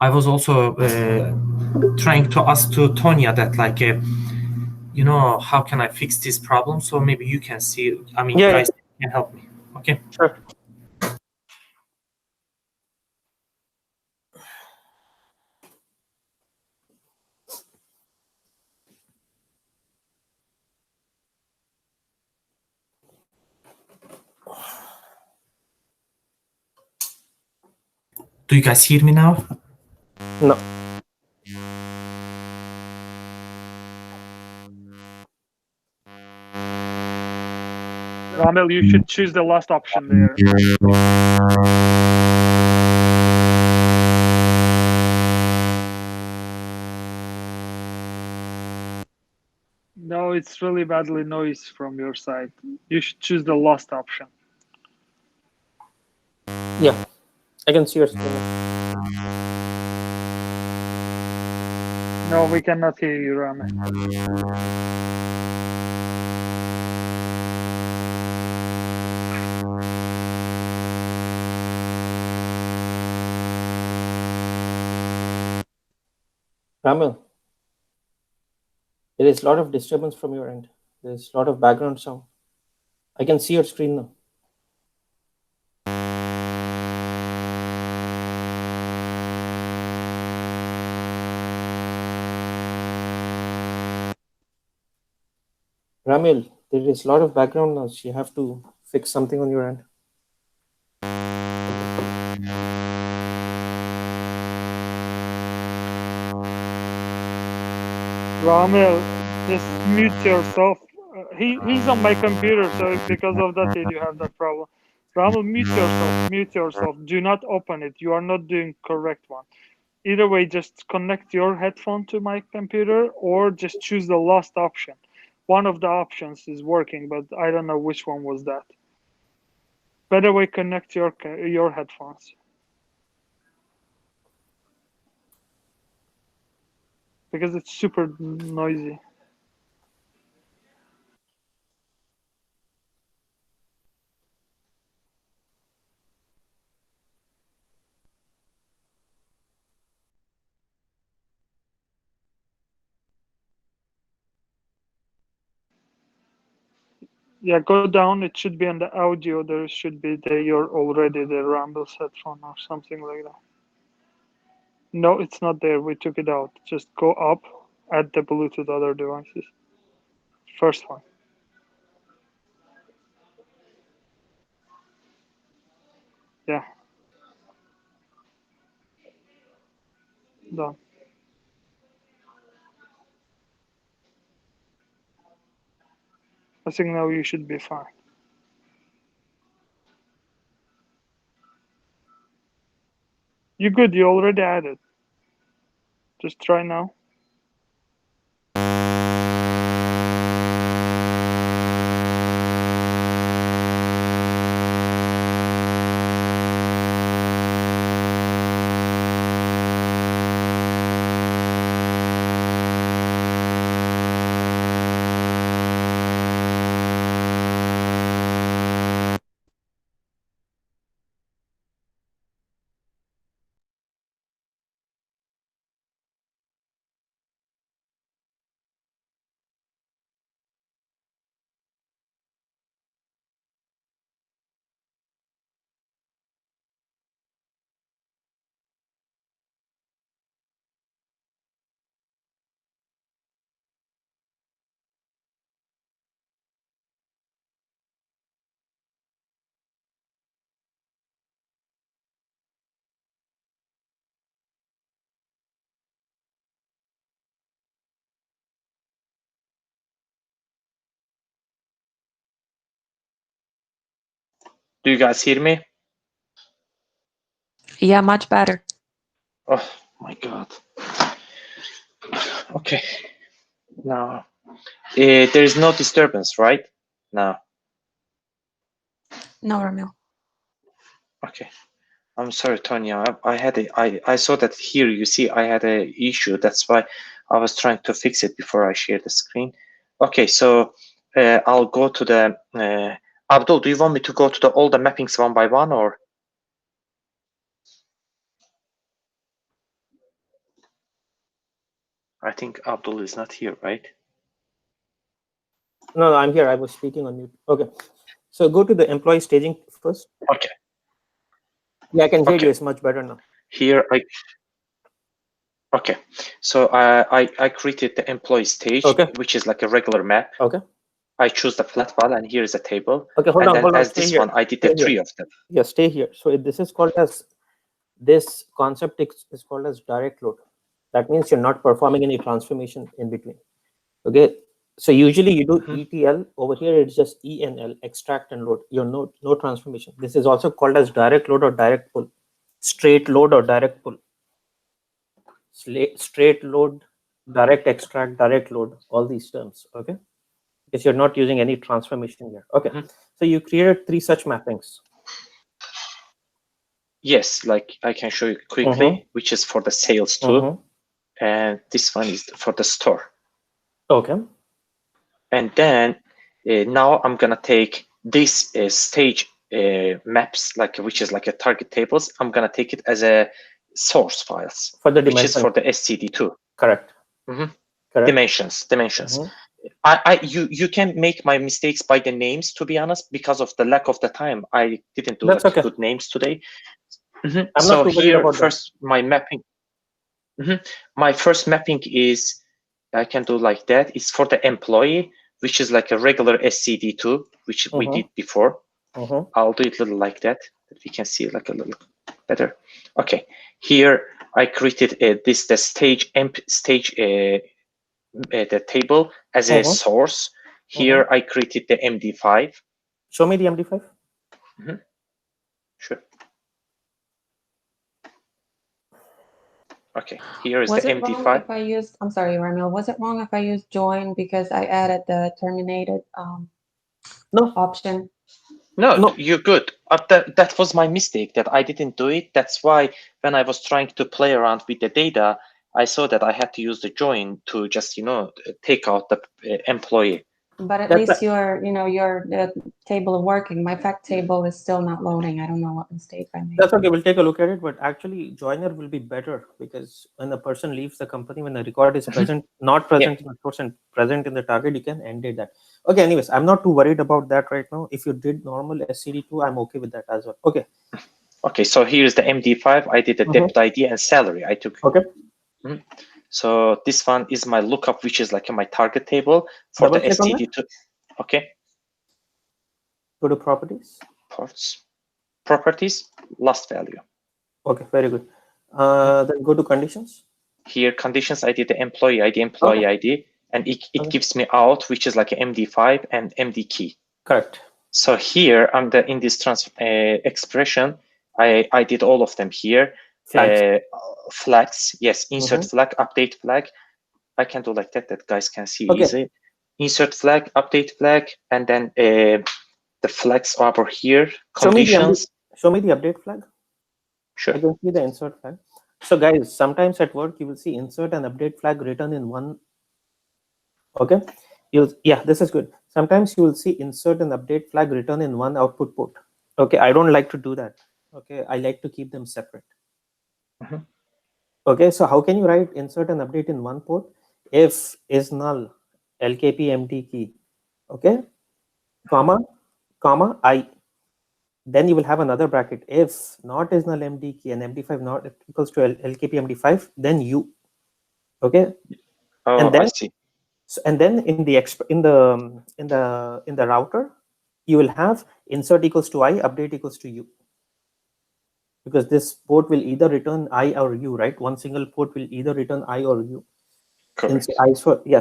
I was also trying to ask to Tonya that like, you know, how can I fix this problem? So maybe you can see. I mean, Yeah, guys can help me. Okay. sure. Do you guys hear me now? No. Ramil, you should choose the last option there. No, it's really badly noise from your side. You should choose the last option. Yeah, I can see your screen. No, we cannot hear you, Ramil. Ramil, there is a lot of disturbance from your end. There's a lot of background sound. I can see your screen now. Ramil, there is a lot of background noise. You have to fix something on your end. Ramil, just mute yourself. He's on my computer, so because of that, you have that problem. Ramil, mute yourself. Mute yourself. Do not open it. You are not doing correct one. Either way, just connect your headphone to my computer, or just choose the last option. One of the options is working, but I don't know which one was that. Better way, connect your headphones. Because it's super noisy. Yeah, go down. It should be on the audio. There should be you're already the Ramble's headphone or something like that. No, it's not there. We took it out. Just go up, add the Bluetooth other devices. First one. Yeah. Done. I think now you should be fine. You're good. You already added. Just try now. Do you guys hear me? Yeah, much better. Oh my God. Okay. Now, there is no disturbance, right? Now. No, Ramil. Okay. I'm sorry, Tonya. I saw that here. You see, I had an issue. That's why I was trying to fix it before I share the screen. Okay, so I'll go to the Abdul. Do you want me to go to all the mappings one by one, or? I think Abdul is not here, right? No, I'm here. I was speaking on mute. Okay. So go to the employee staging first. Okay. Yeah, I can hear Okay. you. It's much better now. Here okay. So I created the employee stage, Okay. which is like a regular map. Okay. I choose the flat file, and here is a table. Okay, hold And on. then as Stay this here. one, I did Stay the here. 3 of them. Yeah, stay here. So this is called as, this concept is called as direct load. That means you're not performing any transformation in between. Okay. So usually you do ETL. Over here it's just ENL, extract and load. You're no transformation. This is also called as direct load or direct pull, straight load or direct pull, straight load, direct extract, direct load, all these terms. Okay, because you're not using any transformation here. Okay, so you created 3 such mappings. Yes, like I can show you quickly, which is for the sales too. And this one is for the store. Okay. And then now I'm gonna take this stage maps, like which is like a target tables. I'm gonna take it as a source files for the which is dimension. for the SCD2. Correct. Correct. Dimensions. You can make my mistakes by the names, to be honest, because of the lack of the time. I didn't do That's like okay. good names today. I'm So not too worried here about first my mapping. My first mapping is, I can do like that. It's for the employee, which is like a regular SCD2, which we did before. I'll do it a little like that we can see like a little better. Okay, here I created the stage the table as a source. Here I created the MD5. Show me the MD5. Sure. Okay, here is Was the it MD5. wrong if I used, I'm sorry, Ramil, was it wrong if I used join because I added the terminated No option? No, you're good. That was my mistake that I didn't do it. That's why when I was trying to play around with the data, I saw that I had to use the join to just, take out the employee. But at least your table of working, my fact table is still not loading. I don't know what mistake I made. That's okay. We'll take a look at it. But actually, joiner will be better because when the person leaves the company, when the record is present, not present in the source and present in the target, you can end it that. Okay. Anyways, I'm not too worried about that right now. If you did normal SCD2, I'm okay with that as well. Okay. Okay. So here's the MD5. I did the depth ID and salary. I took. Okay. So this one is my lookup, which is like my target table for the SCD2. Okay. Go to properties. Properties, last value. Okay, very good. Then go to conditions. Here, conditions, I did the employee ID, and it gives me out, which is like an MD5 and MD key. Correct. So here, in this expression, I did all of them here. Flags, yes, insert flag, update flag. I can do like that guys can see easy. Insert flag, update flag, and then the flags over here, conditions. Show me the update flag. Sure. I can see the insert flag. So guys, sometimes at work, you will see insert and update flag written in one. Okay. This is good. Sometimes you will see insert and update flag written in one output port. Okay. I don't like to do that. Okay. I like to keep them separate. Okay. So how can you write insert and update in one port? If is null, LKP empty key. Okay. Comma, I. Then you will have another bracket. If not is null MD key and MD5 not equals to LKP MD5, then you. Okay. Oh, and then, I see. So, and then in the router, you will have insert equals to I, update equals to U. Because this port will either return I or U, right? One single port will either return I or U. Correct.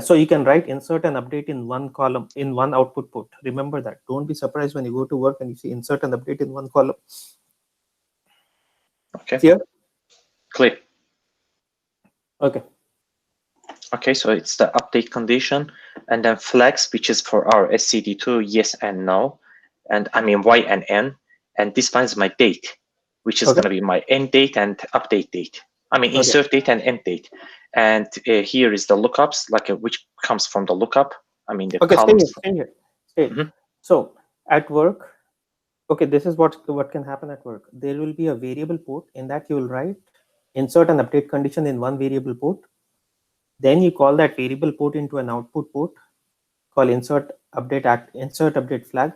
So you can write insert and update in one column, in one output port. Remember that. Don't be surprised when you go to work and you see insert and update in one column. Okay. Clear? Okay. Okay, so it's the update condition, and then flags, which is for our SCD2, yes and no, and I mean Y and N, and this one is my date, which is going to be my end date and update date. I mean insert date and end date, and here is the lookups, like which comes from the lookup. I mean the columns. Stay here. So at work, okay, this is what can happen at work. There will be a variable port. In that you will write insert and update condition in one variable port. Then you call that variable port into an output port, call insert update flag.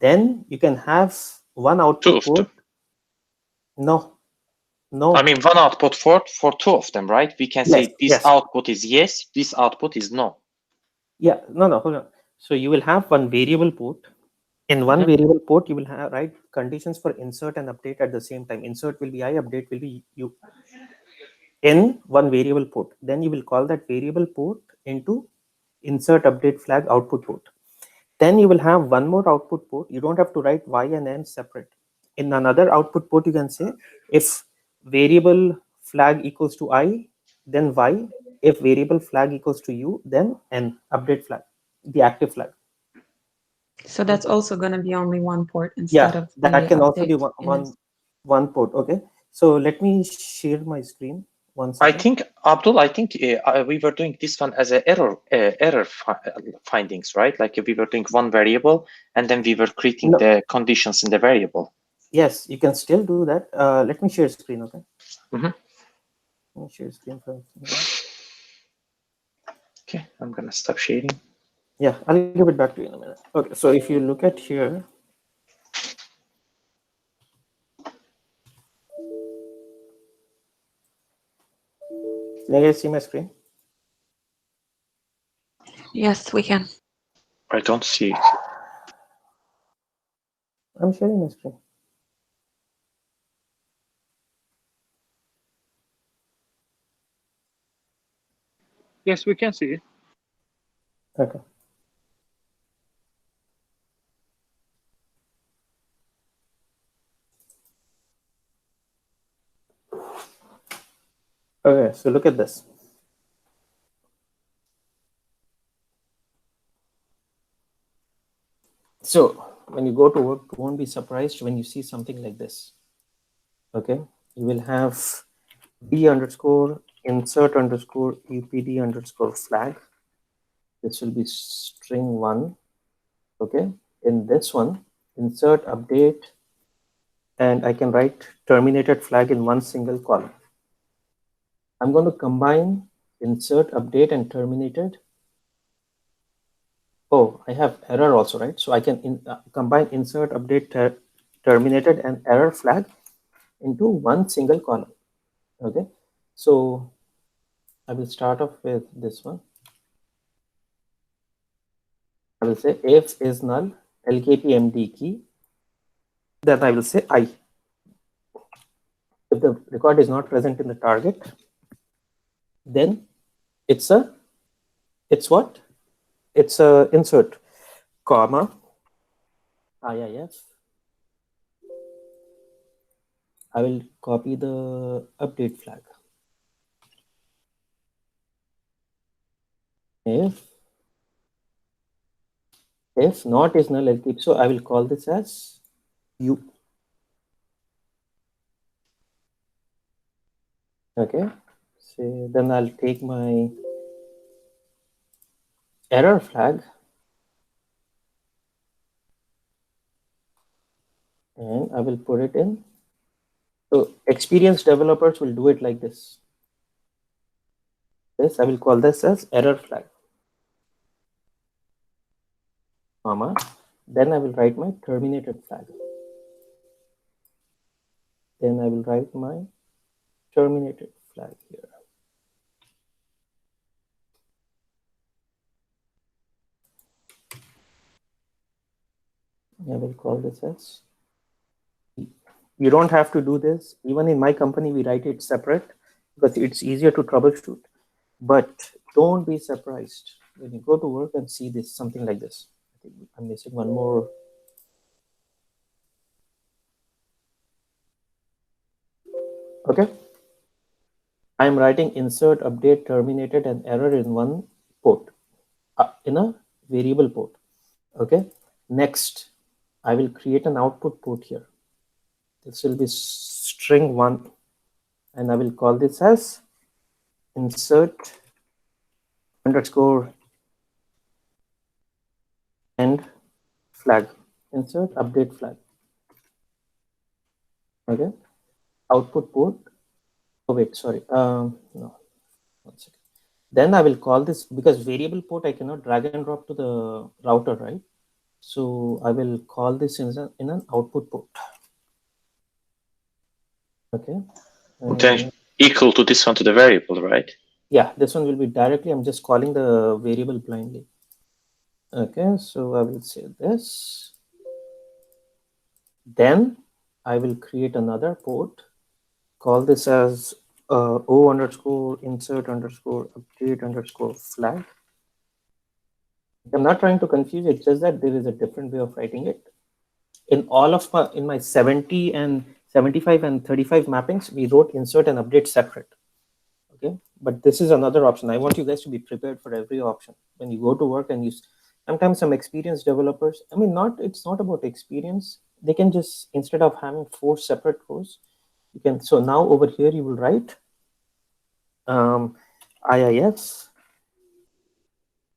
Then you can have one output port. No. I mean, one output for two of them, right? We can say this output is yes, this output is no. Yeah, no, hold on. So you will have one variable port. In one variable port, you will have write conditions for insert and update at the same time. Insert will be I, update will be you. In one variable port, then you will call that variable port into insert update flag output port. Then you will have one more output port. You don't have to write y and n separate. In another output port, you can say if variable flag equals to I, then y. If variable flag equals to u, then n, update flag, the active flag. So that's also going to be only one port instead of that can also be one port. Okay, so let me share my screen. 1 second. I think, Abdul, we were doing this one as an error findings, right? Like we were doing one variable and then we were creating the conditions in the variable. Yes, you can still do that. Let me share screen, okay? Let me share screen for Okay, I'm gonna stop sharing. Yeah, I'll give it back to you in a minute. Okay, so if you look at here, can you guys see my screen? Yes, we can. I don't see it. I'm sharing my screen. Yes, we can see it. Okay. Okay, so look at this. So when you go to work, you won't be surprised when you see something like this. Okay, you will have b underscore insert underscore upd underscore flag. This will be string 1. Okay, in this one, insert update, and I can write terminated flag in one single column. I'm going to combine insert update and terminated. Oh, I have error also, right? So I can combine insert update terminated and error flag into one single column. Okay, so I will start off with this one. I will say if is null lkpmd key, then I will say I. If the record is not present in the target, then it's what? It's a insert comma IIF. I will copy the update flag. If not is null, I'll keep. So I will call this as U. Okay. So then I'll take my error flag and I will put it in. So experienced developers will do it like this. This I will call this as error flag, comma. Then I will write my terminated flag. Then I will write my terminated flag here. I will call this as. You don't have to do this. Even in my company, we write it separate because it's easier to troubleshoot. But don't be surprised when you go to work and see this, something like this. I think I'm missing one more. Okay. I'm writing insert, update, terminated, and error in one port, in a variable port. Okay. Next, I will create an output port here. This will be string 1, and I will call this as insert underscore end flag, insert update flag. Okay, output port. Oh wait, sorry. No, 1 second. Then I will call this, because variable port I cannot drag and drop to the router, right? So I will call this in an output port. Okay. Then equal to this one, to the variable, right? Yeah, this one will be directly, I'm just calling the variable blindly. Okay, so I will say this. Then I will create another port, call this as O underscore insert underscore update underscore flag. I'm not trying to confuse it, just that there is a different way of writing it. In all of my 70 and 75 and 35 mappings, we wrote insert and update separate. Okay, but this is another option. I want you guys to be prepared for every option when you go to work. And you sometimes some experienced developers, I mean, it's not about experience. They can just, instead of having 4 separate rows, you can, so now over here you will write IIS.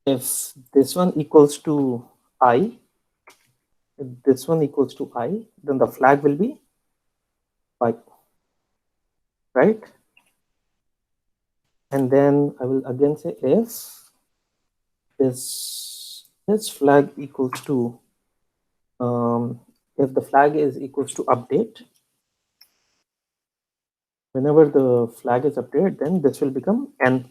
If this one equals to I, if this one equals to I, then the flag will be I, right? And then I will again say if this flag equals to if the flag is equals to update, whenever the flag is updated, then this will become N.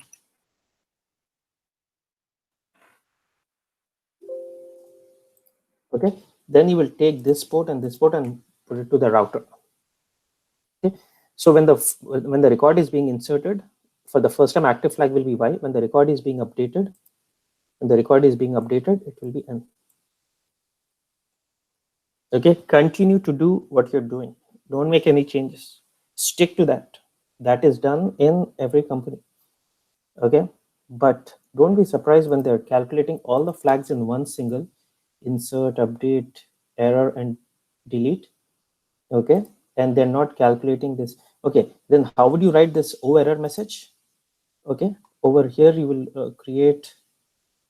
Okay, then you will take this port and put it to the router. Okay, so when the record is being inserted, for the first time active flag will be Y. When the record is being updated, it will be N. Okay, continue to do what you're doing. Don't make any changes. Stick to that. That is done in every company. Okay, but don't be surprised when they're calculating all the flags in one single insert, update, error, and delete. Okay, and they're not calculating this. Okay, then how would you write this O error message? Okay, over here you will create,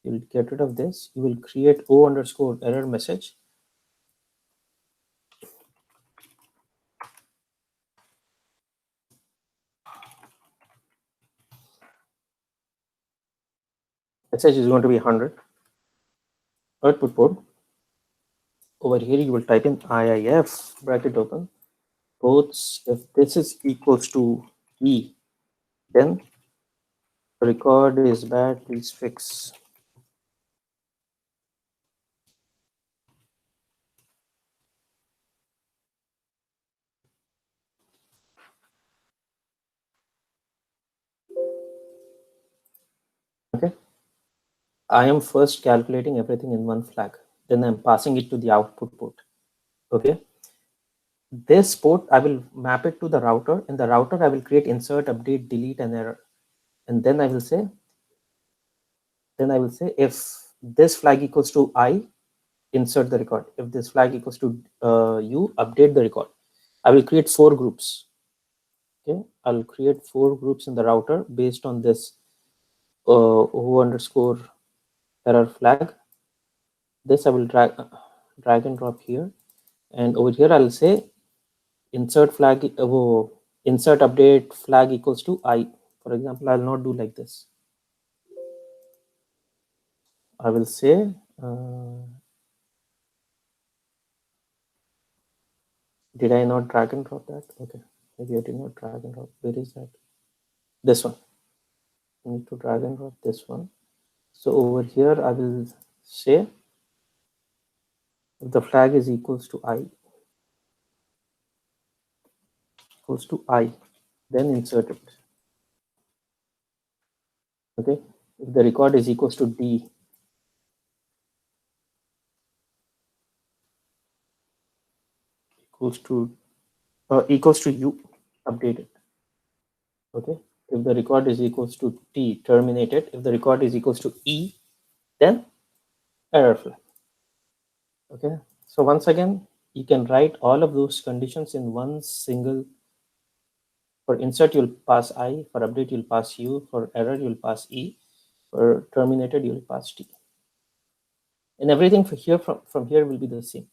you will get rid of this, you will create O underscore error message. Message is going to be 100. Output port. Over here you will type in IIF bracket open ports. If this is equals to E, then record is bad, please fix. Okay, I am first calculating everything in one flag, then I'm passing it to the output port. Okay, this port I will map it to the router. In the router I will create insert, update, delete, and error, and then I will say if this flag equals to I, insert the record. If this flag equals to U, update the record. I will create 4 groups. Okay, I'll create 4 groups in the router based on this O underscore error flag. This I will drag and drop here, and over here I'll say insert flag insert update flag equals to I. For example, I'll not do like this. I will say did I not drag and drop that? Okay, maybe I did not drag and drop. Where is that? This one. I need to drag and drop this one. So over here I will say if the flag is equals to I, then insert it. Okay, if the record is equals to D, equals to U, update it. Okay, if the record is equals to T, terminate it. If the record is equals to E, then error flag. Okay, so once again you can write all of those conditions in one single. For insert you'll pass I, for update you'll pass U, for error you'll pass E, for terminated you'll pass T, and everything from here will be the same.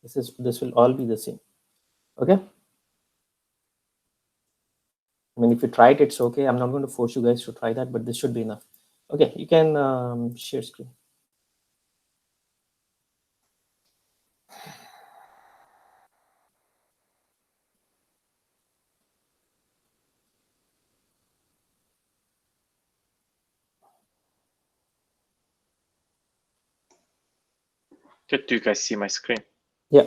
This will all be the same. Okay, I mean, if you try it, it's okay. I'm not going to force you guys to try that, but this should be enough. Okay, you can share screen. Do you guys see my screen? Yeah.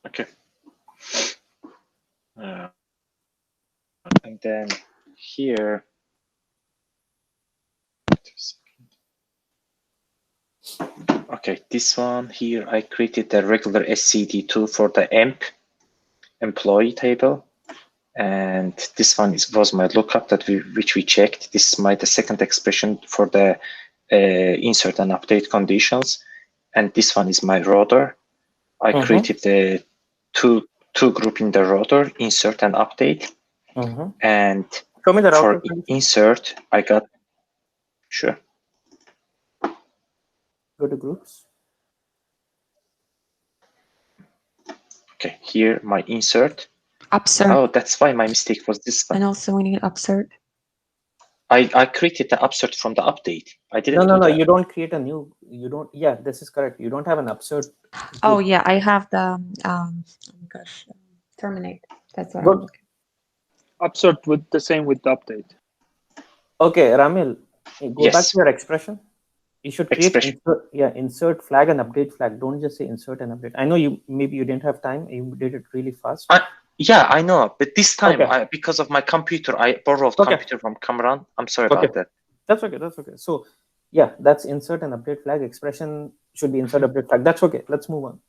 Okay. And then here, okay, this one here, I created the regular SCD2 for the EMP employee table. And this one was my lookup that which we checked. This is the second expression for the insert and update conditions. And this one is my rotor. I created the two group in the rotor, insert and update. And Show me the for router condition. insert, I got, sure. Go to groups. Okay, here my insert. Upsert. Oh, that's why my mistake was this one. And also we need upsert. I created the upsert from the update. I didn't No, do that. you don't create a new, you don't, yeah, this is correct. You don't have an upsert. Oh yeah, I have the oh my gosh, terminate. That's what Good. I'm looking. Upsert with the same with the update. Okay, Ramil, go back Yes. to your expression. You should create Expression. insert flag and update flag. Don't just say insert and update. I know maybe you didn't have time. You did it really fast. Yeah, I know, but this time, Okay. because of my computer, I borrowed computer from Kamran. I'm sorry about that. That's okay. That's okay. So, yeah, that's insert and update flag. Expression should be insert update flag. That's okay. Let's move on.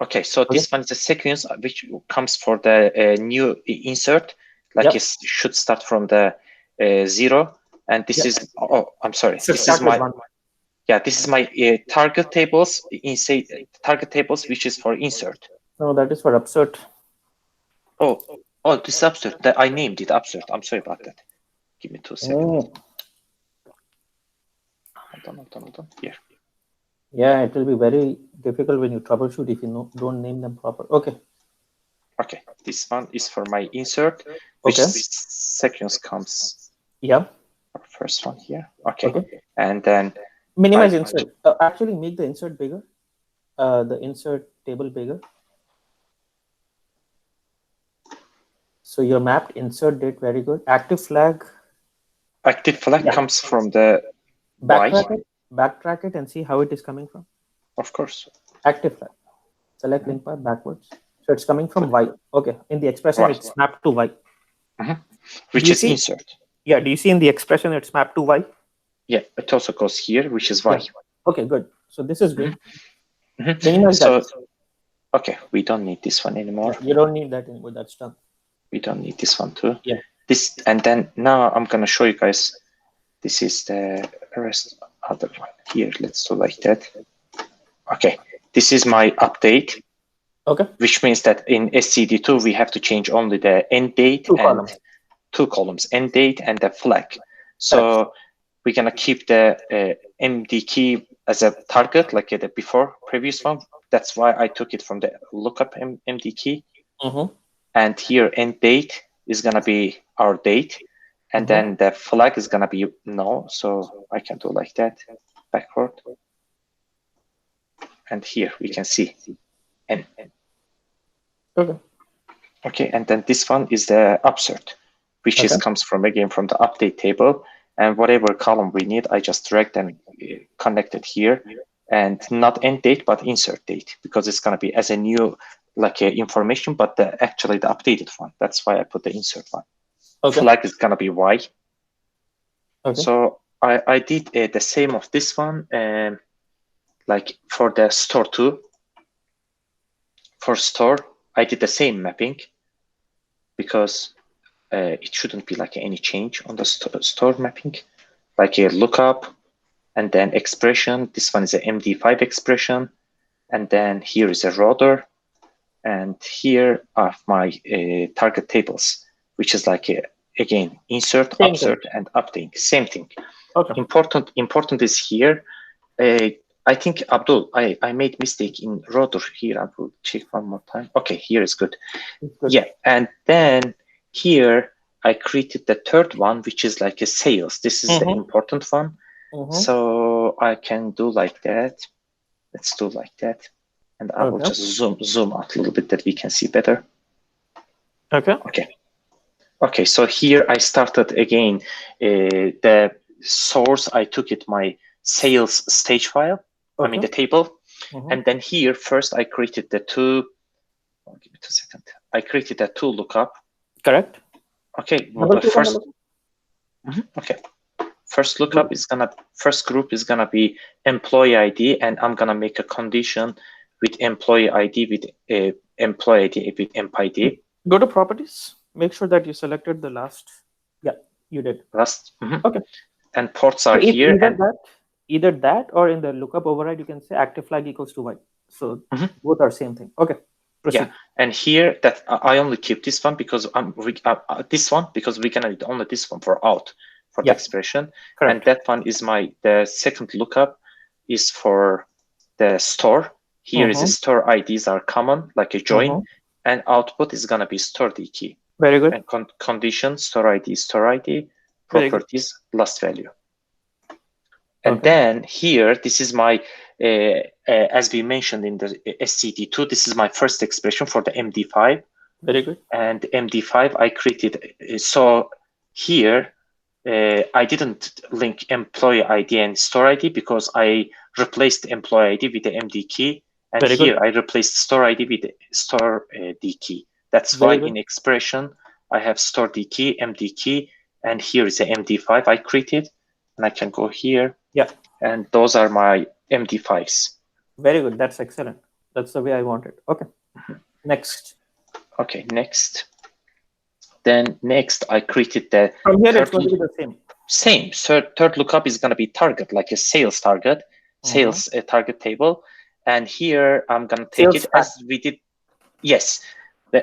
Okay, so this one is a sequence which comes for the new insert. Like it should start from the 0, and this is. Oh, I'm sorry. This is my. Yeah, this is my target tables. Inside target tables, which is for insert. No, that is for upsert. Oh, this is upsert. That I named it upsert. I'm sorry about that. Give me 2 seconds. Hold on. Here. Yeah, it will be very difficult when you troubleshoot if you don't name them proper. Okay. Okay, this one is for my insert, which sequence comes. Yeah. First one here. Okay. And then minimize insert. Actually, make the insert bigger. The insert table bigger. So your mapped insert date, very good. Active flag. Active flag comes from the backtrack it and see how it is coming from. Of course. Active flag. Select link path backwards. So it's coming from Y. Okay. In the expression, it's mapped to Y. Which is insert. Yeah. Do you see in the expression it's mapped to Y? Yeah. It also goes here, which is Y. Yeah. Okay, good. So this is good. Okay, we don't need this one anymore. You don't need that anymore. That's done. We don't need this one too. Yeah. This, and then now I'm gonna show you guys. This is the rest other one here. Let's do like that. Okay, this is my update. Okay. Which means that in SCD2 we have to change only the end date and 2 columns, end date and the flag. So we're gonna keep the MD key as a target like the before previous one. That's why I took it from the lookup MD key. And here end date is gonna be our date, and then the flag is gonna be null. So I can do like that, backward. And here we can see N. Okay, and then this one is the upsert, which comes from again from the update table. And whatever column we need, I just drag and connect it here, and not end date but insert date, because it's gonna be as a new information, but actually the updated one. That's why I put the insert one. Flag is gonna be Y. So I did the same of this one, like for the store 2. For store, I did the same mapping because it shouldn't be like any change on the store mapping, like a lookup and then expression. This one is a MD5 expression, and then here is a rotor. And here are my target tables, which is like again insert, upsert, and update. Same thing. Important is here. I think Abdul, I made mistake in rotor here. I will check one more time. Okay, here is good. Yeah, and then here I created the third one, which is like a sales. This is the important one. So I can do like that. Let's do like that. And I will just zoom out a little bit that we can see better. Okay, so here I started again the source. I took it my sales stage file, I mean the table. And then here first I created the two, give me 2 seconds. I created a two lookup. Correct. Okay, well, the first, okay. First lookup is first group is gonna be employee ID, and I'm gonna make a condition with employee ID with employee ID with emp ID. Go to properties. Make sure that you selected the last. Yeah, you did. Last. Okay. And ports are here. Either that or in the lookup override, you can say active flag equals to white. So both are same thing. Okay. Proceed. Yeah, and here that I only keep this one because this one because we're gonna need only this one for out for the expression. Correct. And that one is the second lookup is for the store. Here is the store IDs are common like a join, and output is gonna be store D key. Very good. And condition store ID, properties last value. And then here, this is my, as we mentioned in the SCD2, this is my first expression for the MD5. Very good. And MD5 I created. So here, I didn't link employee ID and store ID because I replaced employee ID with the MD key. And Very here good. I replaced store ID with the store D key. That's why in expression, I have store D key, MD key, and here is the MD5 I created. And I can go here. Yeah. And those are my MD5s. Very good. That's excellent. That's the way I want it. Okay. Next. Okay, next. Then next, I created the from here. It's going to be the same. Same. So third lookup is going to be target, like a sales target, sales target table. And here I'm going to take sales it as we did. Yes.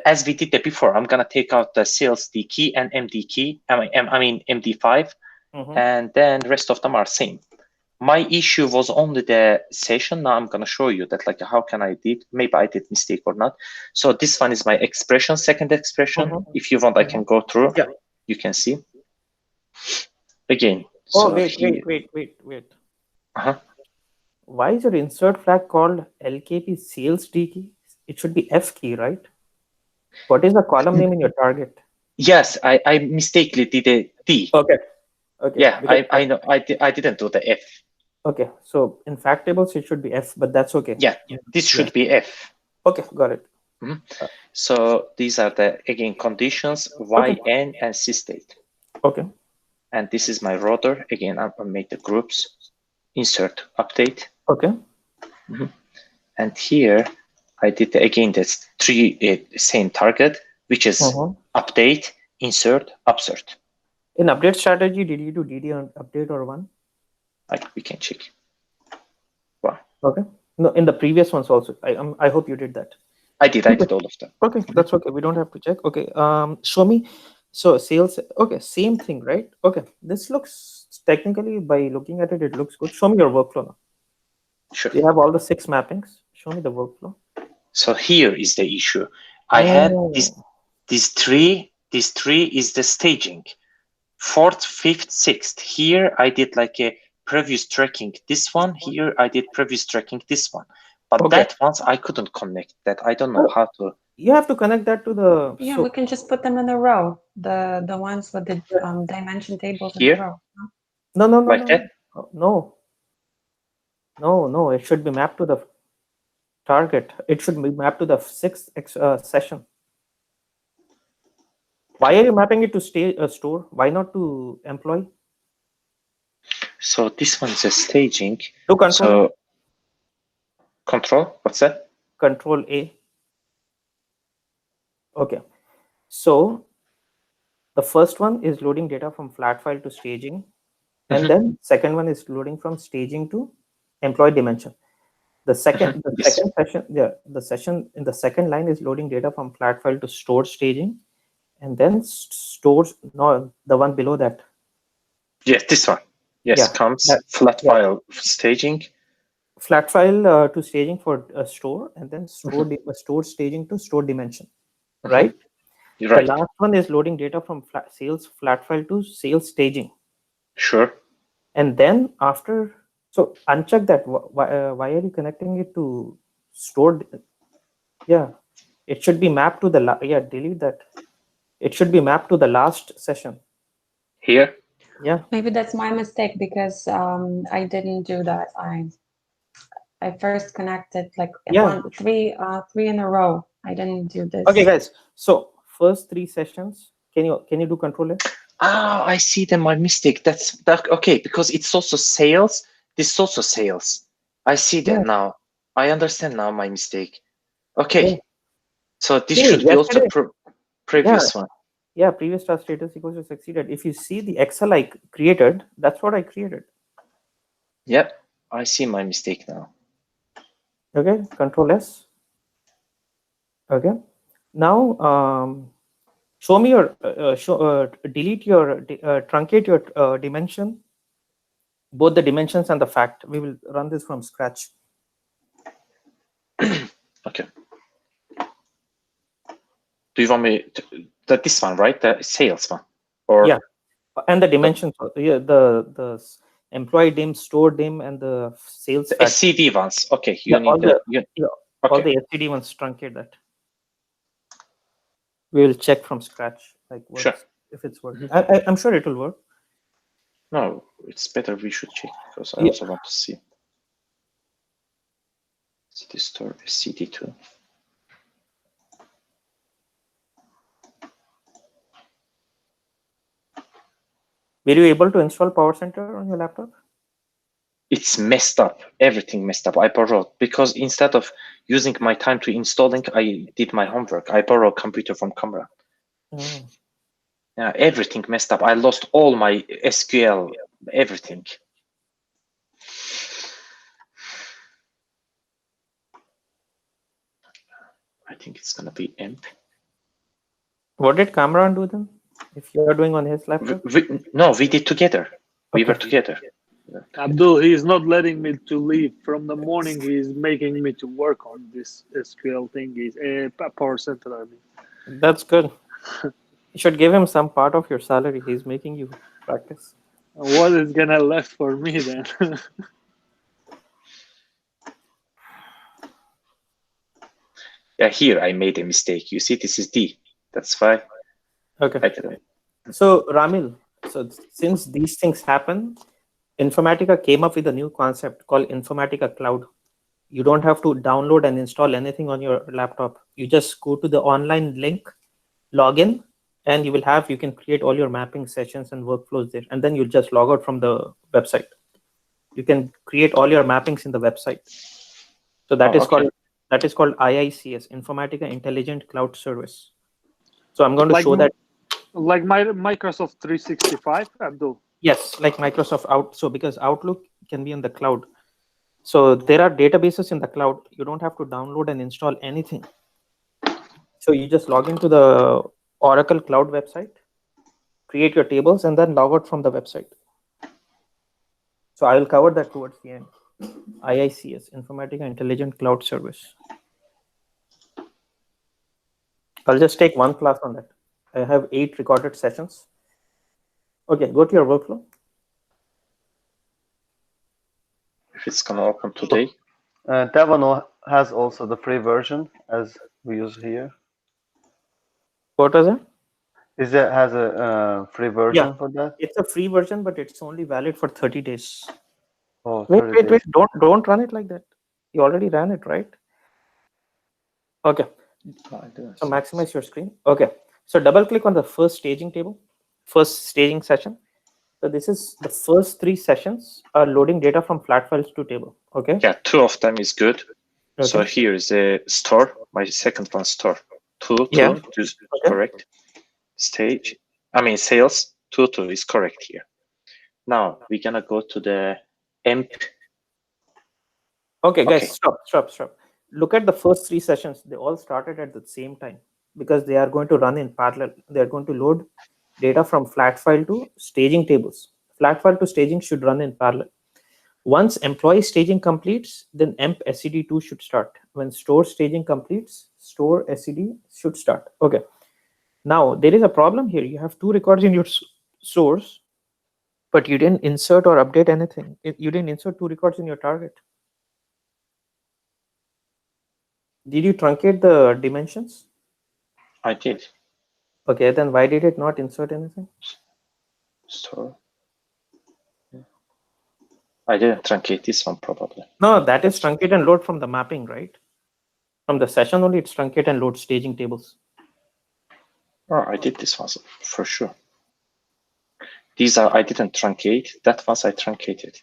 As we did that before, I'm going to take out the sales D key and MD key. I mean MD5. And then the rest of them are same. My issue was only the session. Now I'm going to show you that, like, how can I did, maybe I did mistake or not. So this one is my expression, second expression. If you want, I can go through. Yeah. You can see. Again. Oh, so wait. Why is your insert flag called LKP sales D key? It should be F key, right? What is the column name in your target? Yes, I mistakenly did a D. Okay. Yeah, I know. I didn't do the F. Okay, so in fact tables it should be F, but that's okay. Yeah, this should be F. Okay, got it. So these are the again conditions YN and C state. Okay. And this is my router. Again, I'll make the groups, insert, update. Okay. And here I did again that's three same target, which is update, insert, upsert. In update strategy, did you do DD on update or one? We can check. Wow. Okay. No, in the previous ones also. I hope you did that. I did all of them. Okay, that's okay. We don't have to check. Okay. Show me. So sales. Okay, same thing, right? Okay. This looks technically, by looking at it, it looks good. Show me your workflow now. Sure. You have all the 6 mappings. Show me the workflow. So here is the issue. I had these three. These three is the staging. 4th, 5th, 6th. Here I did like a previous tracking. This one here I did previous tracking. This one, but that once I couldn't connect that. I don't know how to. You have to connect that to the. Yeah, we can just put them in a row. The ones with the dimension tables here. In a row. No. Like that? No. It should be mapped to the target. It should be mapped to the 6th session. Why are you mapping it to store? Why not to employee? So this one is a staging. Do control. So control. What's that? Control A. Okay. So the first one is loading data from flat file to staging, and then second one is loading from staging to employee dimension. The second, second session, the session in the second line is loading data from flat file to stored staging. And then stores, no, the one below that. Yes, this one. Yes, comes flat file staging. Flat file to staging for store, and then store staging to store dimension, right? Right. The last one is loading data from sales flat file to sales staging. Sure. And then after, so uncheck that. Why are you connecting it to stored? Yeah, it should be mapped to the, yeah, delete that. It should be mapped to the last session. Here? Yeah. Maybe that's my mistake because I didn't do that. I first connected like Yeah. three in a row. I didn't do this. Okay, guys. So first 3 sessions, can you do Control S? Ah, I see then my mistake. That's that. Okay, because it's also sales. This is also sales. I see that Yeah. now. I understand now my mistake. Okay. Yeah. So this See, should be also yesterday, previous one. yeah, previous task status equals to succeeded. If you see the Excel I created, that's what I created. Yep, I see my mistake now. Okay, Control S. Okay. Now, show me your delete your truncate your dimension, both the dimensions and the fact. We will run this from scratch. Okay. Do you want me to, this one, right? The sales one, or yeah, and the dimensions. Yeah, the employee dim, store dim, and the sales. the fact. SCD ones? Okay, you Yeah, need all the all okay. the SCD ones truncate that. We will check from scratch, like what's, Sure. if it's working. I'm sure it will work. No, it's better we should check because I Yeah. also want to see. CD store SCD2. Were you able to install Powercenter on your laptop? It's messed up. Everything messed up. I borrowed because instead of using my time to installing, I did my homework. I borrowed a computer from Camera. Oh. Yeah, everything messed up. I lost all my SQL, everything. I think it's gonna be emp. What did Kamran do then? If you are doing on his laptop? No, we did together. We were together. Abdul, he's not letting me to leave. From the morning, he's making me to work on this SQL thing. He's Powercenter, I mean. That's good. You should give him some part of your salary. He's making you practice. What is gonna left for me then? Yeah, here I made a mistake. You see, this is D. That's why. Okay. So Ramil, so since these things happen, Informatica came up with a new concept called Informatica Cloud. You don't have to download and install anything on your laptop. You just go to the online link, log in, and you can create all your mapping sessions and workflows there. And then you'll just log out from the website. You can create all your mappings in the website. So that is called IICS, Informatica Intelligent Cloud Service. So I'm going to show that. Like my Microsoft 365, Abdul. Yes, like Microsoft Out. So because Outlook can be in the cloud. So there are databases in the cloud. You don't have to download and install anything. So you just log into the Oracle Cloud website, create your tables, and then log out from the website. So I will cover that towards the end. IICS, Informatica Intelligent Cloud Service. I'll just take one class on that. I have 8 recorded sessions. Okay, go to your workflow. If it's gonna open today. That one has also the free version as we use here. What was it? Is it has a free version for that? It's a free version, but it's only valid for 30 days. Oh, wait! Don't run it like that. You already ran it, right? Okay. So maximize your screen. Okay. So double click on the first staging table, first staging session. So this is the first 3 sessions are loading data from flat files to table. Okay. Yeah, 2 of them is good. Okay. So here is a store. My second one store. 2 is correct. Stage. I mean sales. 2 is correct here. Now we're gonna go to the emp. Okay, guys, stop. Look at the first 3 sessions. They all started at the same time because they are going to run in parallel. They are going to load data from flat file to staging tables. Flat file to staging should run in parallel. Once employee staging completes, then emp SCD2 should start. When store staging completes, store SCD should start. Okay. Now there is a problem here. You have 2 records in your source. But you didn't insert or update anything. You didn't insert 2 records in your target. Did you truncate the dimensions? I did. Okay, then why did it not insert anything? So I didn't truncate this one probably. No, that is truncate and load from the mapping, right? From the session only, it's truncate and load staging tables. Oh, I did this one for sure. These are, I didn't truncate. That was I truncated.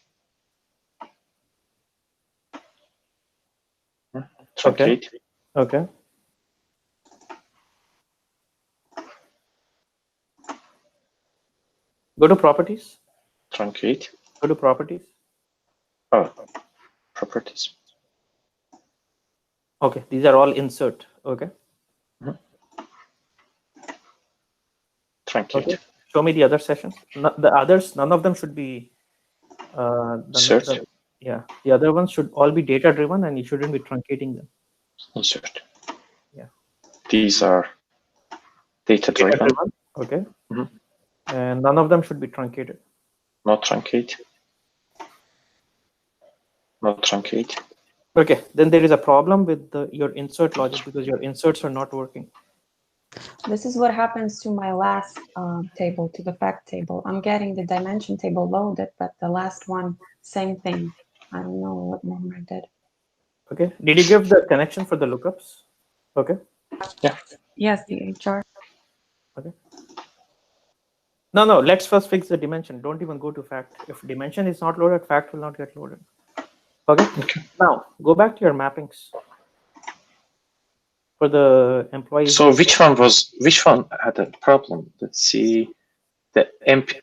Truncate. Okay. Go to properties. Truncate. Go to properties. Oh, properties. Okay, these are all insert. Okay. Truncate. Okay. Show me the other sessions. The others, none of them should be. Insert. Yeah, the other ones should all be data driven, and you shouldn't be truncating them. Insert. Yeah. These are data driven. Okay. And none of them should be truncated. Not truncate. Not truncate. Okay, then there is a problem with your insert logic because your inserts are not working. This is what happens to my last table, to the fact table. I'm getting the dimension table loaded, but the last one, same thing. I don't know what number did. Okay, did you give the connection for the lookups? Okay. Yeah. Yes, the HR. Okay. No, let's first fix the dimension. Don't even go to fact. If dimension is not loaded, fact will not get loaded. Okay. Now go back to your mappings for the employees. So which one had a problem? Let's see. The MP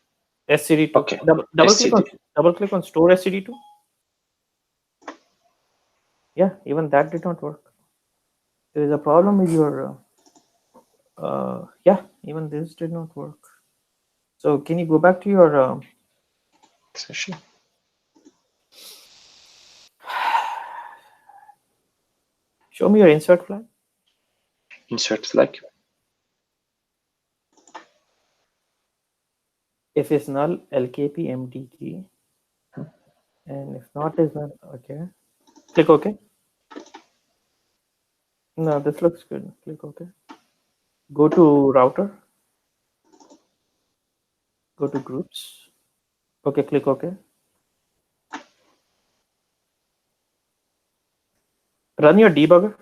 SCD2. Okay. Double click on store SCD2. Yeah, even that did not work. There is a problem with your yeah, even this did not work. So can you go back to your session? Show me your insert flag. Insert flag. If it's null, LKP MDG. And if not, is null. Okay. Click OK. No, this looks good. Click OK. Go to router. Go to groups. Okay, click OK. Run your debugger.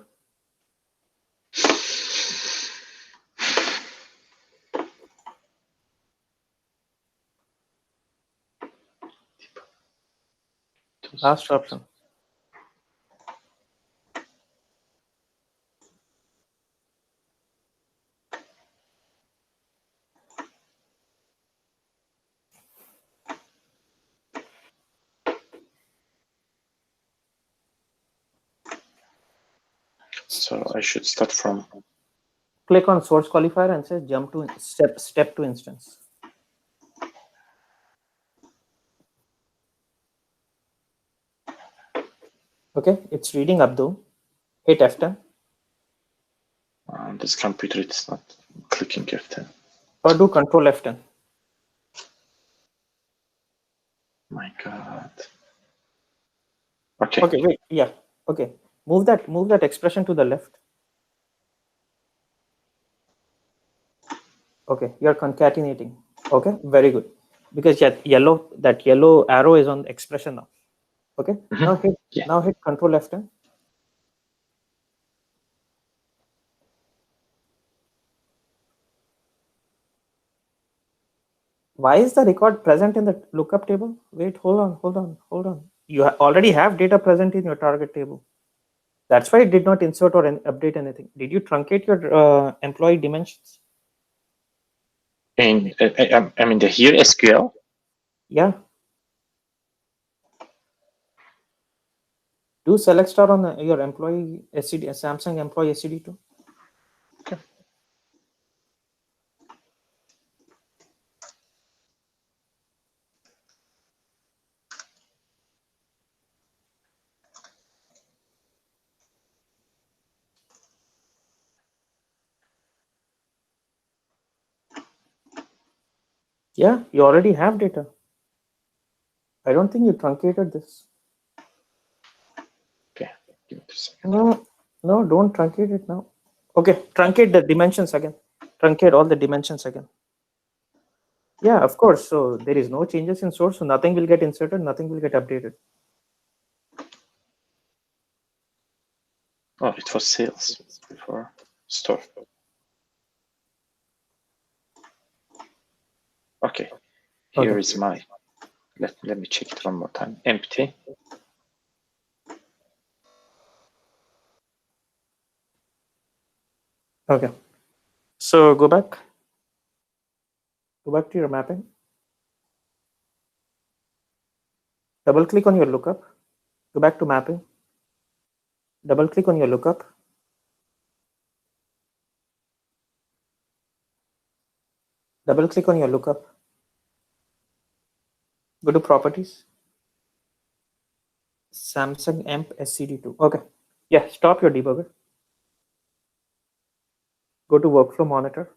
Last option. So I should start from. Click on source qualifier and say jump to step to instance. Okay, it's reading up though. Hit F10. This computer, it's not clicking F10. Or do Control F10. My God. Okay. Okay, wait. Yeah. Okay. Move that expression to the left. Okay, you're concatenating. Okay, very good. Because that yellow arrow is on the expression now. Okay. Now hit Control F10. Why is the record present in the lookup table? Wait, hold on. You already have data present in your target table. That's why it did not insert or update anything. Did you truncate your employee dimensions? And I mean, here SQL. Yeah. Do select star on your employee SCD, Samsung employee SCD2. Okay. Yeah, you already have data. I don't think you truncated this. Okay, give me 2 seconds. No, don't truncate it now. Okay, truncate the dimensions again. Truncate all the dimensions again. Yeah, of course. So there is no changes in source, so nothing will get inserted, nothing will get updated. Oh, it was sales before store. Okay, here is my, let me check it one more time. Empty. Okay, so go back to your mapping. Double click on your lookup. Go back to mapping. Double click on your lookup. Double click on your lookup. Go to properties. Samsung AMP SCD2. Okay. Yeah, stop your debugger. Go to workflow monitor.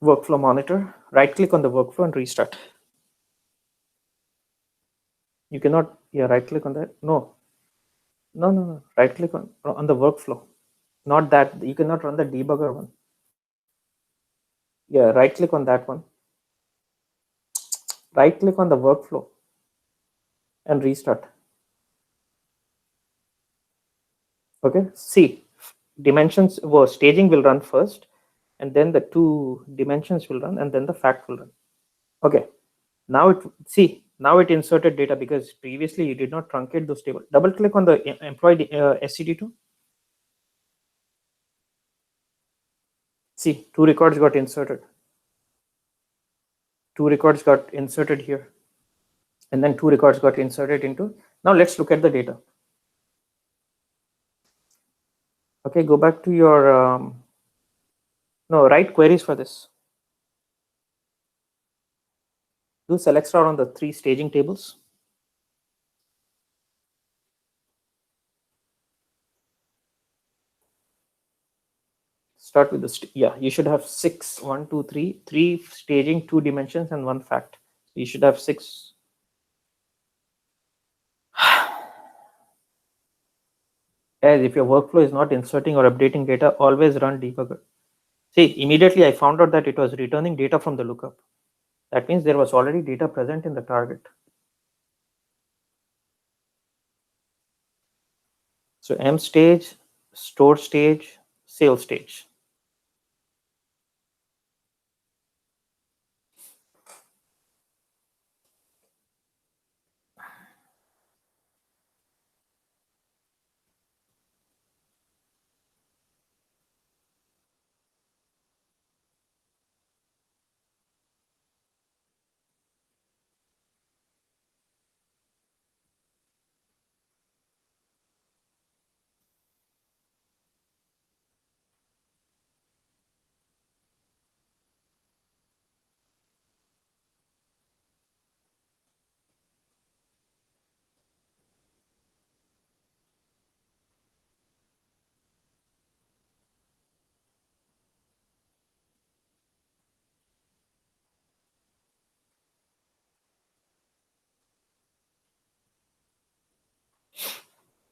Workflow monitor. Right click on the workflow and restart. You cannot, yeah, right click on that. No. Right click on the workflow. Not that. You cannot run the debugger one. Yeah, right click on that one. Right click on the workflow and restart. Okay, see, dimensions, well, staging will run first, and then the 2 dimensions will run, and then the fact will run. Okay, now now it inserted data because previously you did not truncate those tables. Double click on the employee SCD2. See, 2 records got inserted. 2 records got inserted here, and then 2 records got inserted into. Now let's look at the data. Okay, go back to your no, write queries for this. Do select star on the 3 staging tables. Start with the yeah, you should have 6, 1, 2, 3, 3 staging, 2 dimensions, and 1 fact. You should have 6. As if your workflow is not inserting or updating data, always run debugger. See, immediately I found out that it was returning data from the lookup. That means there was already data present in the target. So M stage, store stage, sales stage.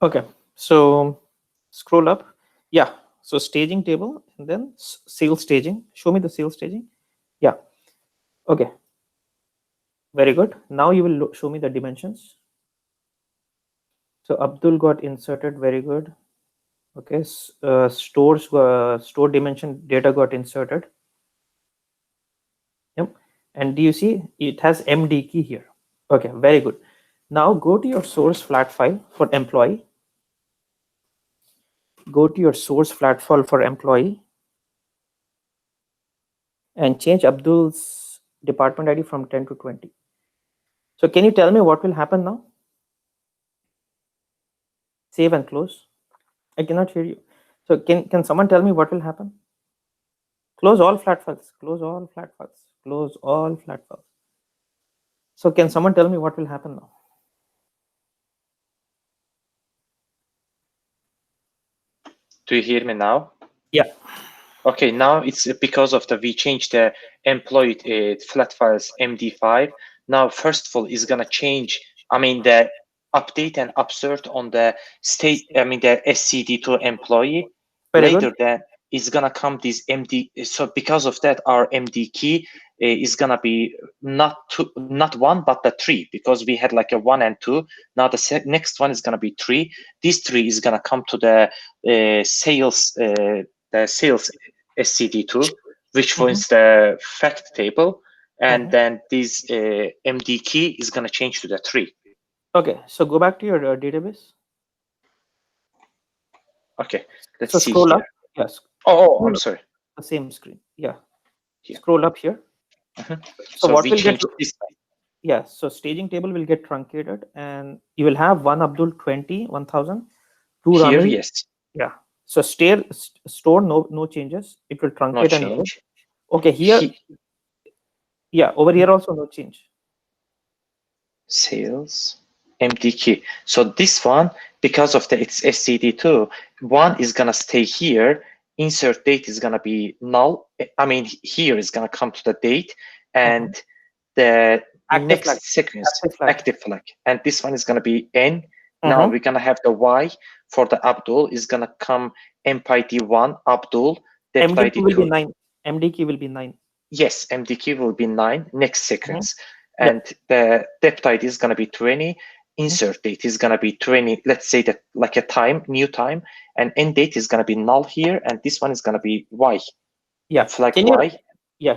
Okay, so scroll up. Yeah, so staging table and then sales staging. Show me the sales staging. Yeah, okay, very good. Now you will show me the dimensions. So Abdul got inserted, very good. Okay, store dimension data got inserted. Yep, and do you see it has MD key here? Okay, very good. Now go to your source flat file for employee. Go to your source flat file for employee and change Abdul's department ID from 10 to 20. So can you tell me what will happen now? Save and close. I cannot hear you. So can someone tell me what will happen? Close all flat files. Close all flat files. Close all flat files. So can someone tell me what will happen now? Do you hear me now? Yeah. Okay, now it's because of we changed the employee flat files MD5. Now, first of all, is gonna change. I mean, the update and upsert on the state. I mean, the SCD2 employee. Very Later, good. then is gonna come this MD. So because of that, our MD key is gonna be not 1, but the 3, because we had like a 1 and 2. Now the next one is gonna be 3. This 3 is gonna come to the sales. The sales SCD2, which was the fact table, and then this MD key is going to change to the 3. Okay, so go back to your database. Okay, let's So see scroll here. up. Yes. Oh, I'm sorry. The same screen. Yeah. Here. Scroll up here. So what we will get? change this. Yeah. So staging table will get truncated, and you will have one Abdul 20 1000. Two Here, Ramil. yes. Yeah. So store no changes. It will truncate No and change. okay, here. Yeah, over here also no change. Sales MD key. So this one, because of its SCD2, 1 is gonna stay here. Insert date is gonna be null. I mean, here is gonna come to the date, and the Active next flag. sequence Active flag. and this one is gonna be N. Now we're gonna have the Y for the Abdul is gonna come MPID1 Abdul. MD key will be MD2. 9. MD key will be 9. Yes, MD key will be 9 next sequence. And the depth ID is going to be 20. Insert date is going to be 20. Let's say that like a time, new time, and end date is going to be null here, and this one is going to be Y. Yeah. Flag Can Y.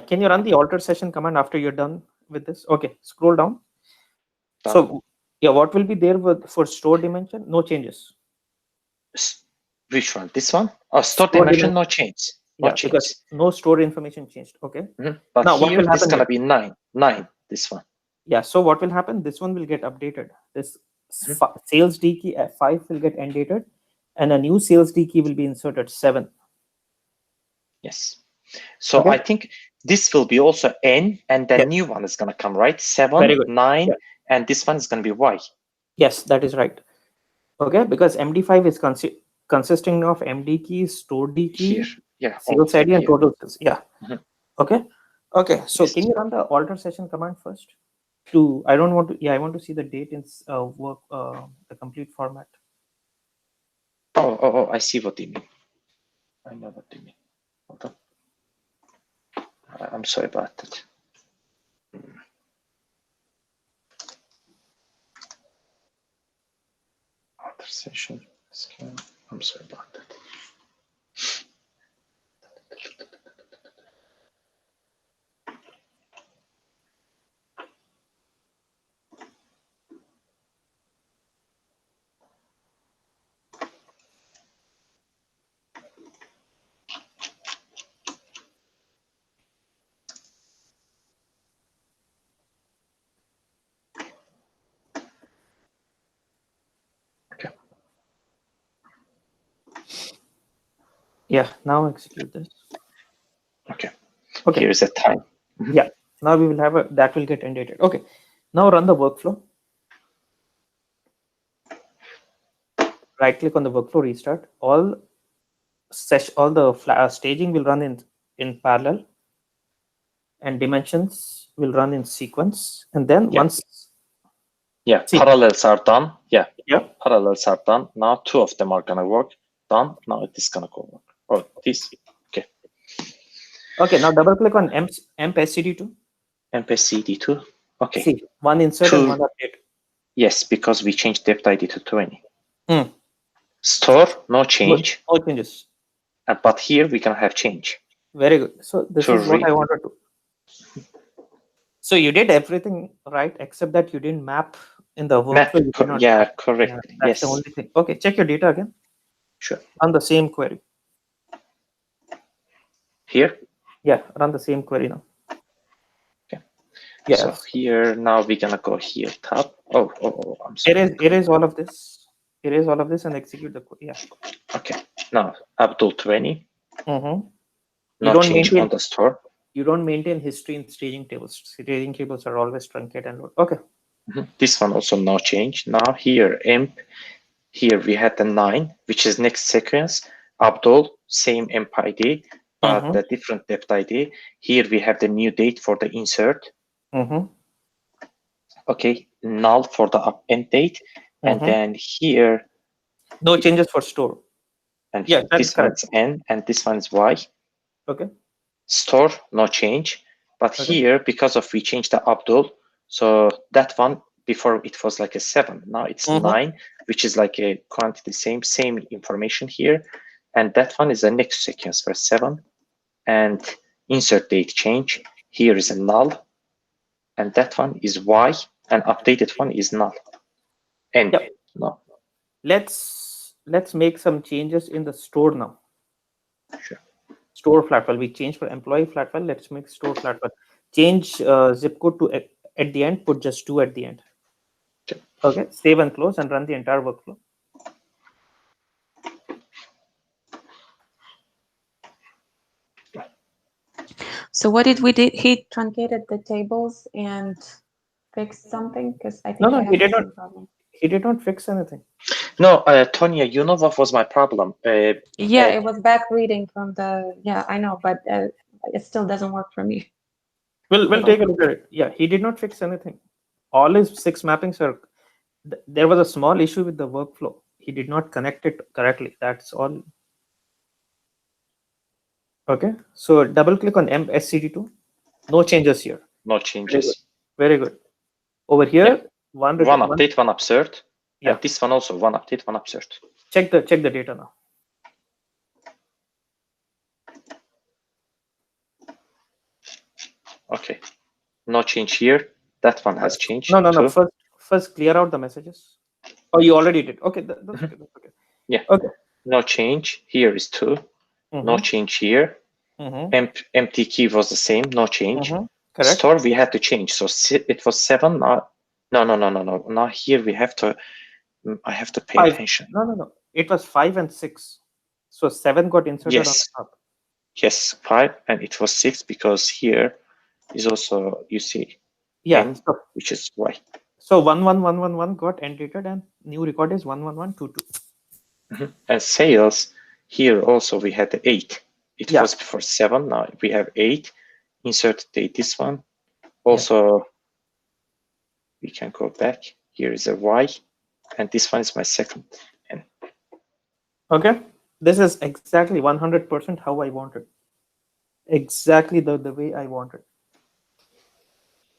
Can you run the alter session command after you're done with this? Okay, scroll down. Done. So yeah, what will be there for store dimension? No changes. Which one? This one? Oh, store dimension, no change. No change. Because no store information changed. Okay. But now here this is going to be 9. 9. This one. Yeah. So what will happen? This one will get updated. This sales D key 5 will get endated, and a new sales D key will be inserted 7. Yes. So I think this will be also N, and the new one is going to come, right? 7, 9, and this one is going to be Y. Yes, that is right. Okay, because MD5 is consisting of MD key, store D key, sales ID, and total sales. Yeah. Okay. Okay. So can you run the alter session command first? I want to see the date in work the complete format. Oh, I see what you mean. I know what you mean. Hold on. I'm sorry about that. Alter session scan. I'm sorry about that. Yeah, now execute this. Okay. Here's the time. Yeah, now we will have that will get endated. Okay, now run the workflow. Right click on the workflow, restart. All the staging will run in parallel, and dimensions will run in sequence. And then once parallels are done. Parallels are done. Now 2 of them are gonna work. Done. Now it is gonna go work. Oh, this. Okay, now double click on emp SCD2. Emp SCD2. Okay. See, one insert and one update. Yes, because we changed depth ID to 20. Store, no change. No changes. But here we can have change. Very good. So this is what I wanted to. So you did everything right, except that you didn't map in the workflow. Correct. Yeah, that's the only thing. Okay, check your data again. Sure. Run the same query. Here? Yeah, run the same query now. Okay. Yeah. So here now we're gonna go here. Tab. Oh, I'm sorry. Erase all of this. Erase all of this and execute the code. Yeah. Okay. Now Abdul 20. No change on the store. You don't maintain history in staging tables. Staging tables are always truncated and load. Okay. This one also no change. Now here emp. Here we had the 9, which is next sequence. Abdul, same emp ID. but the different depth ID. Here we have the new date for the insert. Okay, null for the end date, and then here no changes for store. and Yeah, that's this correct. one's N and this one's Y. Okay. Store, no change. But here, because of we changed the Abdul, so that one before it was like a 7. Now it's 9, which is like a quantity, same information here. And that one is the next sequence for 7. And insert date change. Here is a null. And that one is Y. And updated one is null. And Yep. no. Let's make some changes in the store now. Sure. Store flat file. We change for employee flat file. Let's make store flat file. Change zip code to at the end. Put just 2 at the end. Sure. Okay. Save and close and run the entire workflow. So what did we do? He truncated the tables and fixed something, because I think No, I have he the did not. same problem. He did not fix anything. No, Tonya, you know what was my problem? Yeah, it was back reading from the. Yeah, I know, but it still doesn't work for me. We'll take a look at it. Yeah, he did not fix anything. All his 6 mappings are. There was a small issue with the workflow. He did not connect it correctly. That's all. Okay, so double click on SCD2. No changes here. No changes. Very good. Over here, one update, one upsert. Yeah. And this one also, one update, one upsert. Check the data now. Okay. No change here. That one has changed. No. First clear out the messages. Oh, you already did. Okay, that's okay. That's okay. Yeah. Okay. No change. Here is 2. No change here. Empty key was the same. No change. Correct. Store we had to change. So it was 7. Now, no. Now here we have to. I have to pay 5. attention. No. It was 5 and 6. So 7 got inserted on top. Yes, 5, and it was 6 because here is also, you see, N, which is Y. So 11111 got entered, and new record is 11122. And sales here also we had the 8. It was before 7. Now we have 8. Insert date this one. Also, we can go back. Here is a Y, and this one is my second N. Okay, this is exactly 100% how I wanted. Exactly the way I wanted.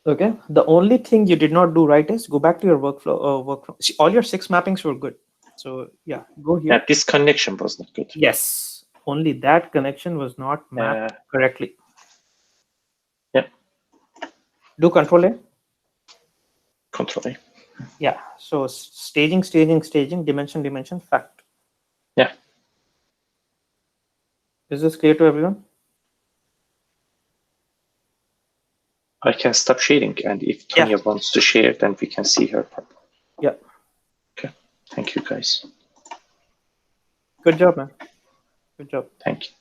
Okay, the only thing you did not do right is go back to your workflow. See, all your 6 mappings were good. So yeah, go here. Yeah, this connection was not good. Yes, only that connection was not mapped correctly. Yeah. Do Control A. Control A. Yeah. So staging, dimension, fact. Yeah. Is this clear to everyone? I can stop sharing, and if Tonya wants to share, then we can see her part. Yeah. Okay. Thank you, guys. Good job, man. Good job. Thank you.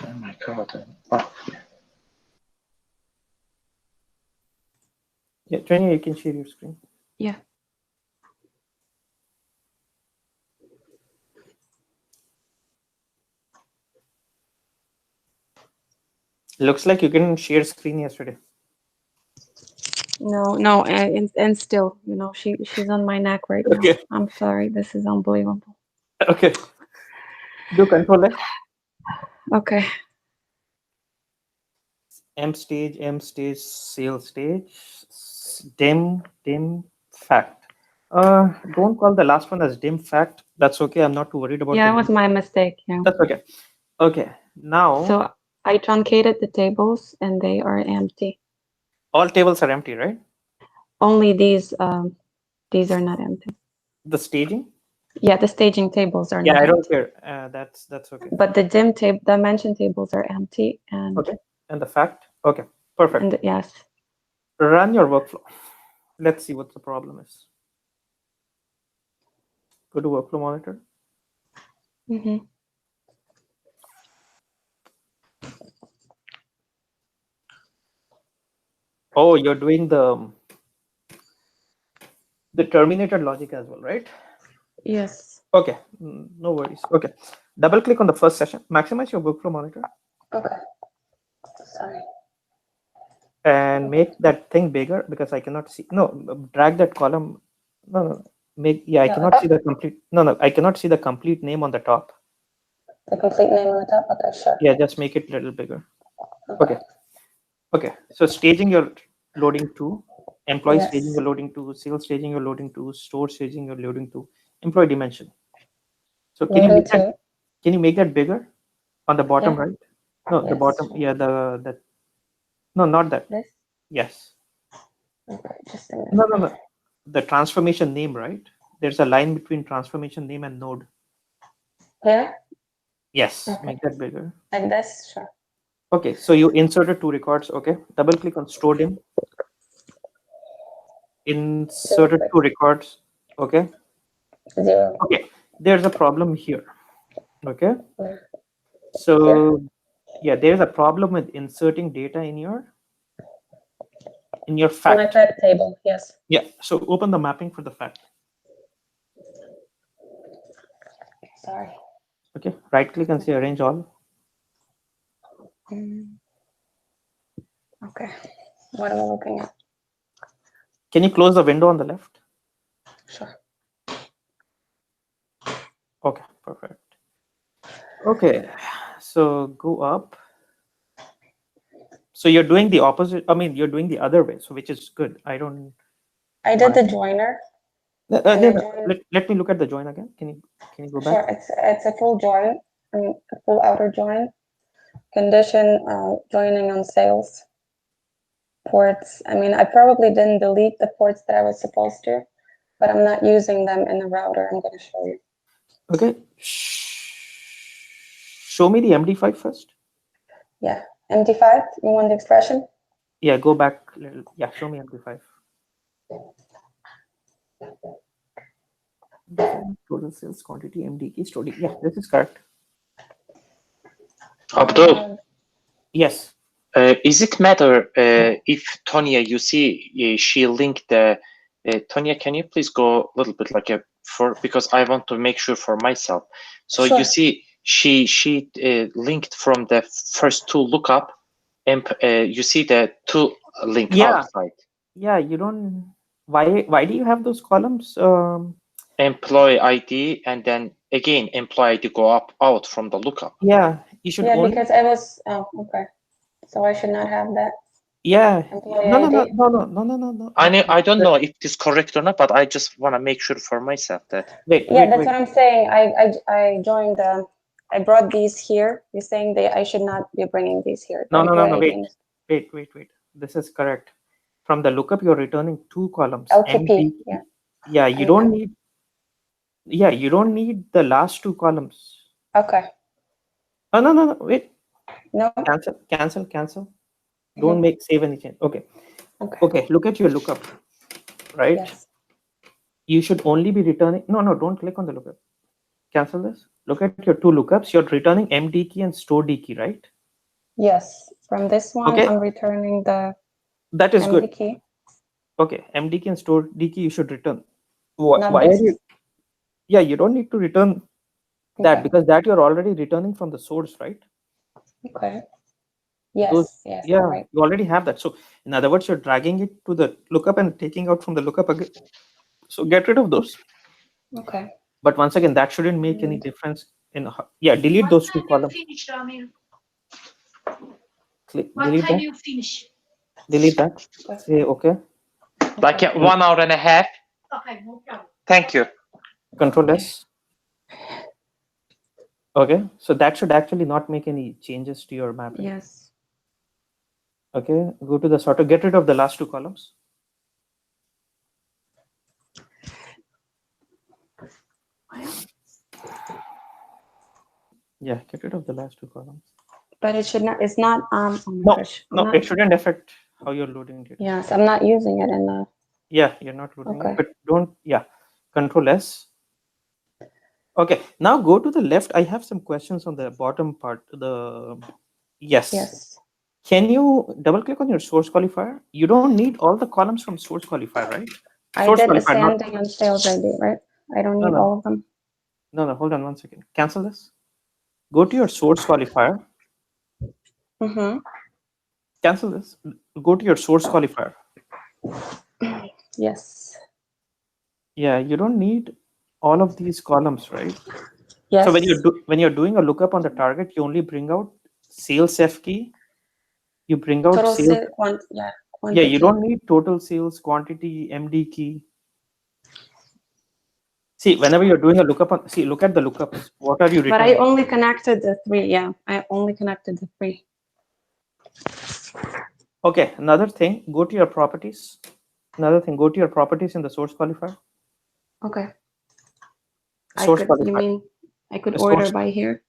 Oh my God. Yeah, Tonya, you can share your screen. Yeah. Looks like you couldn't share screen yesterday. No, and still, she's on my neck right now. I'm sorry, this is unbelievable. Okay. Do Control A. Okay. M stage, sales stage, dim, fact. Don't call the last one as dim fact. That's okay. I'm not too worried about. Yeah, it was my mistake. Yeah. That's okay. Okay. Now. So I truncated the tables and they are empty. All tables are empty, right? Only these are not empty. The staging? Yeah, the staging tables are not empty. I don't care. That's okay. But the dimension tables are empty. And okay. And the fact? Okay, perfect. And yes. Run your workflow. Let's see what the problem is. Go to workflow monitor. Oh, you're doing the terminated logic as well, right? Yes. Okay, no worries. Okay, double click on the first session. Maximize your workflow monitor Okay. Sorry. and make that thing bigger because I cannot see. No, drag that column. No. Make I No, cannot see the complete. No, I cannot see the complete name on the top. The complete name on the top. Okay, sure. Yeah, just make it a little bigger. Okay. So staging you're loading to, employee staging Yes. you're loading to, sales staging you're loading to, store staging you're loading to, employee dimension. So can you make that bigger on the bottom Yeah. right? No, the Yes. bottom. Yeah, the no, not that. This. Yes. Okay, just a minute. No. The transformation name, right? There's a line between transformation name and node. Here, Yes, Okay. make that bigger. like this. Sure. Okay, so you inserted 2 records. Okay, double click on stored in. Inserted 2 records. Okay. 0. Okay, there's a problem here. Okay. Where? So yeah, there's a problem with inserting data in your My fact. fact table. Yes. Yeah. So open the mapping for the fact. Sorry. Okay. Right click and say arrange all. Okay. What am I looking at? Can you close the window on the left? Sure. Okay, perfect. Okay, so go up. So you're doing the opposite. I mean, you're doing the other way. So which is good. I don't. I did the joiner. No, And I no, joined- let me look at the join again. Can you go back? Sure. It's a full join. A full outer join. Condition joining on sales. Ports. I mean, I probably didn't delete the ports that I was supposed to, but I'm not using them in the router. I'm going to show you. Okay. Show me the MD5 first. Yeah. MD5. You want the expression? Yeah, go back a little. Yeah, show me MD5. Total sales quantity, MD key, story. Yeah, this is correct. Abdul, Yes. is it matter if Tonya, you see she linked the Tonya, can you please go a little bit like because I want to make sure for myself. So Sure. you see she linked from the first 2 lookup and you see the 2 link outside. Yeah, you don't. Why do you have those columns? Employee ID and then again employee ID go out from the lookup. Yeah, you should Yeah, only. because I was. Oh, okay. So I should not have that. Yeah. Employee No. ID. I don't know if this is correct or not, but I just want to make sure for myself that. Wait. Yeah, that's what I'm saying. I joined. I brought these here. You're saying that I should not be bringing these here. No. Employee ID. Wait. This is correct. From the lookup, you're returning 2 columns. LTP. MD. Yeah. Yeah, you don't need. Yeah, you don't need the last 2 columns. Okay. Oh, no. Wait. No. Cancel. Don't save any change. Okay. Look at your lookup, right? Yes. You should only be returning. No. Don't click on the lookup. Cancel this. Look at your 2 lookups. You're returning MD key and store D key, right? Yes. From this one, Okay. I'm returning the That is MD good. key. Okay. MD key and store D key you should return. Not Why this. are you? Yeah, you don't need to return that Okay. because that you're already returning from the source, right? Okay. Yes. Those, yes. yeah, Right. you already have that. So in other words, you're dragging it to the lookup and taking out from the lookup again. So get rid of those. Okay. But once again, that shouldn't make any difference in. Yeah, delete those 2 columns. Finish, Ramil. Delete What time that. you finish? Delete that. Say okay. Like 1 hour and a half. Okay, no problem. Thank you. Control S. Okay, so that should actually not make any changes to your mapping. Yes. Okay, go to the sorter. Get rid of the last 2 columns. Yeah, get rid of the last 2 columns. But it should not. It's not. Oh my No, gosh. I'm no, not- it shouldn't affect how you're loading it. Yes, I'm not using it in the. Yeah, you're not loading Okay. it, but don't. Yeah, Control S. Okay, now go to the left. I have some questions on the bottom part. Yes. Yes. Can you double click on your source qualifier? You don't need all the columns from source qualifier, right? I Source did qualifier, not ascending on sales ID, right? I don't need no. all of them. No, hold on 1 second. Cancel this. Go to your source qualifier. Mm-hmm. Cancel this. Go to your source qualifier. Yes. Yeah, you don't need all of these columns, right? Yes. So when you're doing a lookup on the target, you only bring out sales F key. You bring out Total sales. yeah. Yeah, you Quantity. don't need total sales, quantity, MD key. See, whenever you're doing a lookup on, see, look at the lookups. What are you But returning? I only connected the 3. Yeah, I only connected the 3. Okay, another thing, go to your properties. Another thing, go to your properties in the source qualifier. Okay. Source You qualifier. mean I could The order source. by here?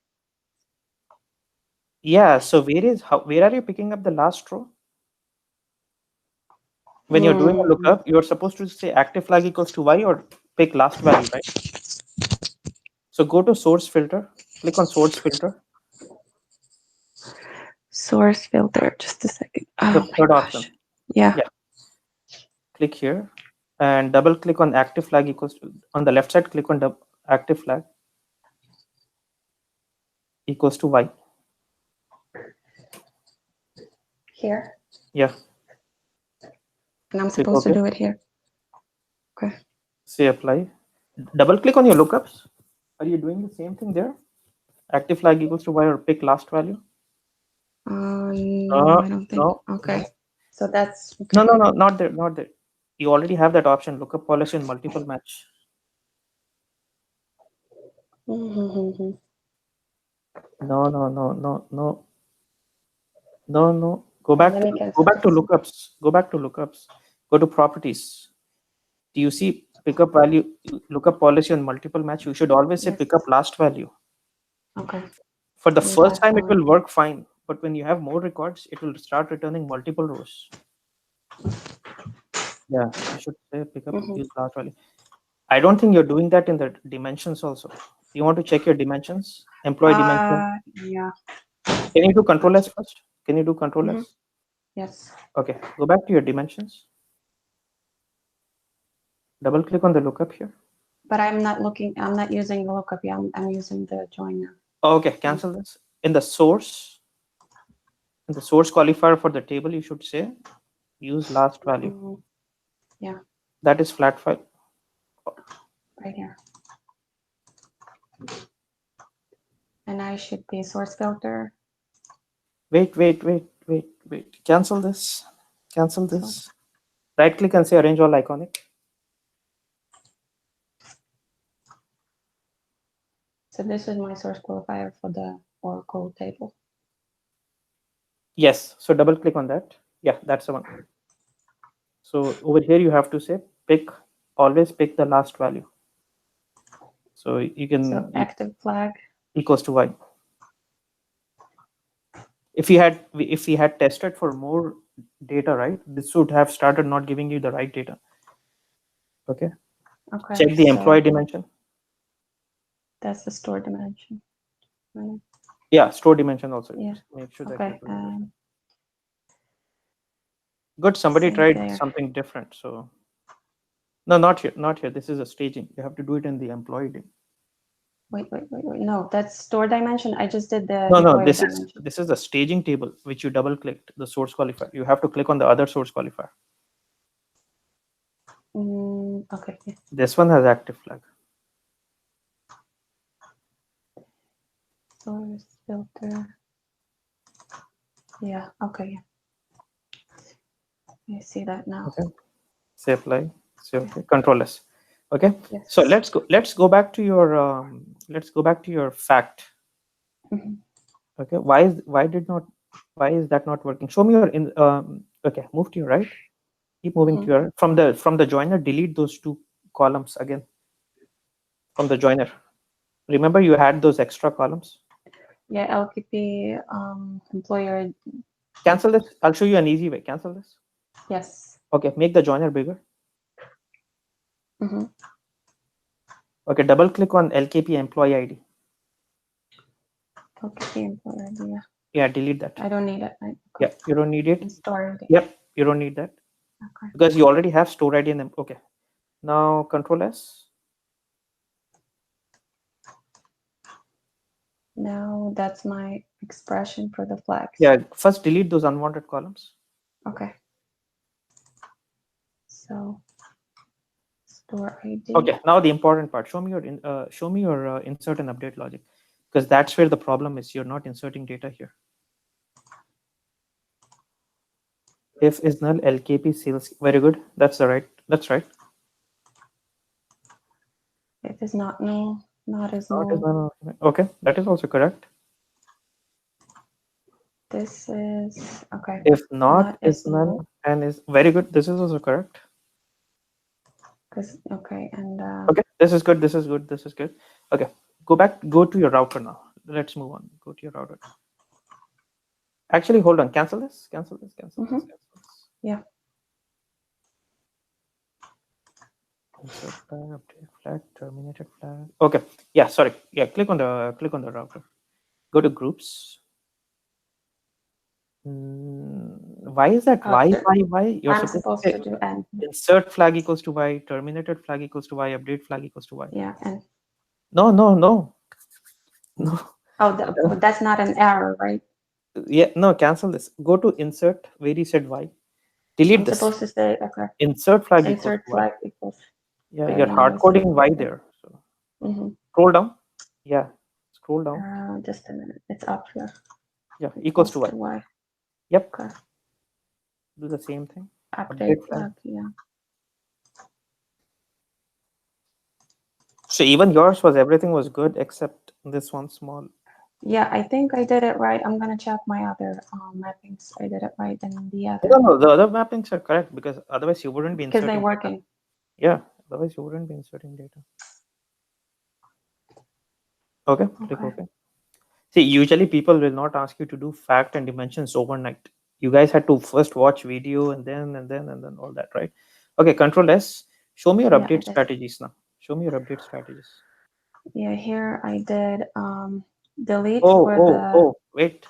Yeah, so where are you picking up the last row? When you're doing a lookup, you're supposed to say active flag equals to Y or pick last value, right? So go to source filter, click on source filter. Source filter, just a second. Oh The my third gosh. option. Yeah. Yeah. Click here and double click on active flag equals to, on the left side, click on active flag equals to Y. Here. Yeah. And I'm supposed to do it here. Okay. Say apply. Double click on your lookups. Are you doing the same thing there? Active flag equals to Y or pick last value? No, I don't think. No, okay. no. So that's okay. No, not there, not there. You already have that option, lookup policy and multiple match. Mm-hmm. No. Go back to lookups. Go back to lookups. Go to properties. Do you see pickup value, lookup policy on multiple match? You should always say pickup last value. Okay. For the first time, it will work fine. But when you have more records, it will start returning multiple rows. Yeah, you should say pickup use last value. I don't think you're doing that in the dimensions also. You want to check your dimensions, employee dimension. Yeah. Can you do Control S first? Can you do Control S? Yes. Okay, go back to your dimensions. Double click on the lookup here. But I'm not using the lookup. Yeah, I'm using the joiner. Okay, cancel this. In the source qualifier for the table, you should say use last value. Yeah. That is flat file. Right here. And I should be source filter. Wait. Cancel this. Cancel this. Right click and say arrange all iconic. So this is my source qualifier for the Oracle table. Yes. So double click on that. Yeah, that's the one. So over here you have to say always pick the last value. So you can active flag equals to Y. If we had tested for more data, right, this would have started not giving you the right data. Okay. Check the employee dimension. That's the store dimension. Yeah, store dimension also. Yeah. Make sure that. Okay. Good. Somebody tried something different. So no, not here. Not here. This is a staging. You have to do it in the employee dimension. Wait. No, that's store dimension. I just did the no. This is the staging table which you double clicked the source qualifier. You have to click on the other source qualifier. Okay. Yeah. This one has active flag. Source filter. Yeah. Okay. I see that now. Okay. Say apply. Say okay. Control S. Okay. Yes. So let's go back to your fact. Okay. Why is that not working? Show me your okay. Move to your right. Keep moving to your from the joiner. Delete those 2 columns again. From the joiner. Remember you had those extra columns. Yeah. LKP employer. Cancel this. I'll show you an easy way. Cancel this. Yes. Okay. Make the joiner bigger. Okay. Double click on LKP employee ID. LKP employer ID. Yeah. Yeah. Delete that. I don't need it. Right? Okay. Yeah. You don't need it. Store ID. Yep. You don't need that. Okay. Because you already have store ID in them. Okay. Now Control S. Now that's my expression for the flags. Yeah, first delete those unwanted columns. Okay. So store ID. Okay, now the important part. Show me your insert and update logic, because that's where the problem is. You're not inserting data here. If is null, LKP sales. Very good. That's right. That's right. If it's not null, not is Not is null. null. Okay, that is also correct. This is okay. If not is is null and is very good. This is also correct. Because okay, and Okay, this is good. This is good. This is good. Okay, go back. Go to your router now. Let's move on. Go to your router. Actually, hold on. Cancel this. Cancel this. Cancel this. Cancel this. Yeah. Insert flag, update flag, terminated flag. Okay. Yeah. Sorry. Yeah. Click on the router. Go to groups. Why is that? Why? You're I'm supposed to do n. Insert flag equals to y. Terminated flag equals to y. Update flag equals to y. Yeah, n. No. No. Oh, that's not an error, right? Yeah. No. Cancel this. Go to insert where you said y. Delete I'm this. supposed to say okay. Insert flag Insert equals flag equals. Yeah, Very you're hard nice. coding y there. So scroll down. Yeah, scroll down. Just a minute. It's up here. Yeah, equals to y. y. Yep. Okay. Do the same thing. Update flag. Yeah. So even yours was everything was good except this one small. Yeah, I think I did it right. I'm gonna check my other mappings. I did it right, and the other. No, the other mappings are correct because otherwise you wouldn't be inserting. Because they're working. Data. Yeah, otherwise you wouldn't be inserting data. Okay, click OK. See, usually people will not ask you to do fact and dimensions overnight. You guys had to first watch video and then all that, right? Okay, Control S. Show me your update strategies now. Show me your update strategies. Yeah, here I did delete. Wait.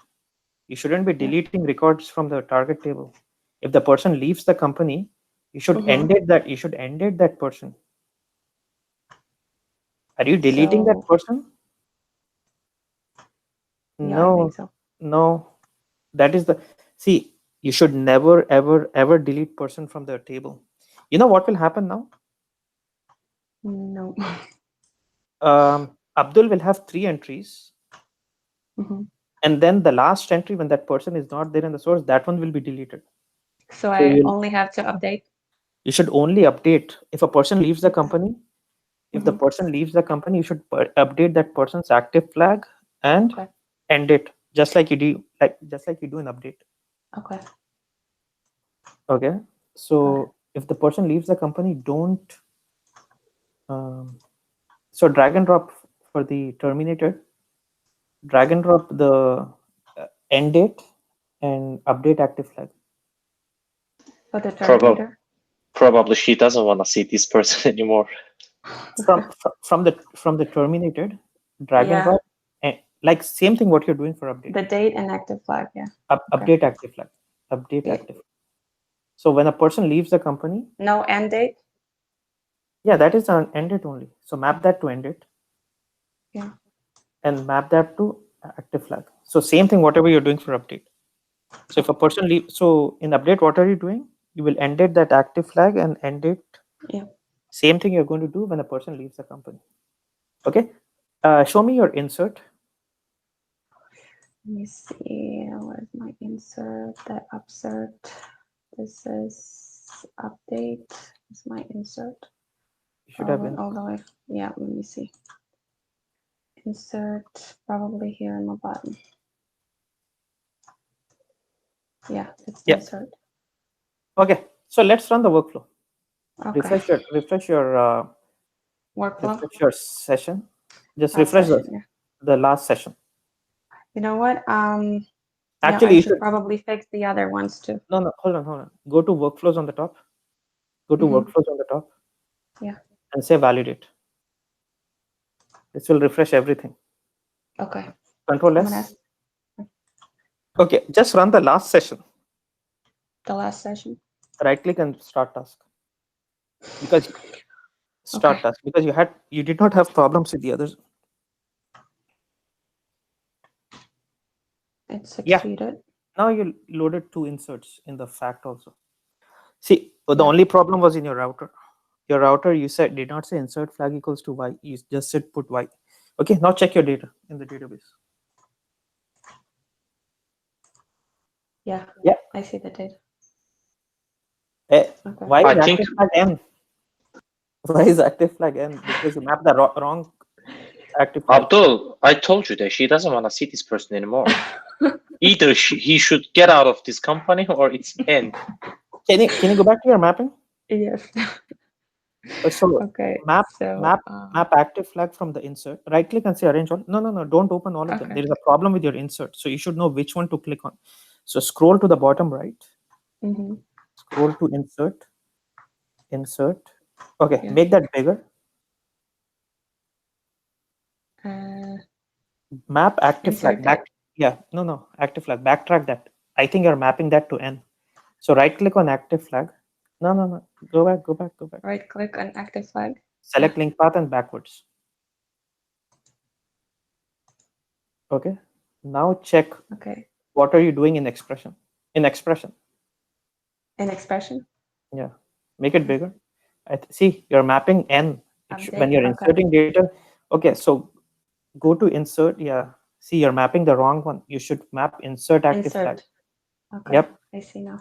You shouldn't be deleting records from the target table. If the person leaves the company, you should end it that. You should end it that person. Are you deleting that person? Yeah, I think so. No. That is the see. You should never ever delete person from the table. You know what will happen now? No. Abdul will have 3 entries. And then the last entry, when that person is not there in the source, that one will be deleted. So I only have to update? You should only update. If a person leaves the company, if the person leaves the company, you should update that person's active flag and end it, just like you do, in update. Okay. Okay. So if the person leaves the company, don't. So drag and drop for the terminated. Drag and drop the end date and update active flag. For the terminator? Probably she doesn't want to see this person anymore. From the terminated, drag and drop, and like same thing what you're doing for update. The date and active flag, yeah. Update active flag. Update active. So when a person leaves the company. No end date? Yeah, that is an end date only. So map that to end date. Yeah. And map that to active flag. So same thing whatever you're doing for update. So if a person leaves, so in update, what are you doing? You will end it that active flag and end it. Yeah. Same thing you're going to do when a person leaves the company. Okay. Show me your insert. Let me see. Where's my insert? That upsert. This is update. Is my insert. You should have been all the way. Yeah. Let me see. Insert probably here in the bottom. Yeah, it's insert. Okay, so let's run the workflow. Okay. Refresh your workflow. Refresh your session. Just refresh the last session. You know what? Actually, you should probably fix the other ones too. No, hold on. Go to workflows on the top. Go to workflows on the top. Yeah. And say validate. This will refresh everything. Okay. Control S. Okay, just run the last session. The last session. Right click and start task. Because task because you did not have problems with the others. It Yeah. succeeded. Now you loaded 2 inserts in the fact also. See, the Yeah. only problem was in your router. Your router, you said, did not say insert flag equals to y. You just said put y. Okay, now check your data in the database. Yeah. Yeah. I see the data. Okay. Why I is think- active flag n? Why is active flag n? Because you mapped the wrong active flag. Abdul, I told you that she doesn't want to see this person anymore. Either he should get out of this company or it's end. Can you go back to your mapping? Yes. So Okay. map So active flag from the insert. Right click and say arrange all. No, don't open all of them. Okay. There is a problem with your insert. So you should know which one to click on. So scroll to the bottom right. mhm. Scroll to insert. Okay, Yeah. make that bigger. Map active flag insert back. it. Yeah, no, active flag. Backtrack that. I think you're mapping that to n. So right click on active flag. No. Go back. Right click on active flag. Select link path and backwards. Okay. Now check Okay. what are you doing in expression. In expression. An expression. Yeah. Make it bigger. See, you're mapping n. When you're Okay. inserting data. Okay, so go to insert. Yeah. See, you're mapping the wrong one. You should map insert active flag. Insert. Okay. Yep. I see now.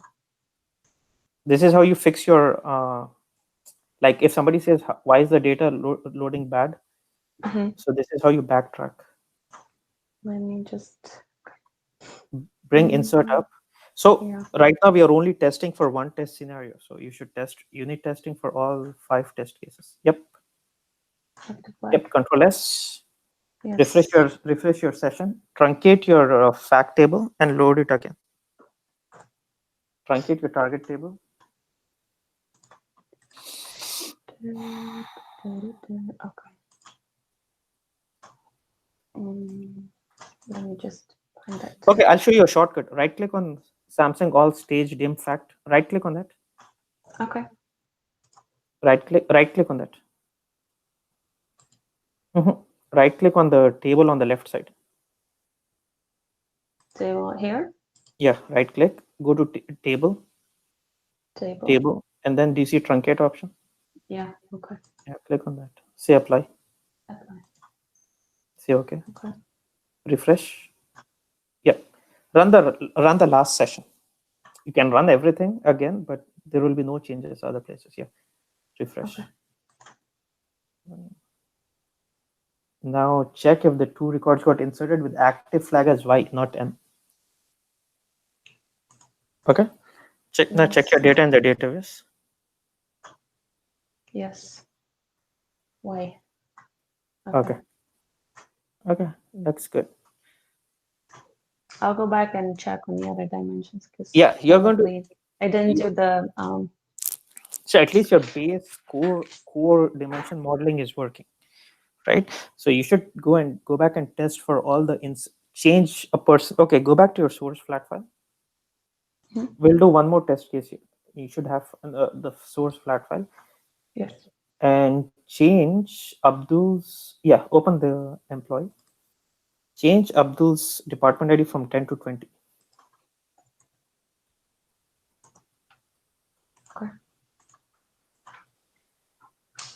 This is how you fix your like if somebody says why is the data loading bad, so this is how you backtrack. Let me just Bring insert up. So yeah. right now we are only testing for one test scenario, so you should test unit testing for all 5 test cases. Yep. Control S. Yes. Refresh your session, truncate your fact table and load it again. Truncate your target table. Okay. Let me just find that. Okay, I'll show you a shortcut. Right click on Samsung all stage dim fact. Right click on that. Okay. Right click on that. Right click on the table on the left side. Table here. Yeah, right click, go to table, and then do you see truncate option? Yeah. Okay. Yeah, click on that. Say apply. Apply. Say okay. Okay. Refresh. Yeah. Run the last session. You can run everything again, but there will be no changes other places. Yeah. Refresh. Okay. Now check if the 2 records got inserted with active flag as Y, not N. Okay. Now check your data in the database. Yes. Y. Okay. That's good. I'll go back and check on the other dimensions because yeah, you're going to. I didn't do the So at least your base core dimension modeling is working, right? So you should go back and test for all the change a person. Okay, go back to your source flat file. We'll do one more test case here. You should have the source flat file. Yes. And change Abdul's. Yeah, open the employee. Change Abdul's department ID from 10 to 20. Okay.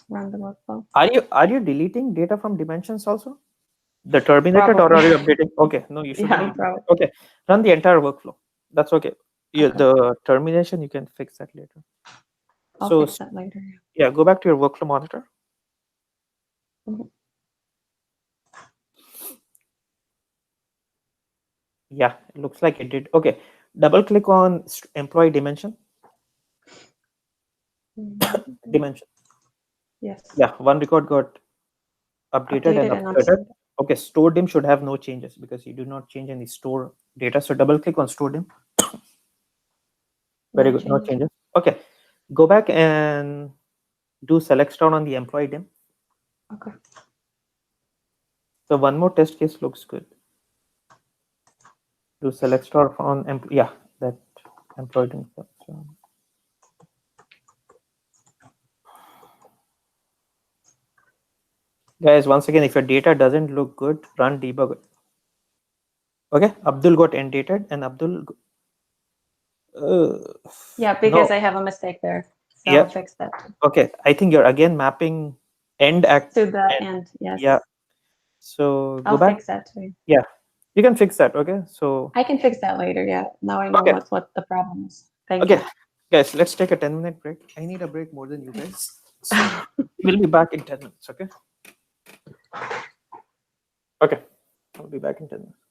Run the workflow. Are you deleting data from dimensions also? The terminated Probably. or are you updating? Okay, no, you should. Yeah, probably. Okay, run the entire workflow. That's okay. The termination, you can fix that later. I'll fix that later. Yeah, go back to your workflow monitor. Yeah, it looks like it did. Okay, double click on employee dimension. Dimension. Yes. Yeah, one record got updated and updated. Okay, store dim should have no changes because you do not change any store data. So double click on store dim. Very good, no changes. Okay, go back and do select star on the employee dim. Okay. So one more test case looks good. Do select star on that employee dim. Guys, once again, if your data doesn't look good, run debugger. Okay, Abdul got endated, and Abdul. Yeah, because no. I have a mistake there. So Yeah. I'll fix that Okay, I think you're again mapping end act. to the end. Yes. Yeah. So go I'll back. fix that too. Yeah, you can fix that. Okay. So I can fix that later. Yeah. Now I know okay. what the problem is. Thank Okay, you. guys, let's take a 10-minute break. I need a break more than you guys. So we'll be back in 10 minutes. Okay. Okay. I'll be back in 10 minutes.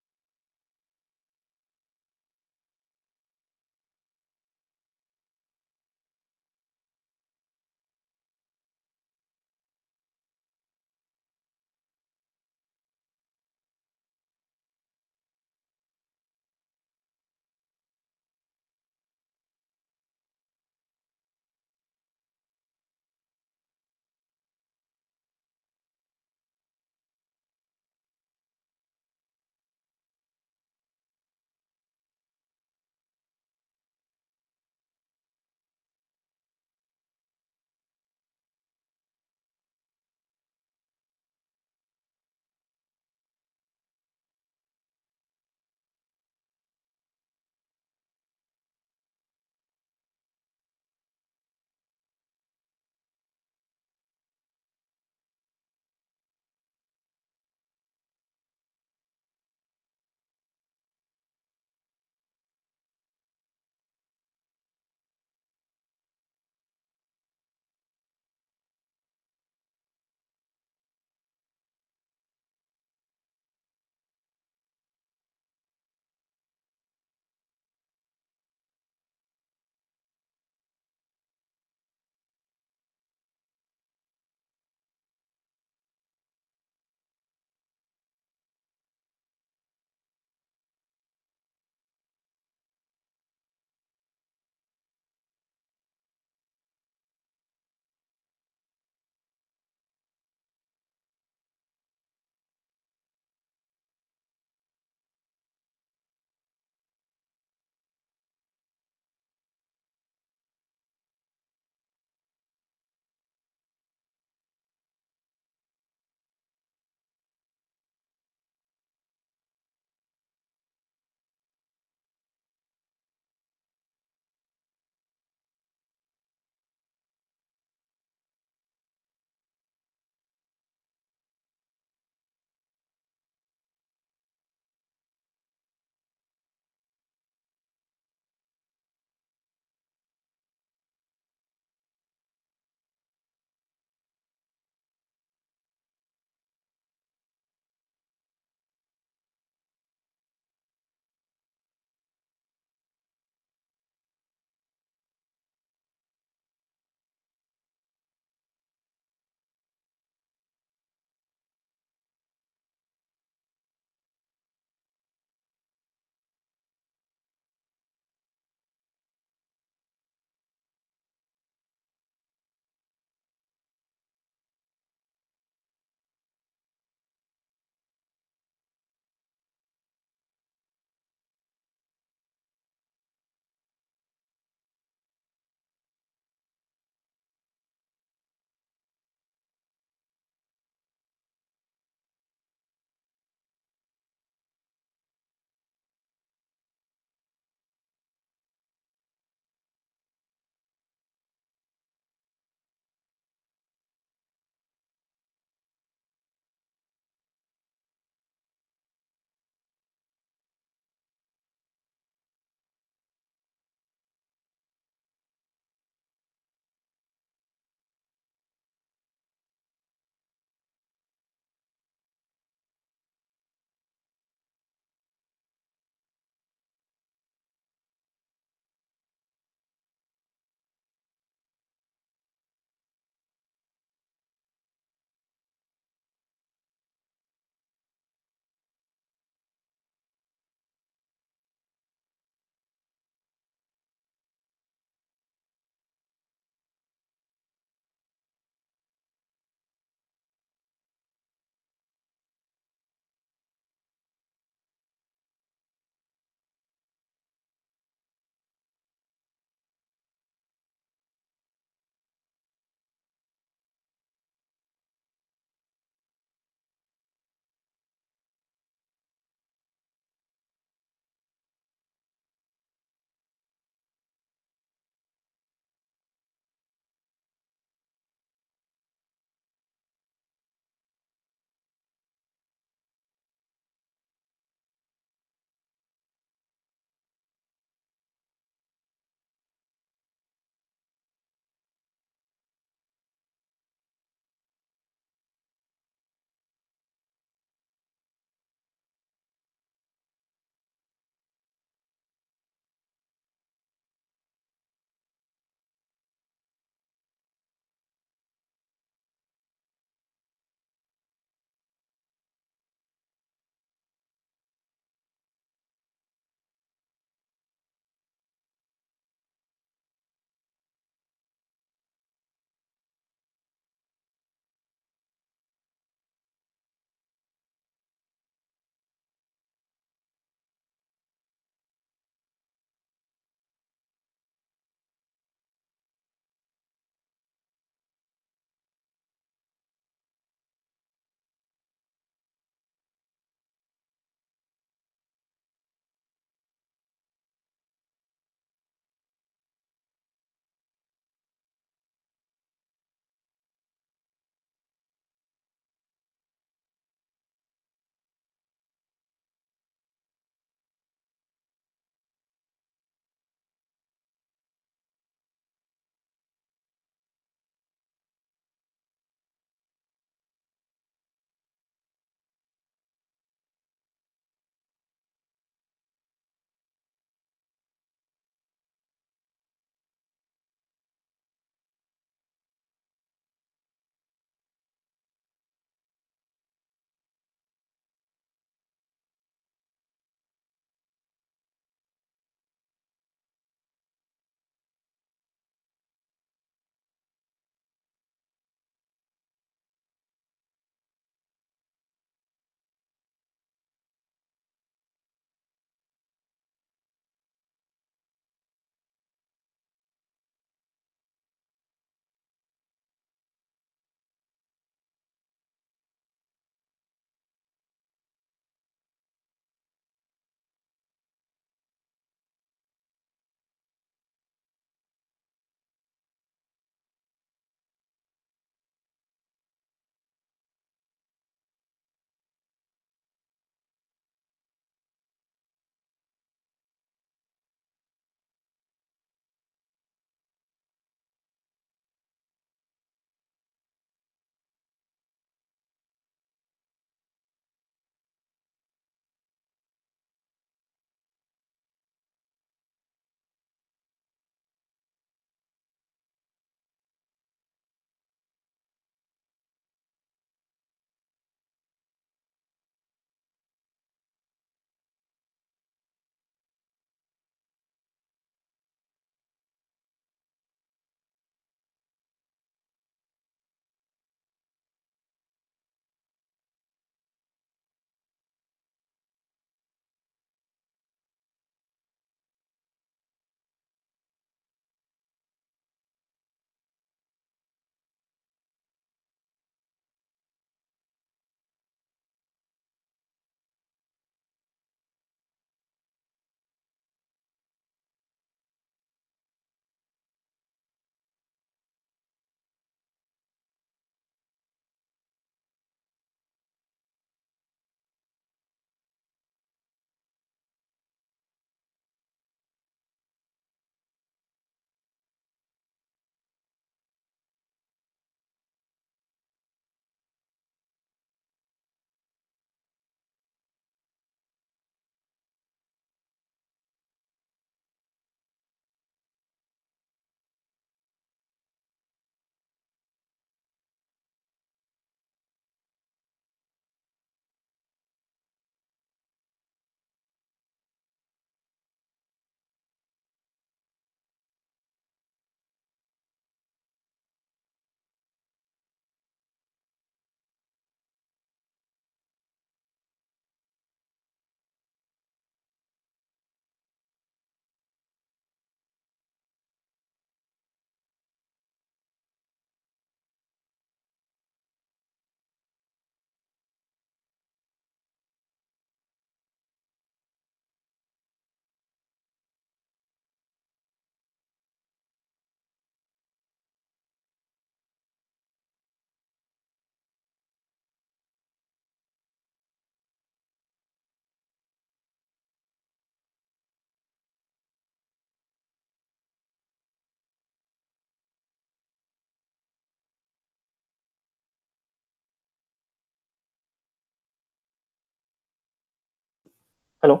Hello?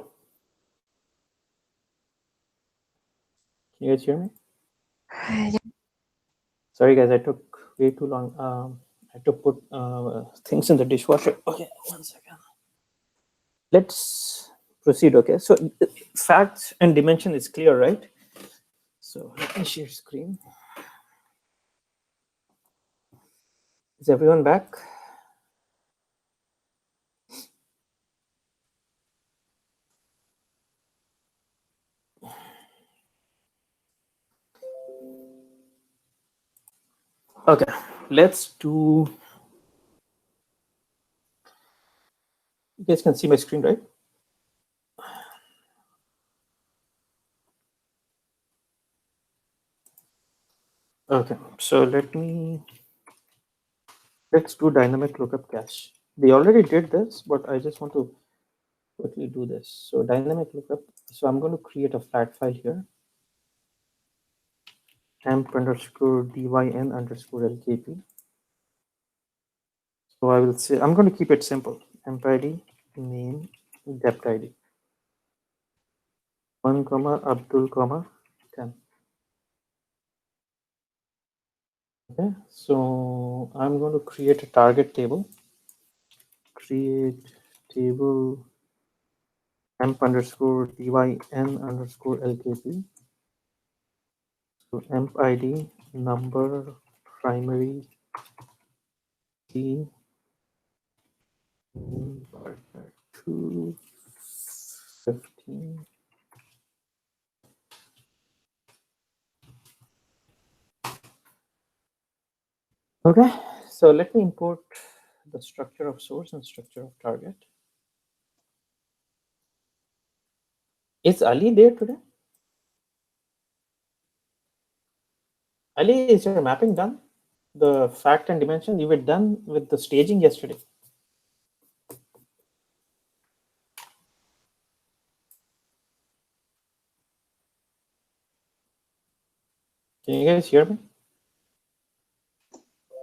Can you guys hear me? Yeah. Sorry, guys, I took way too long. I had to put things in the dishwasher. Okay, 1 second. Let's proceed. Okay, so facts and dimension is clear, right? So let me share screen. Is everyone back? Okay, let's do. You guys can see my screen, right? Okay, so let's do dynamic lookup cache. We already did this, but I just want to quickly do this. So dynamic lookup. So I'm going to create a flat file here. temp_dyn_lkp. So I will say, I'm going to keep it simple. Emp ID, name, depth ID. 1, Abdul, 10. Okay, so I'm going to create a target table. Create table temp_dyn_lkp. So emp ID, number, primary key, partner 2, 15. Okay, so let me import the structure of source and structure of target. Is Ali there today? Ali, is your mapping done? The fact and dimension, you were done with the staging yesterday. Can you guys hear me?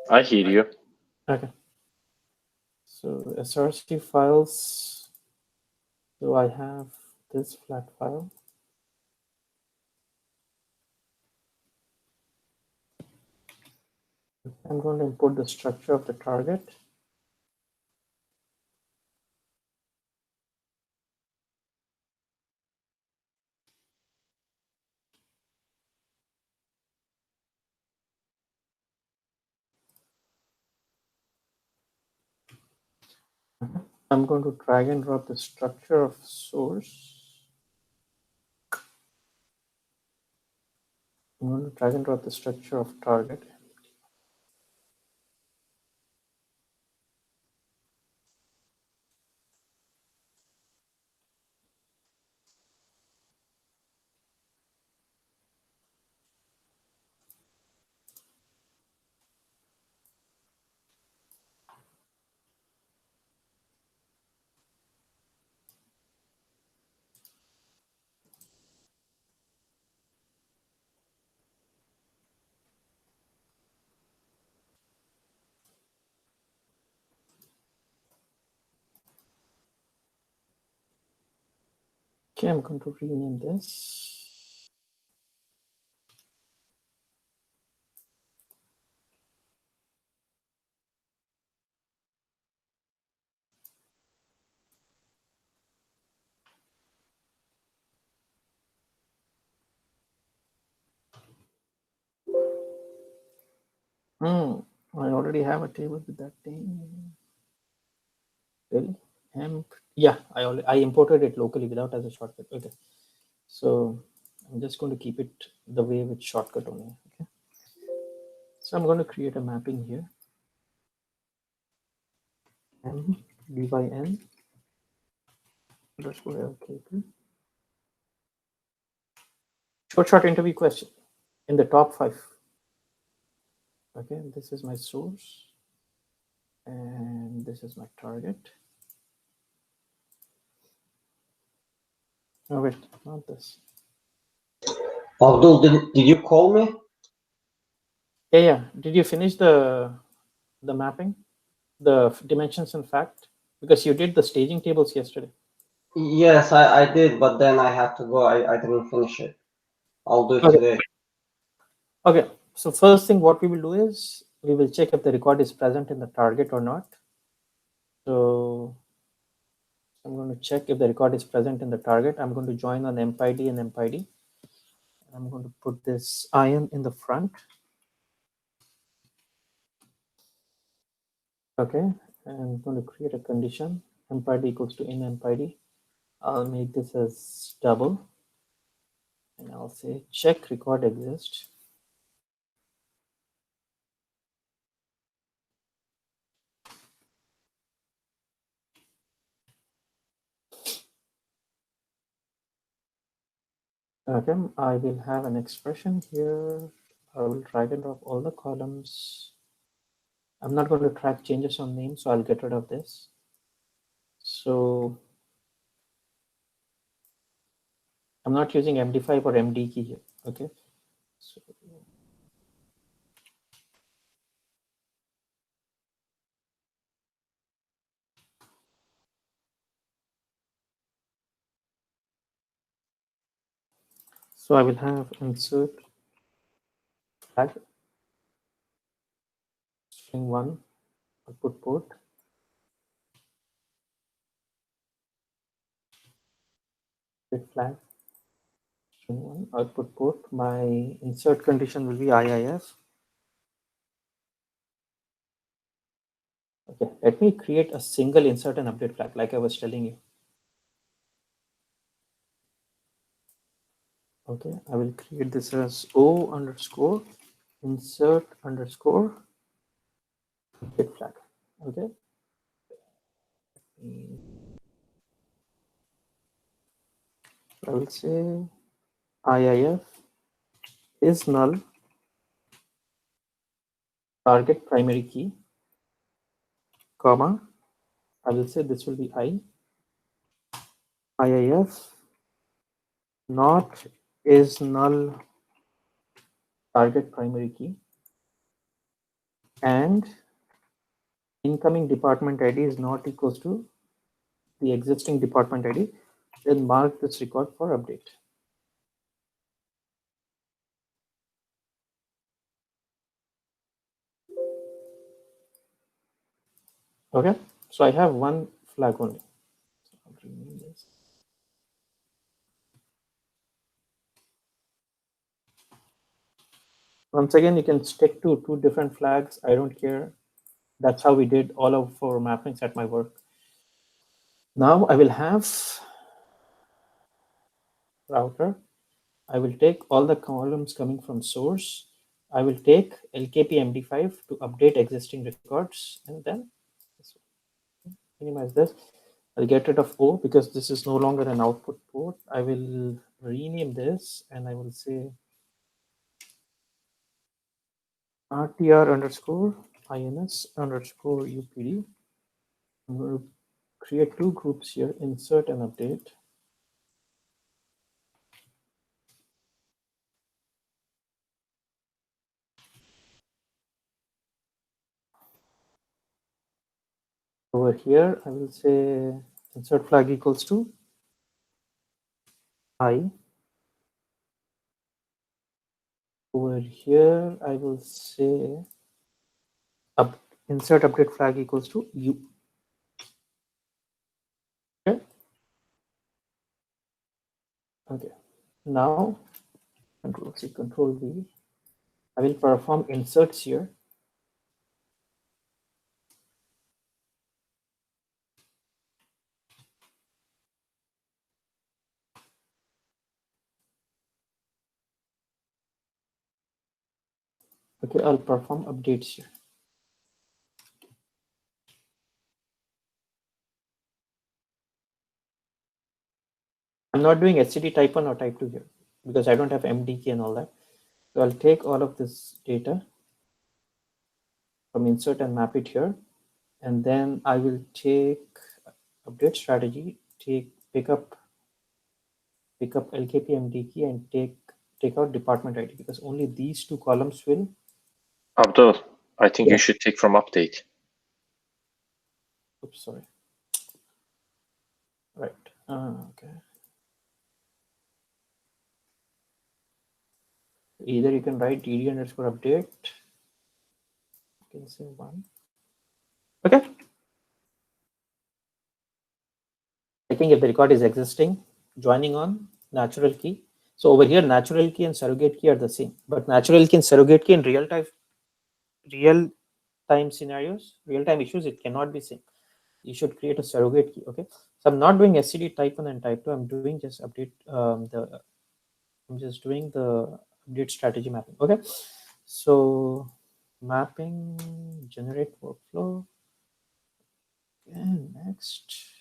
I hear you. Okay. So SRC files. So I have this flat file. I'm going to import the structure of the target. I'm going to drag and drop the structure of source. I'm going to drag and drop the structure of target. Okay, I'm going to rename this. I already have a table with that name. Really? Yeah, I imported it locally without as a shortcut. Okay. So I'm just going to keep it the way with shortcut only. Okay. So I'm going to create a mapping here. dyn underscore lkp. Short interview question in the top 5. Okay, this is my source and this is my target. Oh wait, not this. Abdul, did you call me? Yeah. Did you finish the mapping, the dimensions and fact? Because you did the staging tables yesterday. Yes, I did, but then I had to go. I didn't finish it. I'll do it Okay. today. Okay, so first thing what we will do is we will check if the record is present in the target or not. So I'm going to check if the record is present in the target. I'm going to join on MPID and MPID. I'm going to put this IAM in the front. Okay, and I'm going to create a condition. MPID equals to in MPID. I'll make this as double. And I'll say check record exists. Okay, I will have an expression here. I will drag and drop all the columns. I'm not going to track changes on name, so I'll get rid of this. So I'm not using MD5 or MD key here. Okay. So I will have insert flag string 1 output port. Flag string 1 output port. My insert condition will be IIF. Okay, let me create a single insert and update flag like I was telling you. Okay, I will create this as O underscore insert underscore update flag. Okay. I will say IIF is null target primary key, comma, I will say this will be IIF not is null target primary key, and incoming department ID is not equals to the existing department ID, then mark this record for update. Okay, so I have one flag only. So I'll rename this. Once again, you can stick to 2 different flags. I don't care. That's how we did all of our mappings at my work. Now I will have router. I will take all the columns coming from source. I will take LKP MD5 to update existing records, and then minimize this. I'll get rid of O because this is no longer an output port. I will rename this and I will say RTR underscore INS underscore UPD. I'm going to create 2 groups here, insert and update. Over here, I will say insert flag equals to I. Over here, I will say insert update flag equals to U. Okay. Okay. Now, Control C, Control V. I will perform inserts here. Okay, I'll perform updates here. I'm not doing SCD type 1 or type 2 here because I don't have MD key and all that. So I'll take all of this data from insert and map it here. And then I will take update strategy, pick up LKP MD key and take out department ID because only these 2 columns will. Abdul, I think Yeah. you should take from update. Oops, sorry. Right. Okay. Either you can write dd_update. You can say 1. Okay. Checking if the record is existing, joining on natural key. So over here, natural key and surrogate key are the same, but natural key and surrogate key in real time scenarios, real time issues, it cannot be same. You should create a surrogate key. Okay. So I'm not doing SCD type 1 and type 2. I'm doing just update I'm just doing the update strategy mapping. Okay. So mapping, generate workflow. And next.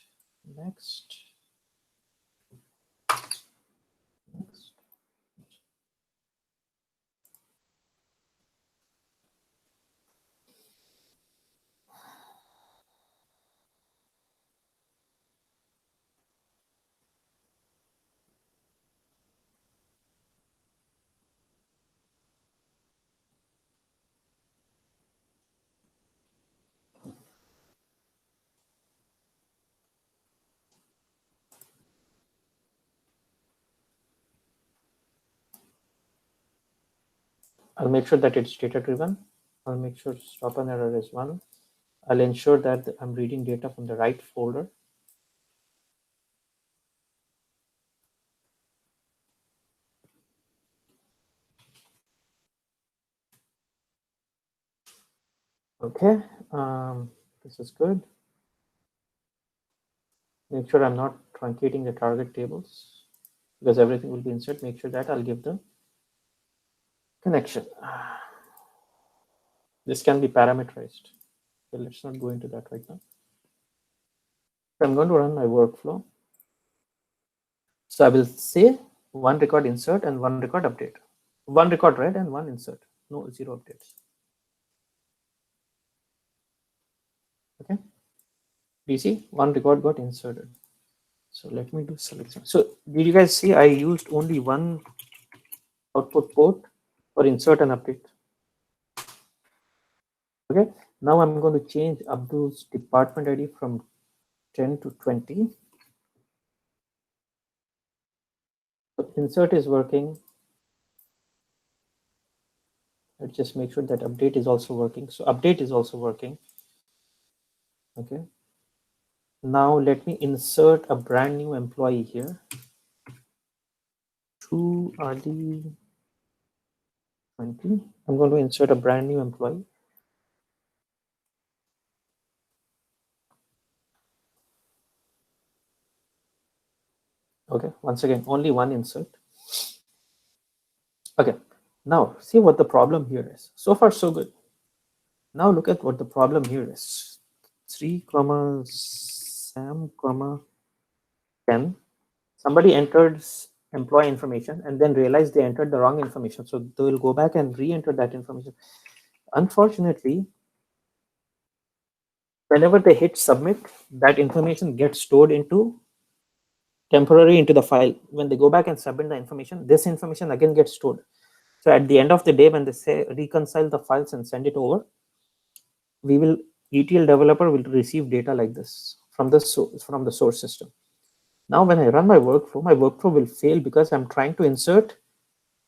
I'll make sure that it's data driven. I'll make sure stop an error is 1. I'll ensure that I'm reading data from the right folder. Okay, this is good. Make sure I'm not truncating the target tables because everything will be insert. Make sure that I'll give the connection. This can be parameterized. Okay, let's not go into that right now. I'm going to run my workflow. So I will say 1 record insert and 1 record update. 1 record read and 1 insert. No, 0 updates. Okay. Do you see 1 record got inserted? So let me do selection. So did you guys see I used only 1 output port for insert and update? Okay. Now I'm going to change Abdul's department ID from 10 to 20. So insert is working. Let's just make sure that update is also working. So update is also working. Okay. Now let me insert a brand new employee here. To RD 20. I'm going to insert a brand new employee. Okay, once again, only 1 insert. Okay, now see what the problem here is. So far, so good. Now look at what the problem here is. 3, Sam, 10. Somebody enters employee information and then realized they entered the wrong information. So they will go back and re-enter that information. Unfortunately, whenever they hit submit, that information gets stored into temporary into the file. When they go back and submit the information, this information again gets stored. So at the end of the day, when they say reconcile the files and send it over, ETL developer will receive data like this from the source system. Now when I run my workflow will fail because I'm trying to insert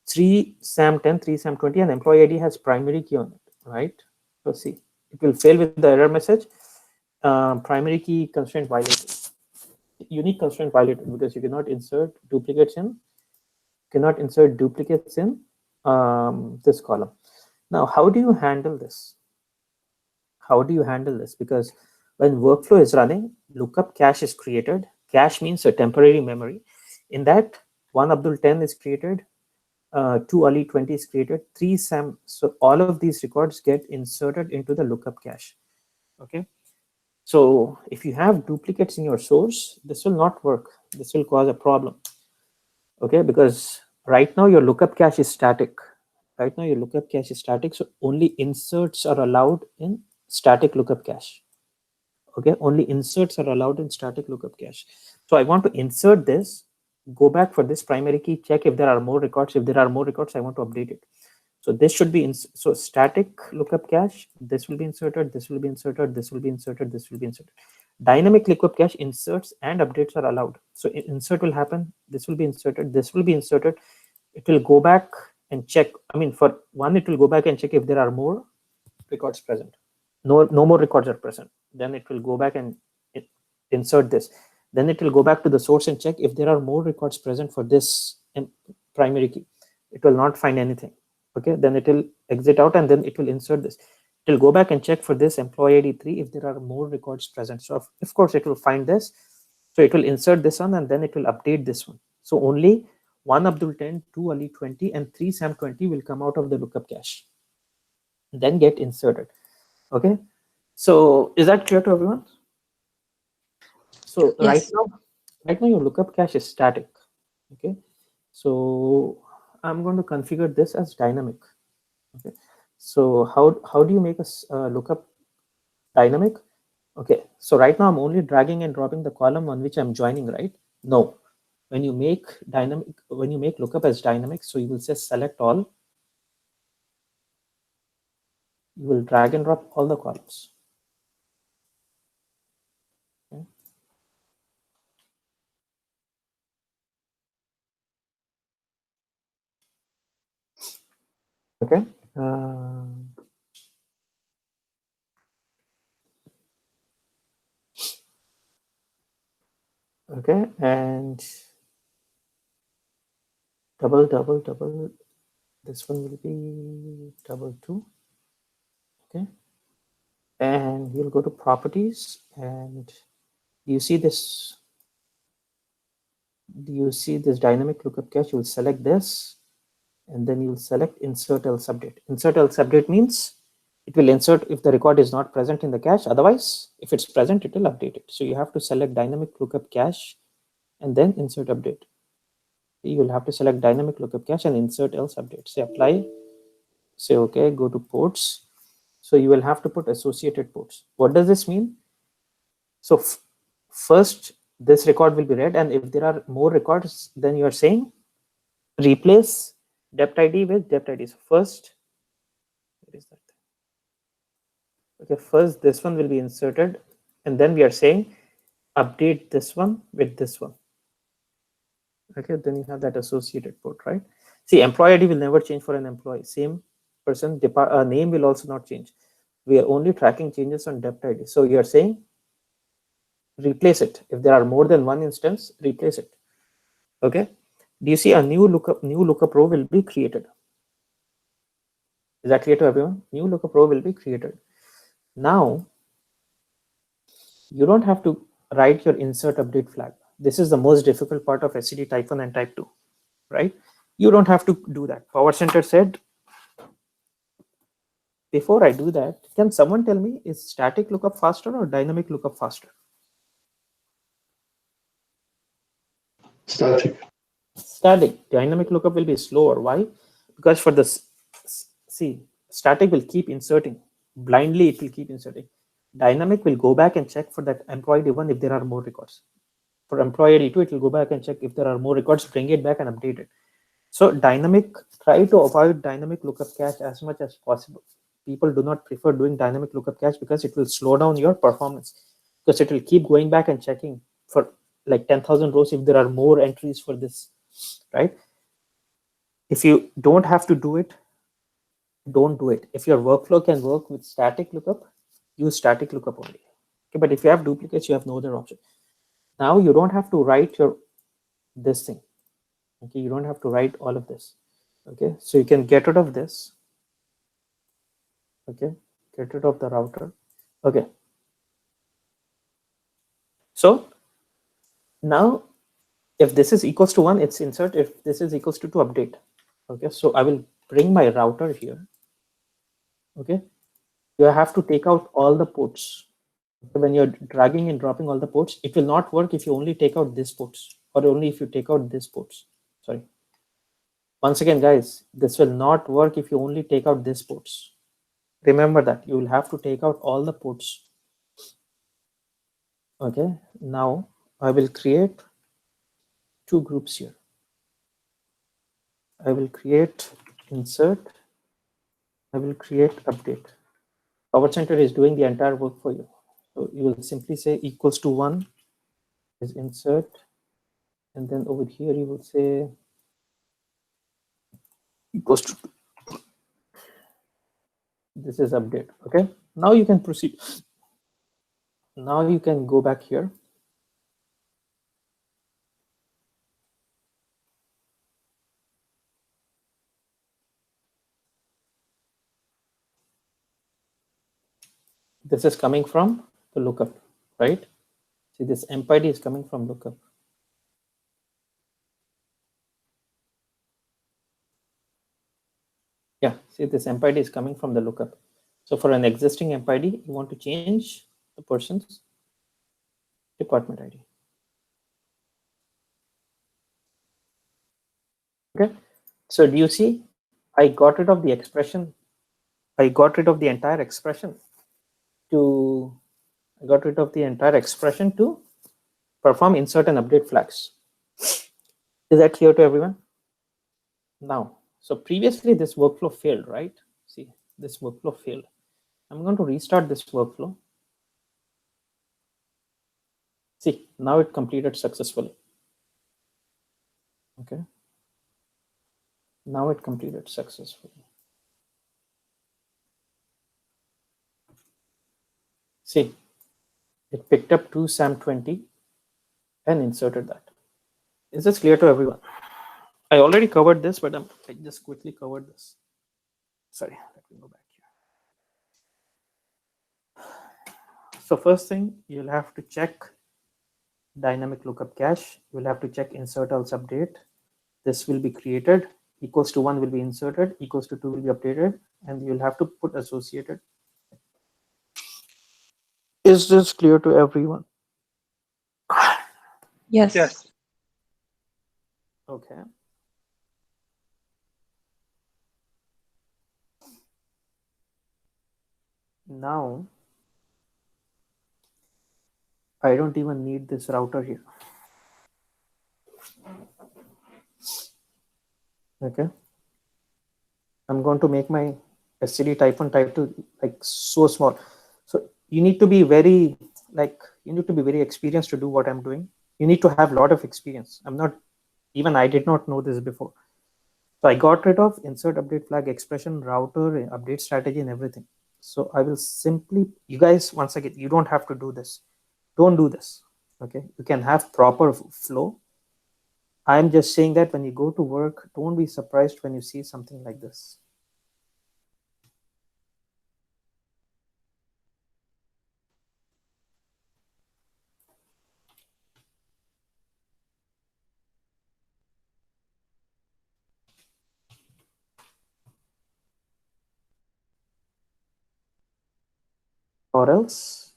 3 SAM10, 3 SAM20, and employee ID has primary key on it, right? So see, it will fail with the error message. Primary key constraint violated. Unique constraint violated because you cannot insert duplicates in this column. Now how do you handle this? Because when workflow is running, lookup cache is created. Cache means a temporary memory. In that, 1 Abdul 10 is created, 2 Ali 20 is created, 3 Sam. So all of these records get inserted into the lookup cache. Okay. So if you have duplicates in your source, this will not work. This will cause a problem. Okay, because right now your lookup cache is static. So only inserts are allowed in static lookup cache. Okay, only inserts are allowed in static lookup cache. So I want to insert this, go back for this primary key, check if there are more records. If there are more records, I want to update it. So this should be so static lookup cache. This will be inserted. This will be inserted. This will be inserted. This will be inserted. Dynamic lookup cache inserts and updates are allowed. So insert will happen, this will be inserted, this will be inserted. It will go back and check. I mean, for one, it will go back and check if there are more records present. No more records are present. Then it will go back and insert this. Then it will go back to the source and check if there are more records present for this primary key. It will not find anything. Okay, then it will exit out and then it will insert this. It will go back and check for this employee ID 3 if there are more records present. So of course it will find this. So it will insert this one and then it will update this one. So only 1 Abdul 10, 2 Ali 20, and 3 Sam 20 will come out of the lookup cache. Then get inserted. Okay. So is that clear to everyone? So Yes. right now your lookup cache is static. Okay. So I'm going to configure this as dynamic. Okay. So how do you make a lookup dynamic? Okay. So right now I'm only dragging and dropping the column on which I'm joining, right? No. When you make lookup as dynamic, so you will say select all. You will drag and drop all the columns. Okay. Okay. Okay, and double, this one will be double 2. Okay, and you'll go to properties, and you see this. Do you see this dynamic lookup cache? You'll select this, and then you'll select insert else update. Insert else update means it will insert if the record is not present in the cache. Otherwise, if it's present, it will update it. So you have to select dynamic lookup cache and then insert update. You will have to select dynamic lookup cache and insert else update. Say apply, say okay, go to ports. So you will have to put associated ports. What does this mean? So first, this record will be read, and if there are more records, then you are saying replace dept ID with dept ID. So first, where is that? Okay, first this one will be inserted, and then we are saying update this one with this one. Okay, then you have that associated port, right? See, employee ID will never change for an employee. Same person, name will also not change. We are only tracking changes on dept ID. So you are saying replace it. If there are more than one instance, replace it. Okay. Do you see a new lookup row will be created? Is that clear to everyone? New lookup row will be created. Now, you don't have to write your insert update flag. This is the most difficult part of SCD type 1 and type 2, right? You don't have to do that. Powercenter said, before I do that, can someone tell me, is static lookup faster or dynamic lookup faster? Static. Static. Dynamic lookup will be slower. Why? Because for this, see, static will keep inserting. Blindly, it will keep inserting. Dynamic will go back and check for that employee D1 if there are more records. For employee D2, it will go back and check if there are more records, bring it back and update it. So dynamic, try to avoid dynamic lookup cache as much as possible. People do not prefer doing dynamic lookup cache because it will slow down your performance, because it will keep going back and checking for like 10,000 rows if there are more entries for this, right? If you don't have to do it, don't do it. If your workflow can work with static lookup, use static lookup only. Okay, but if you have duplicates, you have no other option. Now you don't have to write this thing. Okay, you don't have to write all of this. Okay, so you can get rid of this. Okay, get rid of the router. Okay, so now if this is equals to 1, it's insert. If this is equals to 2, update. Okay, so I will bring my router here. Okay, you have to take out all the ports. Okay, when you're dragging and dropping all the ports, it will not work if you only take out this ports, or only if you take out this ports. Sorry. Once again, guys, this will not work if you only take out this ports. Remember that you will have to take out all the ports. Okay, now I will create 2 groups here. I will create insert. I will create update. Powercenter is doing the entire work for you. So you will simply say equals to 1 is insert, and then over here you will say equals to 2. This is update. Okay, now you can proceed. Now you can go back here. This is coming from the lookup, right? See, this emp ID is coming from lookup. Yeah, see, this emp ID is coming from the lookup. So for an existing emp ID, you want to change the person's department ID. Okay, so do you see? I got rid of the expression. I got rid of the entire expression to perform insert and update flags. Is that clear to everyone? Now, so previously this workflow failed, right? See, this workflow failed. I'm going to restart this workflow. See, now it completed successfully. Okay. Now it completed successfully. See, it picked up 2 SAM20 and inserted that. Is this clear to everyone? I already covered this, but I just quickly covered this. Sorry, let me go back here. So first thing, you'll have to check dynamic lookup cache. You'll have to check insert else update. This will be created. Equals to 1 will be inserted. Equals to 2 will be updated. And you'll have to put associated. Is this clear to everyone? Yes. Yes. Okay. Now, I don't even need this router here. Okay. I'm going to make my STD type 1, type 2 like so small. So you need to be very experienced to do what I'm doing. You need to have a lot of experience. I did not know this before. So I got rid of insert update flag expression, router, update strategy, and everything. So I will simply, you guys, once again, you don't have to do this. Don't do this. Okay. You can have proper flow. I'm just saying that when you go to work, don't be surprised when you see something like this. Or else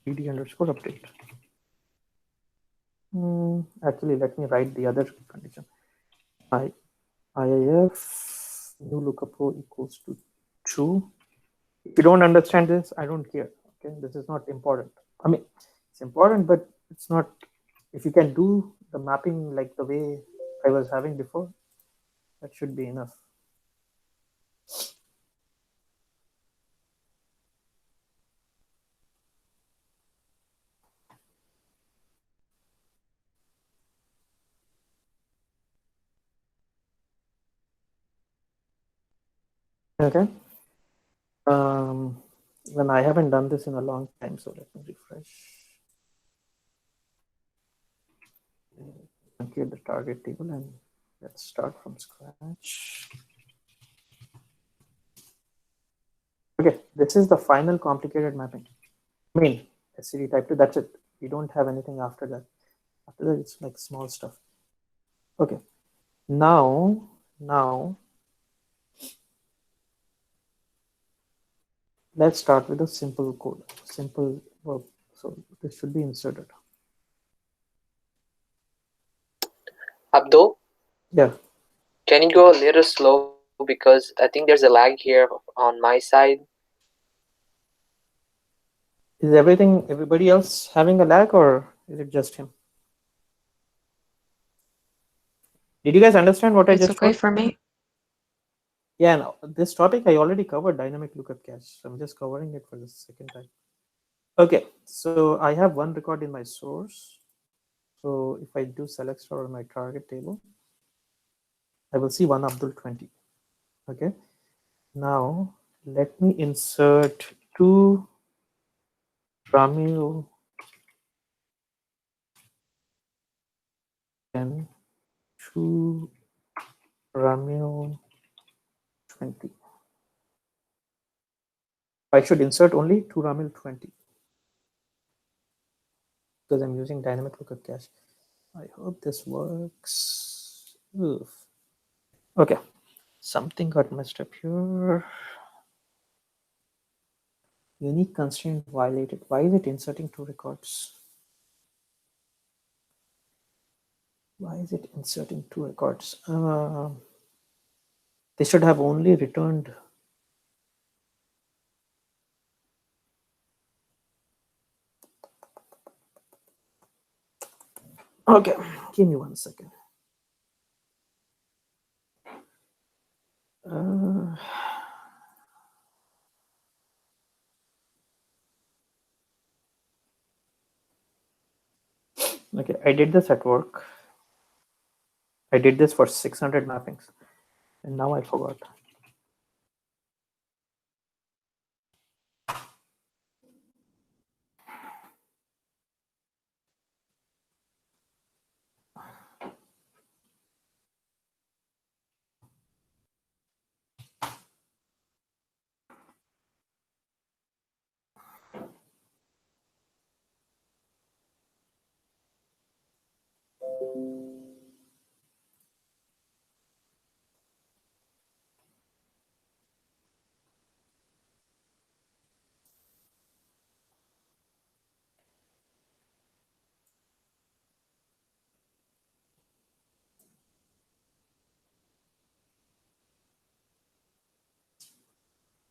ed underscore update. Actually, let me write the other condition. IIF new lookup row equals to true. If you don't understand this, I don't care. Okay, this is not important. I mean, it's important, but it's not. If you can do the mapping like the way I was having before, that should be enough. Okay. When I haven't done this in a long time, so let me refresh. Create the target table and let's start from scratch. Okay, this is the final complicated mapping. I mean, SCD type 2, that's it. You don't have anything after that. After that, it's like small stuff. Okay, now, let's start with a simple code, simple verb. So this should be inserted. Abdul, Yeah. can you go a little slow because I think there's a lag here on my side. Is everybody else having a lag, or is it just him? Did you guys understand what I just okay wrote? for me. Yeah, no, this topic I already covered, dynamic lookup cache. So I'm just covering it for the second time. Okay, so I have one record in my source. So if I do select star on my target table, I will see one Abdul 20. Okay, now let me insert two Ramil and two Ramil 20. I should insert only two Ramil 20 because I'm using dynamic lookup cache. I hope this works. Oof. Okay, something got messed up here. Unique constraint violated. Why is it inserting two records? Why is it inserting two records? They should have only returned. Okay, give me 1 second. Okay, I did this at work. I did this for 600 mappings, and now I forgot.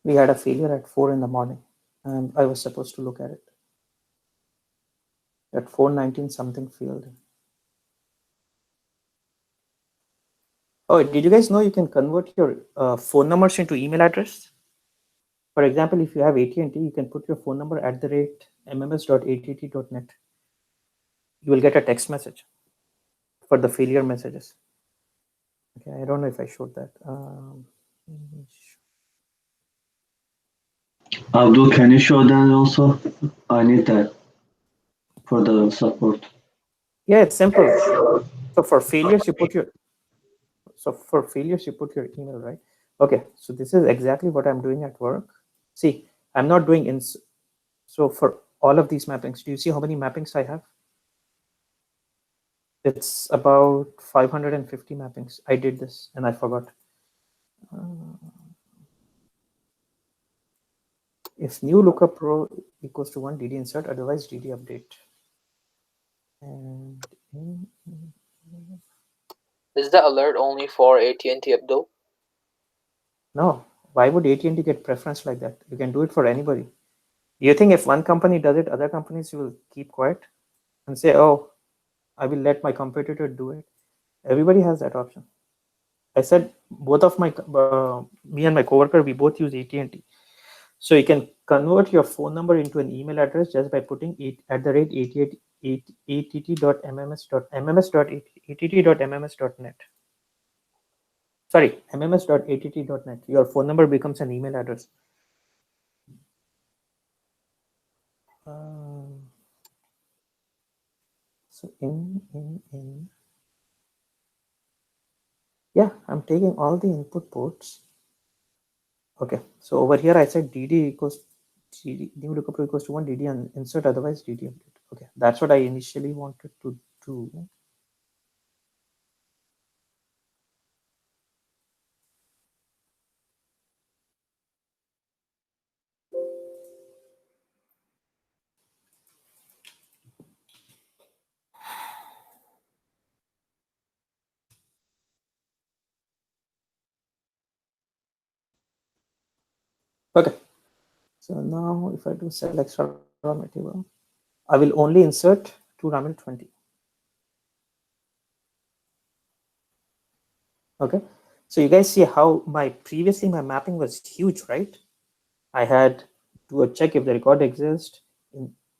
We had a failure at 4 in the morning, and I was supposed to look at it. At 4:19, something failed. Oh, did you guys know you can convert your phone numbers into email address? For example, if you have AT&T, you can put your phone number at the rate mms.att.net. You will get a text message for the failure messages. Okay, I don't know if I showed that. Abdul, can you show that also? I need that for the support. Yeah, it's simple. So for failures, you put your email, right? Okay, so this is exactly what I'm doing at work. See, I'm not doing so for all of these mappings, do you see how many mappings I have? It's about 550 mappings. I did this and I forgot. If new lookup row equals to 1, DD insert, otherwise DD update. And Is the alert only for AT&T, Abdul? no, why would AT&T get preference like that? You can do it for anybody. Do you think if one company does it, other companies will keep quiet and say, oh, I will let my competitor do it? Everybody has that option. I said both of me and my coworker, we both use AT&T. So you can convert your phone number into an email address just by putting it att.mms.att.mms.att.mms.net. Sorry, mms.att.net. Your phone number becomes an email address. So in. Yeah, I'm taking all the input ports. Okay, so over here I said DD equals DD, new lookup row equals to 1, DD and insert, otherwise DD update. Okay, that's what I initially wanted to do. Okay, so now if I do select star on my table, I will only insert to Ramil 20. Okay, so you guys see how previously my mapping was huge, right? I had to check if the record exists.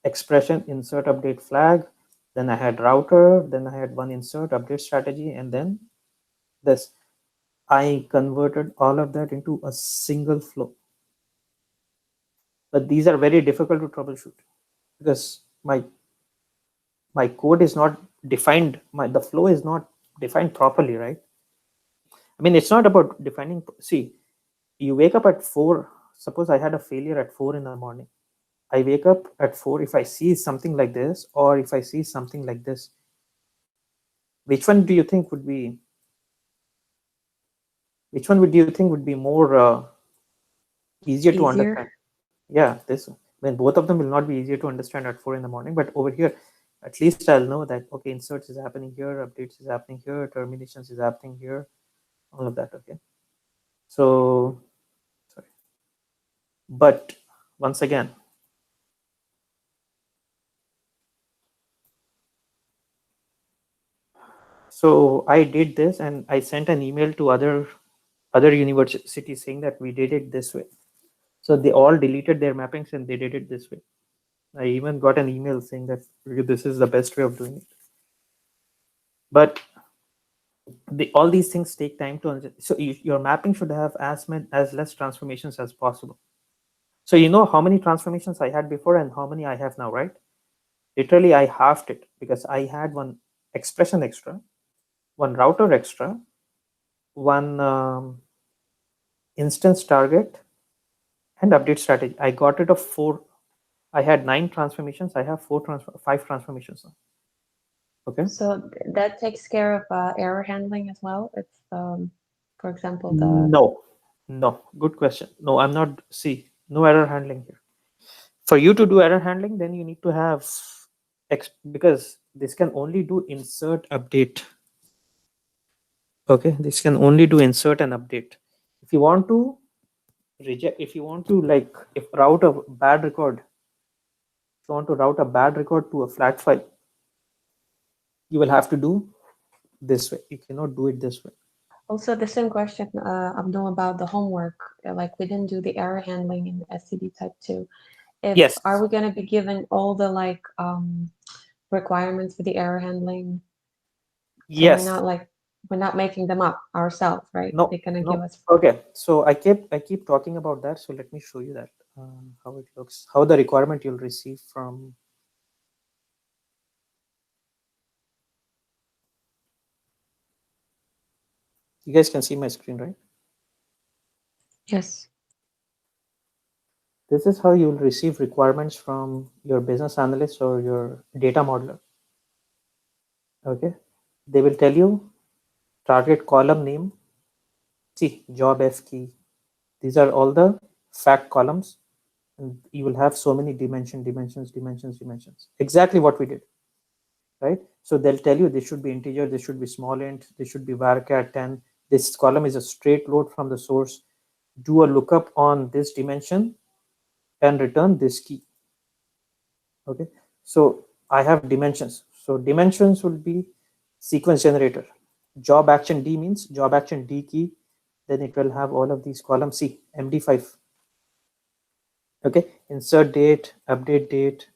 expression, insert, update flag. Then I had router. Then I had one insert, update strategy, and then this. I converted all of that into a single flow. But these are very difficult to troubleshoot because my code is not defined. The flow is not defined properly, right? I mean, it's not about defining. See, you wake up at 4. Suppose I had a failure at 4 in the morning. I wake up at 4. If I see something like this, or if I see something like this, which one do you think would be? Which one would you think would be more easier to understand? Yeah, this. I mean, both of them will not be easier to understand at 4 in the morning, but over here, at least I'll know that okay, inserts is happening here, updates is happening here, terminations is happening here, all of that. Okay, so sorry, but once again, so I did this and I sent an email to other universities saying that we did it this way. So they all deleted their mappings and they did it this way. I even got an email saying that this is the best way of doing it. But all these things take time to understand. So your mapping should have as less transformations as possible. So you know how many transformations I had before and how many I have now, right? Literally, I halved it because I had one expression extra, one router extra, one instance target, and update strategy. I got rid of 4. I had 9 transformations. I have 5 transformations now. Okay. So that takes care of error handling as well. It's for example, the no. Good question. No, I'm not. See, no error handling here. For you to do error handling, then you need to have because this can only do insert update. Okay, this can only do insert and update. If you want to reject, if you want to route a bad record, if you want to route a bad record to a flat file, you will have to do this way. You cannot do it this way. Also, the same question, Abdul, about the homework. Like we didn't do the error handling in SCD type 2. Yes. Are we going to be given all the requirements for the error handling? Yes. So we're not making them up ourselves, right? No. They're going to give us. Okay. So I keep talking about that. So let me show you that how it looks, how the requirement you'll receive from. You guys can see my screen, right? Yes. This is how you will receive requirements from your business analyst or your data modeler. Okay. They will tell you target column name. See, job F key. These are all the fact columns. And you will have so many dimensions. Exactly what we did. Right? So they'll tell you this should be integer, this should be small int, this should be varchar 10. This column is a straight load from the source. Do a lookup on this dimension and return this key. Okay, so I have dimensions. So dimensions will be sequence generator. Job action D means job action D key. Then it will have all of these columns. See, MD5. Okay, insert date, update date.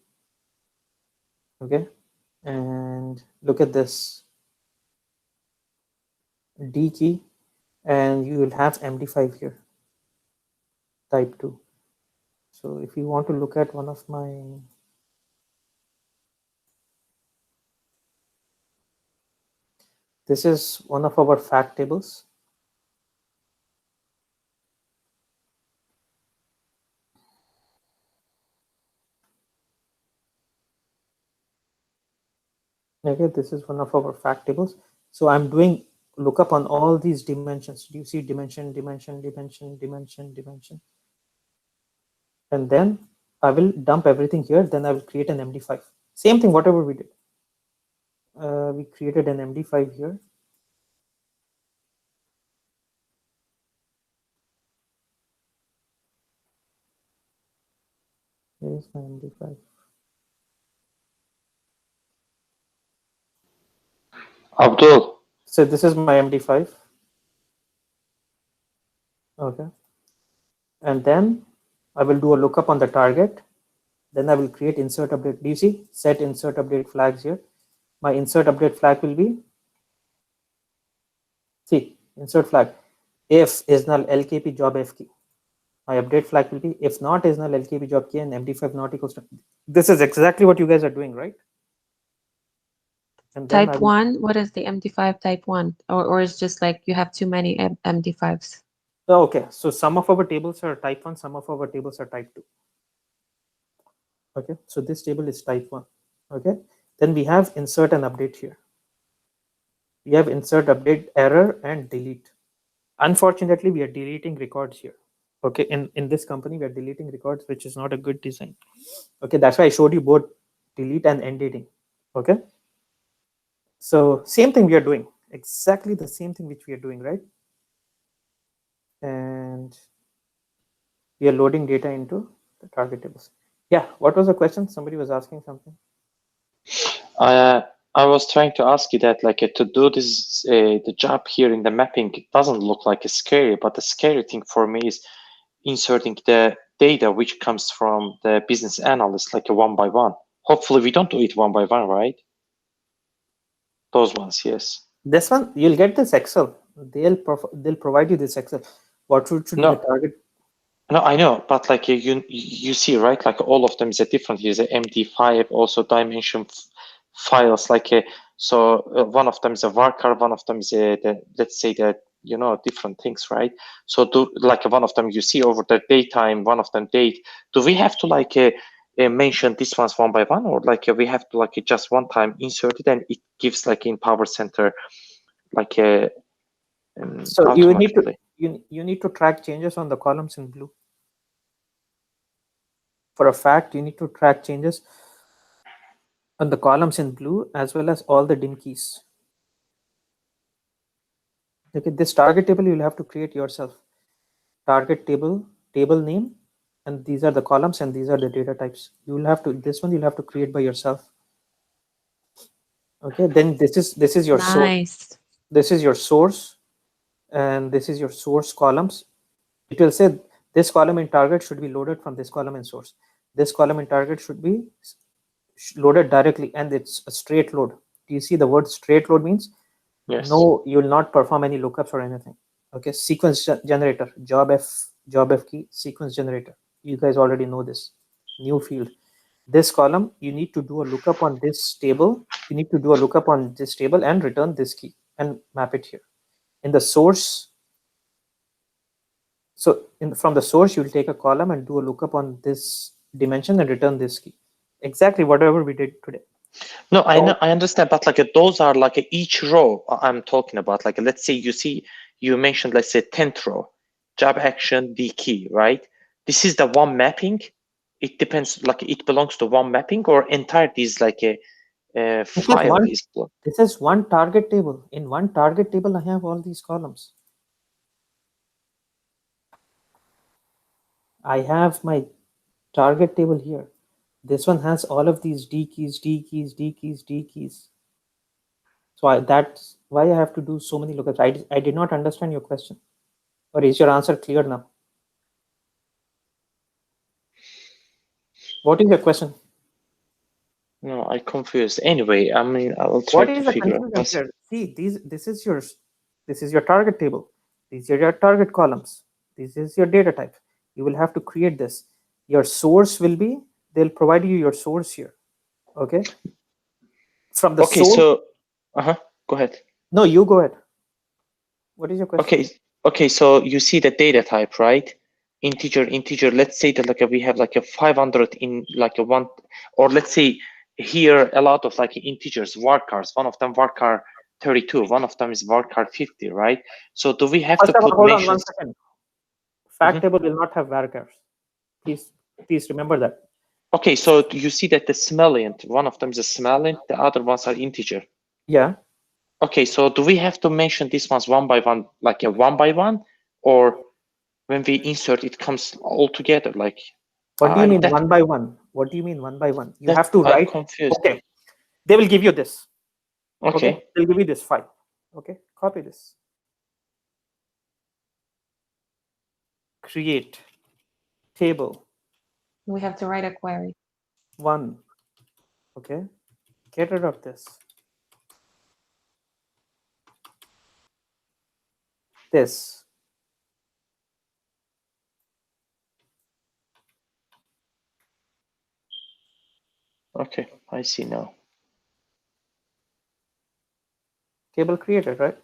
Okay, and look at this D key, and you will have MD5 here, type 2. So if you want to look at one of my this is one of our fact tables. Okay, this is one of our fact tables. So I'm doing lookup on all these dimensions. Do you see dimension? And then I will dump everything here. Then I will create an MD5. Same thing, whatever we did. We created an MD5 here. Here is my MD5. Abdul. So this is my MD5. Okay. And then I will do a lookup on the target. Then I will create insert update. Do you see set insert update flags here? My insert update flag will be, see, insert flag. If is null LKP job F key. My update flag will be if not is null LKP job key and MD5 not equals to. This is exactly what you guys are doing, right? And then Type 1, what is the MD5 type 1? Or it's just like you have too many MD5s? Oh, okay, so some of our tables are type 1, some of our tables are type 2. Okay, so this table is type 1. Okay, then we have insert and update here. We have insert, update, error, and delete. Unfortunately, we are deleting records here. Okay, in this company, we are deleting records, which is not a good design. Okay, that's why I showed you both delete and end dating. Okay, so same thing we are doing, exactly the same thing which we are doing, right? And we are loading data into the target tables. Yeah, what was the question? Somebody was asking something. I was trying to ask you that, like, to do this, the job here in the mapping, it doesn't look like a scary, but the scary thing for me is inserting the data which comes from the business analyst, like a one by one. Hopefully we don't do it one by one, right? Those ones, yes. This one, you'll get this Excel. They'll provide you this Excel. What should be the target? No, I know, but like you see, right? Like all of them is a different. Here's a MD5, also dimension files. Like so, one of them is a varchar, one of them is let's say that different things, right? So do like one of them you see over the daytime, one of them date. Do we have to like mention this ones one by one, or like we have to like just one time insert it and it gives like in Powercenter like a so you need to you need to track changes on the columns in blue. For a fact, you need to track changes on the columns in blue as well as all the dim keys. Okay, this target table you'll have to create yourself. Target table, table name, and these are the columns and these are the data types. You'll have to, this one you'll have to create by yourself. Okay, then this is your source. This is your source, and this is your source columns. It will say this column in target should be loaded from this column in source. This column in target should be loaded directly, and it's a straight load. Do you see the word straight load means? Yes. No, you will not perform any lookups or anything. Okay, sequence generator, job F key, sequence generator. You guys already know this. New field. This column, you need to do a lookup on this table. You need to do a lookup on this table and return this key and map it here. In the source, so from the source, you'll take a column and do a lookup on this dimension and return this key. Exactly whatever we did today. No, I know, I understand, but like those are like each row I'm talking about. Like let's say you mentioned, let's say 10th row, job action D key, right? This is the one mapping. It depends, like it belongs to one mapping or entire is like a file. This is one target table. In one target table, I have all these columns. I have my target table here. This one has all of these D keys, D keys, D keys, D keys. So that's why I have to do so many lookups. I did not understand your question. Or is your answer clear now? What is your question? No, I confused. Anyway, I mean, I will try to figure out. See, this is your target table. These are your target columns. This is your data type. You will have to create this. Your source will be, they'll provide you your source here. Okay. From the source. So, go ahead. No, you go ahead. What is your question? Okay. So you see the data type, right? Integer. Let's say that like we have like a 500 in like a one, or let's say here a lot of like integers, varchars. One of them varchar 32. One of them is varchar 50, right? So do we have to put hold on 1 second. Fact table will not have varchars. Please remember that. Okay, so you see that the smellant, one of them is a smellant, the other ones are integer. Yeah. Okay, so do we have to mention these ones one by one, like a one by one, or when we insert, it comes all together? Like, what do you mean one by one? What do you mean one by one? You have to write. Confused. Okay, they will give you this. Okay, they'll give you this file. Okay, copy this. Create table. We have to write a query. 1. Okay, get rid of this. This. Okay, I see now. Table created, right?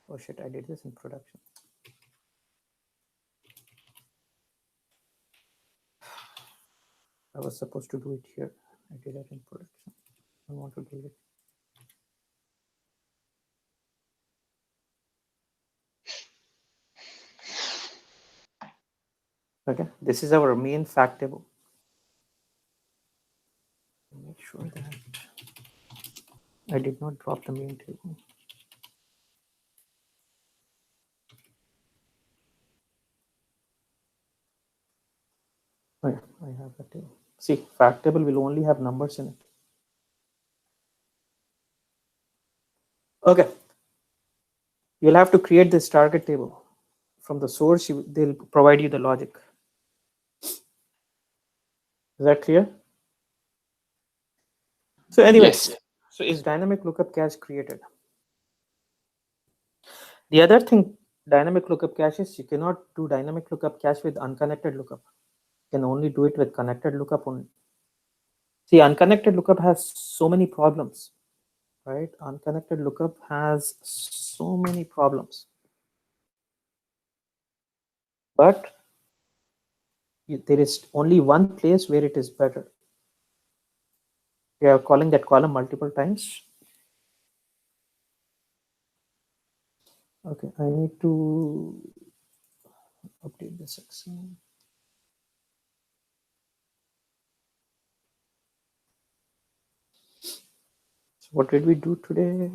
Oh shit, I did this in production. I was supposed to do it here. I did it in production. I want to do it. Okay, this is our main fact table. Make sure that I did not drop the main table. Oh yeah, I have that table. See, fact table will only have numbers in it. Okay, you'll have to create this target table. From the source, they'll provide you the logic. Is that clear? So anyways, Yes. so is dynamic lookup cache created? The other thing, dynamic lookup cache is you cannot do dynamic lookup cache with unconnected lookup. You can only do it with connected lookup only. See, unconnected lookup has so many problems, right? Unconnected lookup has so many problems. But there is only one place where it is better. We are calling that column multiple times. Okay, I need to update this Excel. So what did we do today?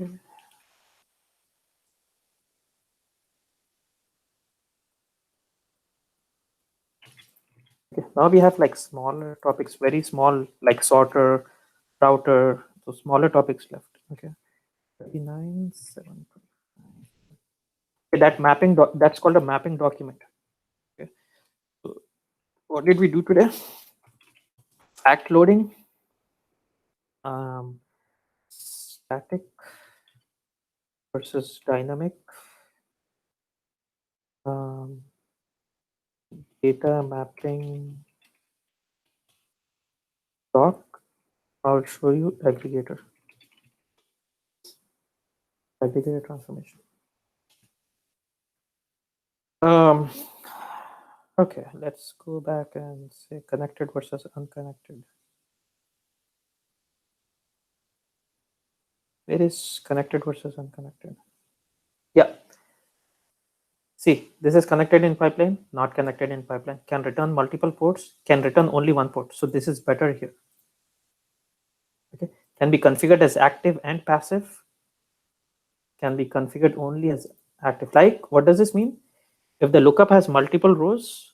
Okay, now we have like smaller topics, very small, like sorter, router, so smaller topics left. Okay, 39, 7. Okay, that mapping, that's called a mapping document. Okay, so what did we do today? Fact loading, static versus dynamic, data mapping doc. I'll show you aggregator transformation. Okay, let's go back and say connected versus unconnected. Where is connected versus unconnected? Yeah. See, this is connected in pipeline, not connected in pipeline. Can return multiple ports, can return only one port. So this is better here. Okay, can be configured as active and passive. Can be configured only as active. Like, what does this mean? If the lookup has multiple rows,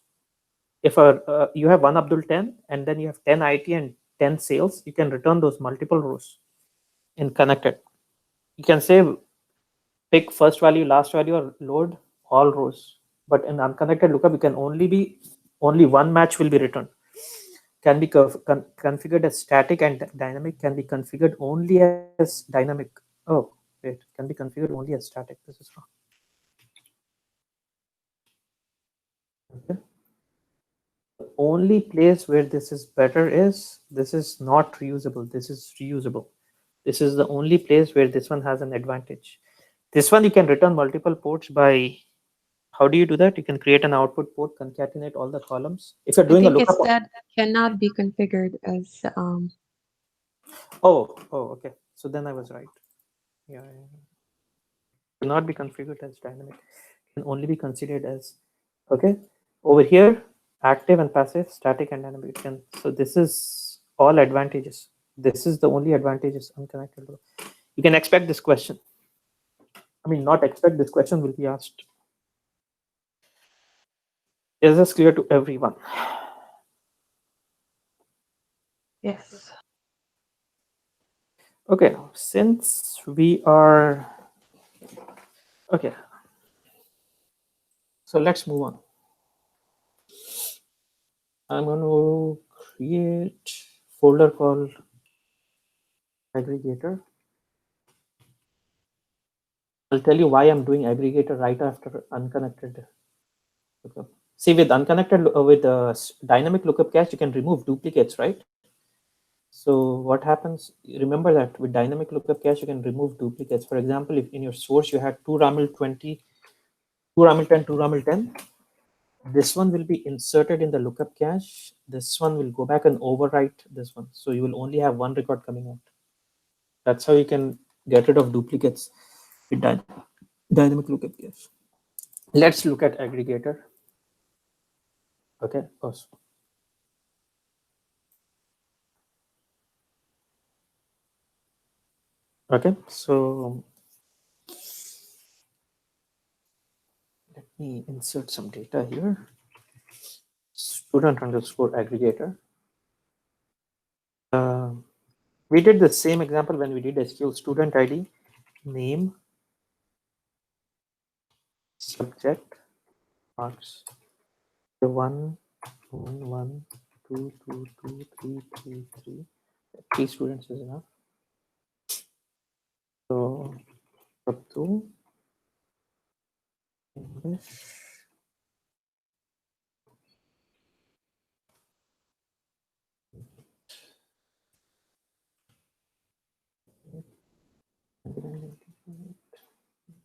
if you have one Abdul 10 and then you have 10 IT and 10 sales, you can return those multiple rows in connected. You can say pick first value, last value, or load all rows. But in unconnected lookup, you can only one match will be returned. Can be configured as static and dynamic. Can be configured only as dynamic. Oh, wait, can be configured only as static. This is wrong. Okay. The only place where this is better is this is not reusable. This is reusable. This is the only place where this one has an advantage. This one you can return multiple ports by. How do you do that? You can create an output port, concatenate all the columns. If you're doing a lookup. That cannot be configured as. Oh, okay. So then I was right. Yeah. Cannot be configured as dynamic. Can only be considered as. Okay. Over here, active and passive, static and dynamic. So this is all advantages. This is the only advantages unconnected. You can expect this question. I mean, not expect this question will be asked. Is this clear to everyone? Yes. Okay, since we are okay, so let's move on. I'm going to create folder called aggregator. I'll tell you why I'm doing aggregator right after unconnected lookup. See, with unconnected with dynamic lookup cache, you can remove duplicates, right? So what happens? Remember that with dynamic lookup cache, you can remove duplicates. For example, if in your source you had 2 raml 20, 2 raml 10, 2 raml 10, this one will be inserted in the lookup cache. This one will go back and overwrite this one. So you will only have one record coming out. That's how you can get rid of duplicates with dynamic lookup cache. Let's look at aggregator. Okay. Awesome. Okay. So let me insert some data here. Student underscore aggregator. We did the same example when we did SQL student ID, name, subject, marks. The 1, 1, 2, 2, 2, 3, 3, 3. 3 students is enough. So up to English.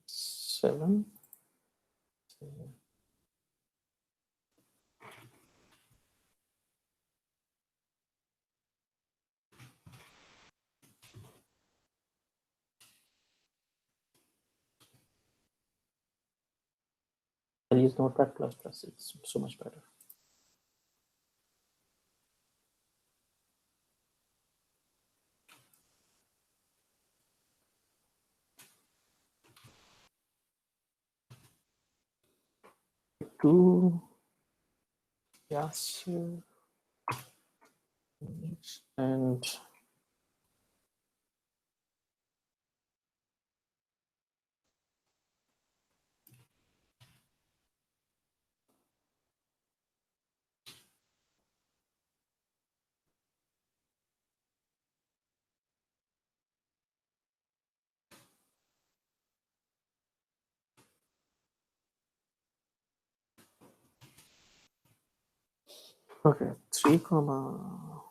Seven. I'll use Notepad++. It's so much better. To Yasir and okay, 3 comma.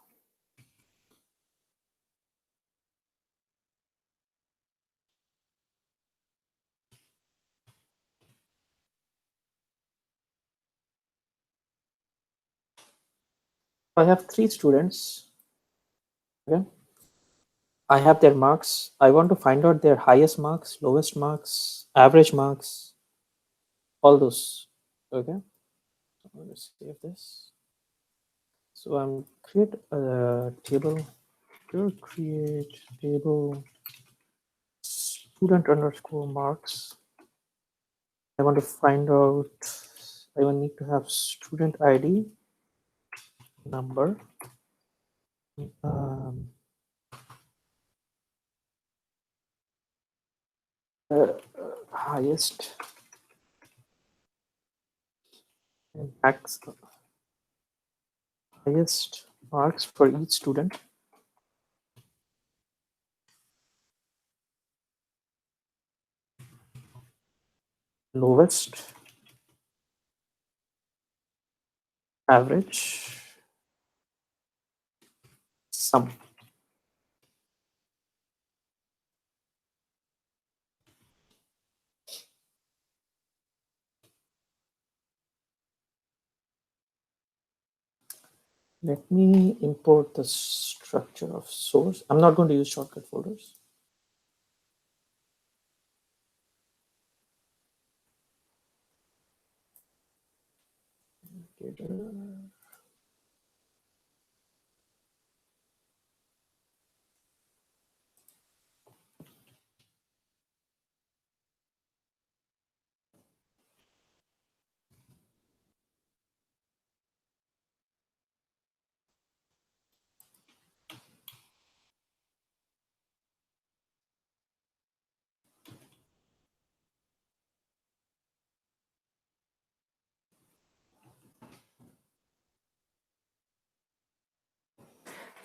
I have 3 students. Okay. I have their marks. I want to find out their highest marks, lowest marks, average marks, all those. Okay. I'm going to save this. So I'm create a table. Create table student underscore marks. I want to find out. I will need to have student ID, number, highest, and max, highest marks for each student, lowest, average, sum. Let me import the structure of source. I'm not going to use shortcut folders.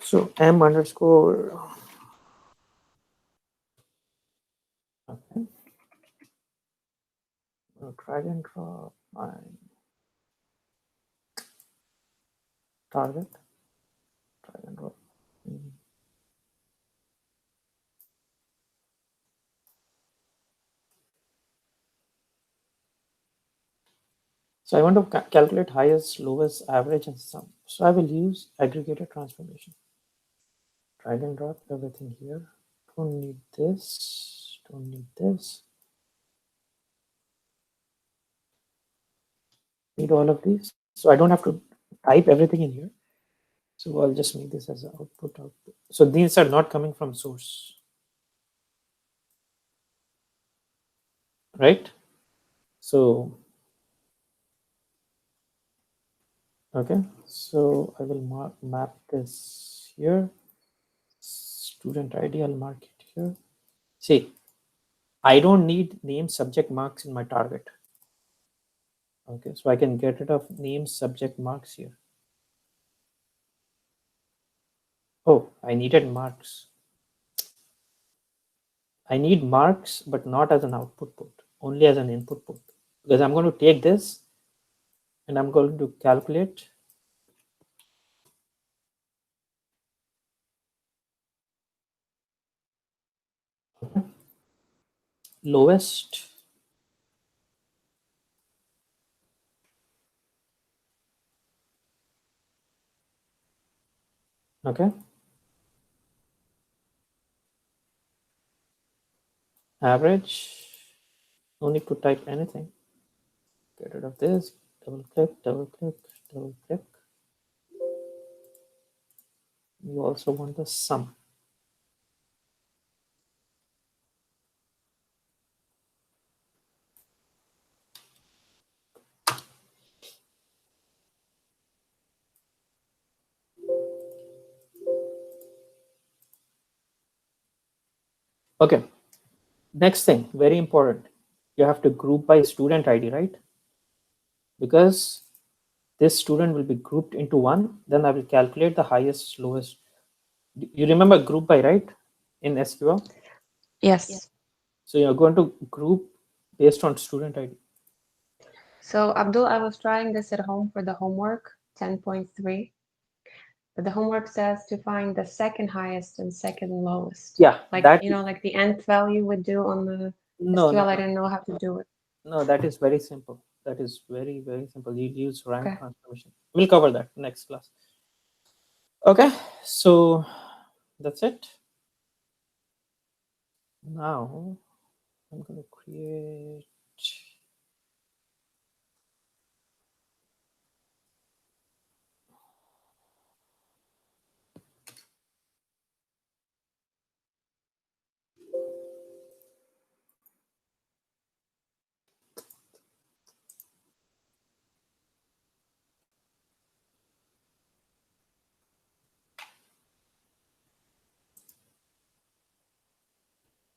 So m underscore. Okay. I'll drag and drop my target. Drag and drop. So I want to calculate highest, lowest, average, and sum. So I will use aggregated transformation. Drag and drop everything here. Don't need this. Don't need this. Need all of these. So I don't have to type everything in here. So I'll just make this as an output. So these are not coming from source, right? So, okay. So I will map this here. Student ID, I'll mark it here. See, I don't need name, subject, marks in my target. Okay, so I can get rid of name, subject, marks here. Oh, I needed marks. I need marks, but not as an output put, only as an input put. Because I'm going to take this and I'm going to calculate lowest, okay, average, no need to type anything. Get rid of this, double click, double click, double click. You also want the sum. Okay, next thing, very important. You have to group by student ID, right? Because this student will be grouped into one, then I will calculate the highest, lowest. You remember group by, right? In SQL? Yes. So you're going to group based on student ID. So Abdul, I was trying this at home for the homework, 10.3. But the homework says to find the second highest and second lowest. Yeah, like that like the nth value would do on the SQL. I didn't know how to do it. No, that is very simple. That is very, very simple. You use rank Okay. transformation. We'll cover that next class. Okay, so that's it. Now I'm going to create.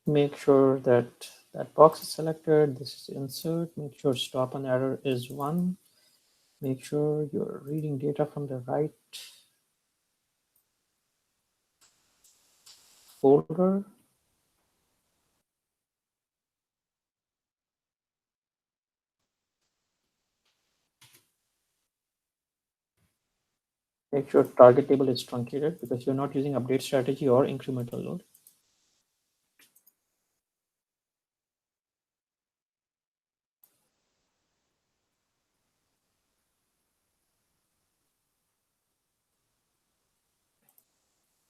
Make sure that that box is selected. This is insert. Make sure stop on error is 1. Make sure you're reading data from the right folder. Make sure target table is truncated because you're not using update strategy or incremental load.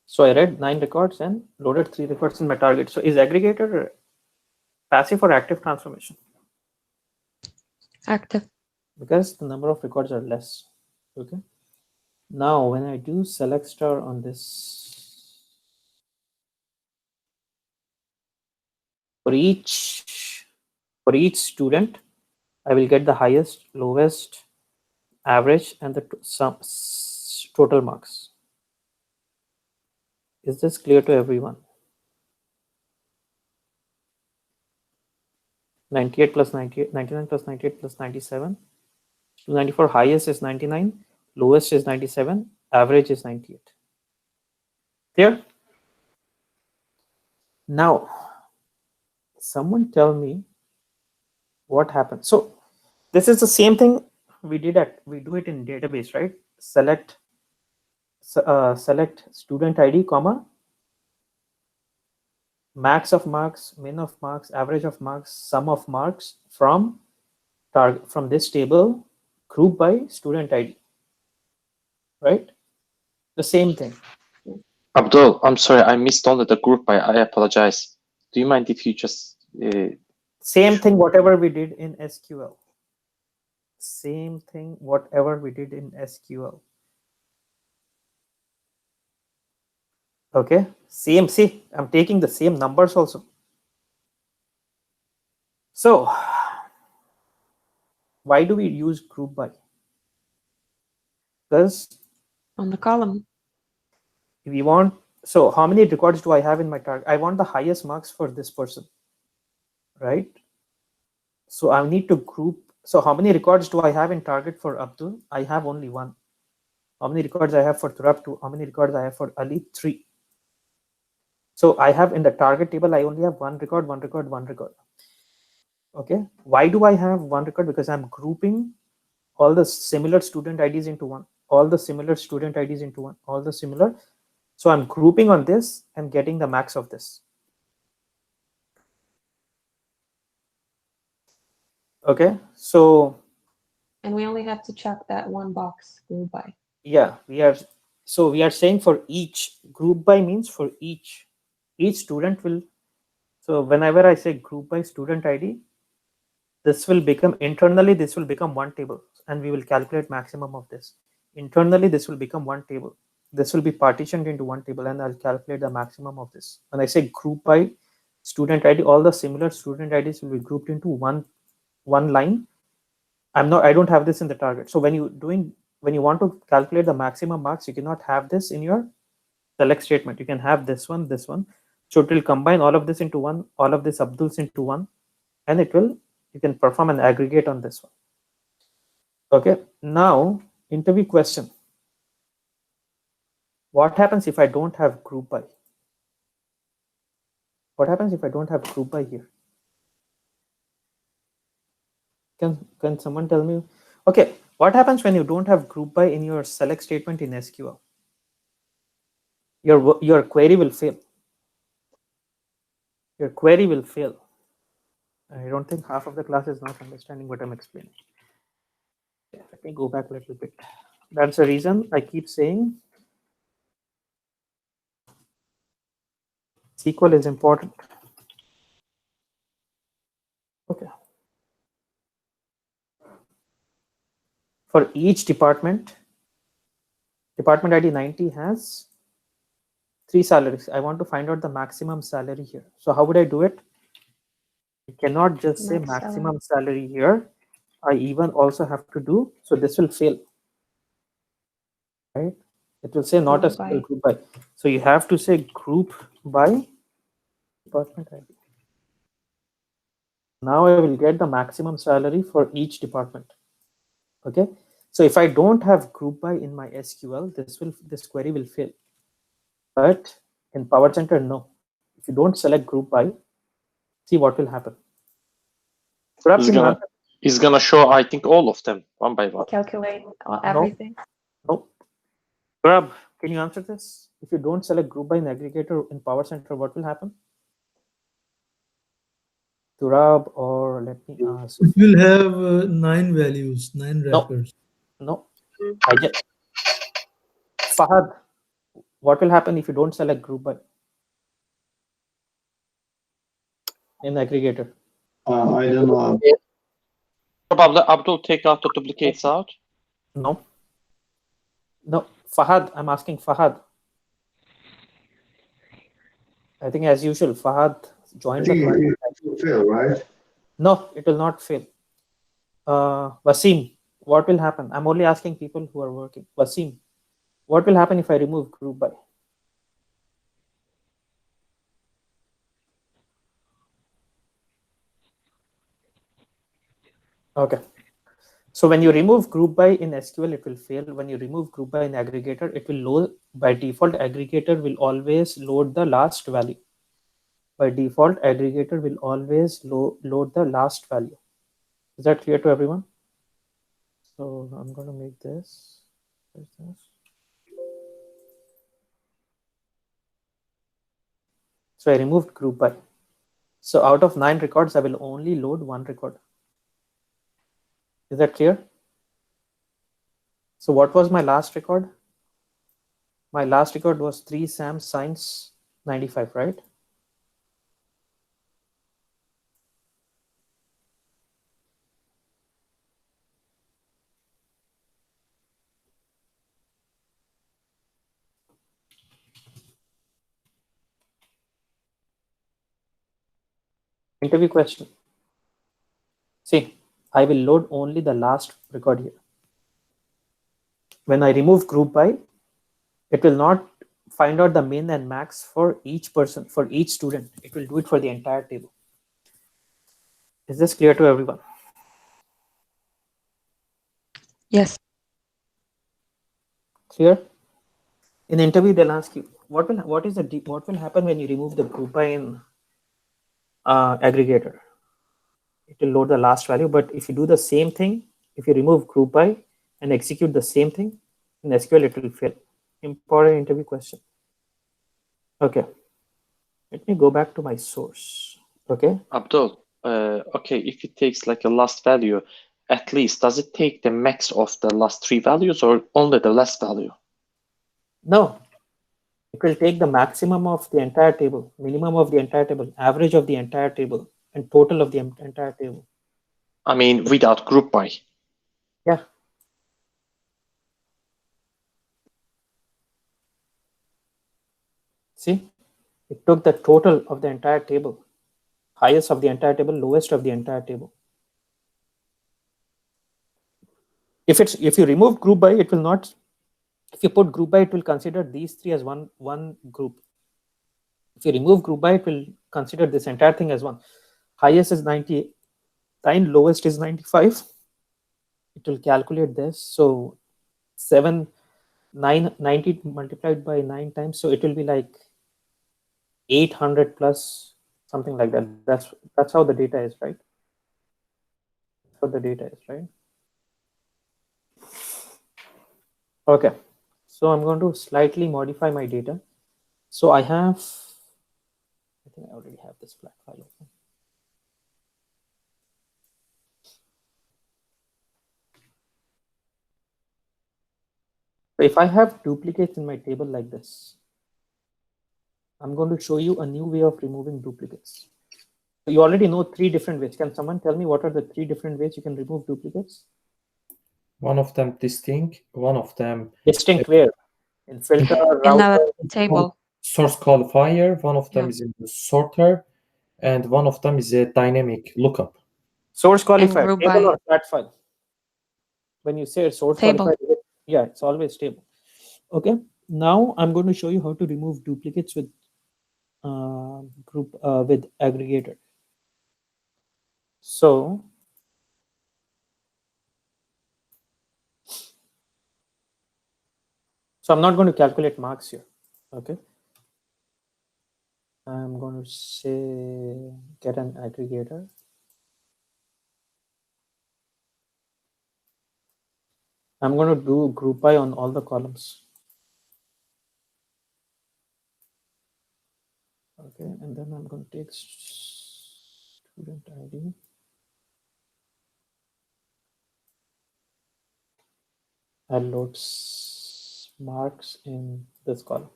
So I read 9 records and loaded 3 records in my target. So is aggregator passive or active transformation? Active. Because the number of records are less. Okay. Now when I do select star on this, for each student, I will get the highest, lowest, average, and the total marks. Is this clear to everyone? 98 plus 98, 99 plus 98 plus 97. 294 highest is 99, lowest is 97, average is 98. Clear? Now, someone tell me what happened. So this is the same thing we do it in database, right? Select student ID, comma, max of marks, min of marks, average of marks, sum of marks from this table, group by student ID, right? The same thing. Abdul, I'm sorry, I missed only the group by. I apologize. Do you mind if you just Same thing, whatever we did in SQL. Same thing, whatever we did in SQL. Okay, same. See, I'm taking the same numbers also. So why do we use group by? Because On the column. we want, so how many records do I have in my target? I want the highest marks for this person, right? So I need to group. So how many records do I have in target for Abdul? I have only one. How many records I have for Turab? 2. How many records I have for Ali? 3. So I have in the target table, I only have one record, one record, one record. Okay. Why do I have one record? Because I'm grouping all the similar student IDs into one, all the similar student IDs into one, all the similar. So I'm grouping on this and getting the max of this. Okay. So. And we only have to check that one box, group by. Yeah, we are saying for each, group by means for each student will. So whenever I say group by student ID, this will become internally, this will become one table, and we will calculate maximum of this. Internally, this will become one table. This will be partitioned into one table, and I'll calculate the maximum of this. When I say group by student ID, all the similar student IDs will be grouped into one line. I don't have this in the target. So when you want to calculate the maximum marks, you cannot have this in your select statement. You can have this one. So it will combine all of this into one, all of this Abdul's into one, and you can perform an aggregate on this one. Okay. Now, interview question. What happens if I don't have group by? What happens if I don't have group by here? Can someone tell me? Okay. What happens when you don't have group by in your select statement in SQL? Your query will fail. Your query will fail. I don't think half of the class is not understanding what I'm explaining. Yeah, let me go back a little bit. That's the reason I keep saying SQL is important. Okay. For each department ID 90 has 3 salaries. I want to find out the maximum salary here. So how would I do it? I cannot just say maximum salary here. I even also have to do, so this will fail, right? It will say not a single group by. So you have to say group by department ID. Now I will get the maximum salary for each department. Okay. So if I don't have group by in my SQL, this query will fail. But in Powercenter, no. If you don't select group by, see what will happen. It's gonna show, I think, all of them one by one. Calculate everything. Nope. Grab, can you answer this? If you don't select group by in aggregator in Powercenter, what will happen? Turab, or let me ask. It will have 9 values, 9 records. No. Fahad, what will happen if you don't select group by in aggregator? I don't know. Probably Abdul take out the duplicates out. No. No, Fahad, I'm asking Fahad. I think as usual, Fahad joined the class. It will fail, right? No, it will not fail. Wasim, what will happen? I'm only asking people who are working. Wasim, what will happen if I remove group by? Okay. So when you remove group by in SQL, it will fail. When you remove group by in aggregator, it will load by default. Aggregator will always load the last value. By default, aggregator will always load the last value. Is that clear to everyone? So I'm going to make this. So I removed group by. So out of 9 records, I will only load 1 record. Is that clear? So what was my last record? My last record was 3 Sam Science 95, right? Interview question. See, I will load only the last record here. When I remove group by, it will not find out the min and max for each person, for each student. It will do it for the entire table. Is this clear to everyone? Yes. Clear? In the interview, they'll ask you what will happen when you remove the group by in aggregator. It will load the last value, but if you do the same thing, if you remove group by and execute the same thing in SQL, it will fail. Important interview question. Okay, let me go back to my source. Okay, Abdul, okay, if it takes like a last value, at least does it take the max of the last 3 values or only the last value? no, it will take the maximum of the entire table, minimum of the entire table, average of the entire table, and total of the entire table. I mean, without group by. Yeah. See, it took the total of the entire table, highest of the entire table, lowest of the entire table. If you remove group by, it will not. If you put group by, it will consider these 3 as one group. If you remove group by, it will consider this entire thing as one. Highest is 99, lowest is 95. It will calculate this. So 90 multiplied by 9 times. So it will be like 800 plus something like that. That's how the data is, right? That's how the data is, right? Okay. So I'm going to slightly modify my data. So I think I already have this flat file open. So if I have duplicates in my table like this, I'm going to show you a new way of removing duplicates. You already know 3 different ways. Can someone tell me what are the 3 different ways you can remove duplicates? One of them distinct, one of them distinct where? In filter, In router, a table. source qualifier, one of them Yeah. is in the sorter, and one of them is a dynamic lookup. Source qualifier, group table by. or flat file? When you say source Table. qualifier, yeah, it's always table. Okay, now I'm going to show you how to remove duplicates with with aggregator. So I'm not going to calculate marks here. Okay, I'm going to say get an aggregator. I'm going to do group by on all the columns. Okay, and then I'm going to take student ID. I'll load marks in this column.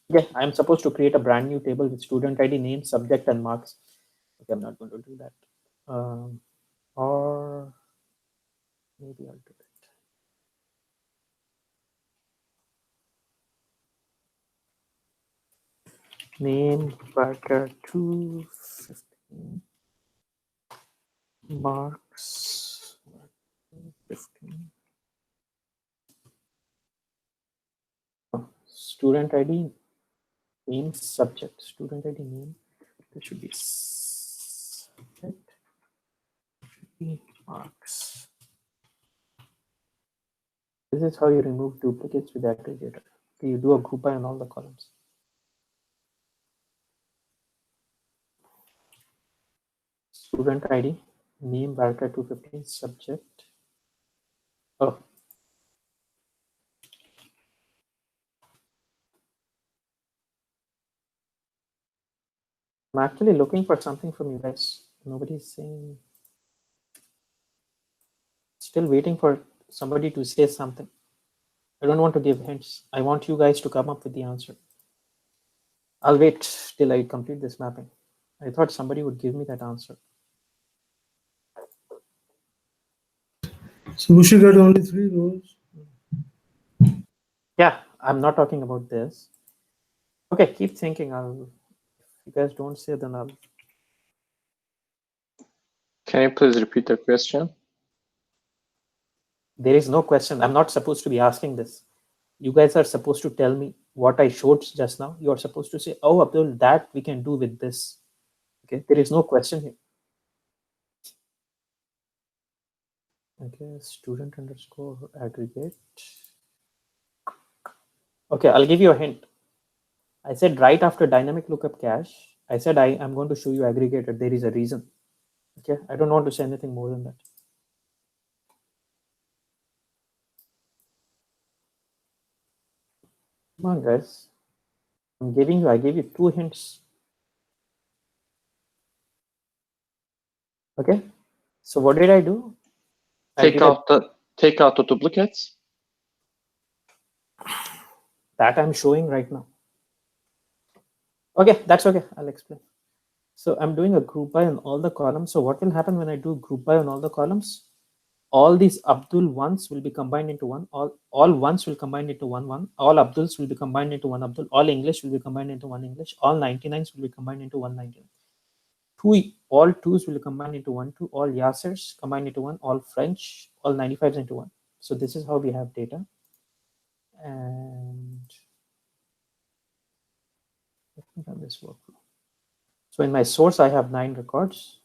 Yeah, I'm supposed to create a brand new table with student ID, name, subject, and marks. Okay, I'm not going to do that. Or maybe I'll do it. Name Parker 215. Marks 15. Student ID, name, subject. Student ID, name. This should be subject. Should be marks. This is how you remove duplicates with the aggregator. Okay, you do a group by on all the columns. Student ID, name, varchar 215, subject. Oh. I'm actually looking for something from you guys. Nobody's saying. Still waiting for somebody to say something. I don't want to give hints. I want you guys to come up with the answer. I'll wait till I complete this mapping. I thought somebody would give me that answer. So we should get only 3 rows. Yeah, I'm not talking about this. Okay, keep thinking. If you guys don't say, then I'll. Can you please repeat the question? There is no question. I'm not supposed to be asking this. You guys are supposed to tell me what I showed just now. You are supposed to say, oh, Abdul, that we can do with this. Okay, there is no question here. Okay, student underscore aggregate. Okay, I'll give you a hint. I said right after dynamic lookup cache, I said I am going to show you aggregator. There is a reason. Okay, I don't want to say anything more than that. Come on, guys. I gave you 2 hints. Okay, so what did I do? Take out the duplicates. That I'm showing right now. Okay, that's okay. I'll explain. So I'm doing a group by on all the columns. So what will happen when I do group by on all the columns? All these Abdul ones will be combined into one. All ones will combine into one. All Abduls will be combined into one Abdul. All English will be combined into one English. All 99s will be combined into one 99. All 2s will combine into one 2. All Yassirs combine into one. All French, all 95s into one. So this is how we have data. And let me run this workflow. So in my source, I have 9 records.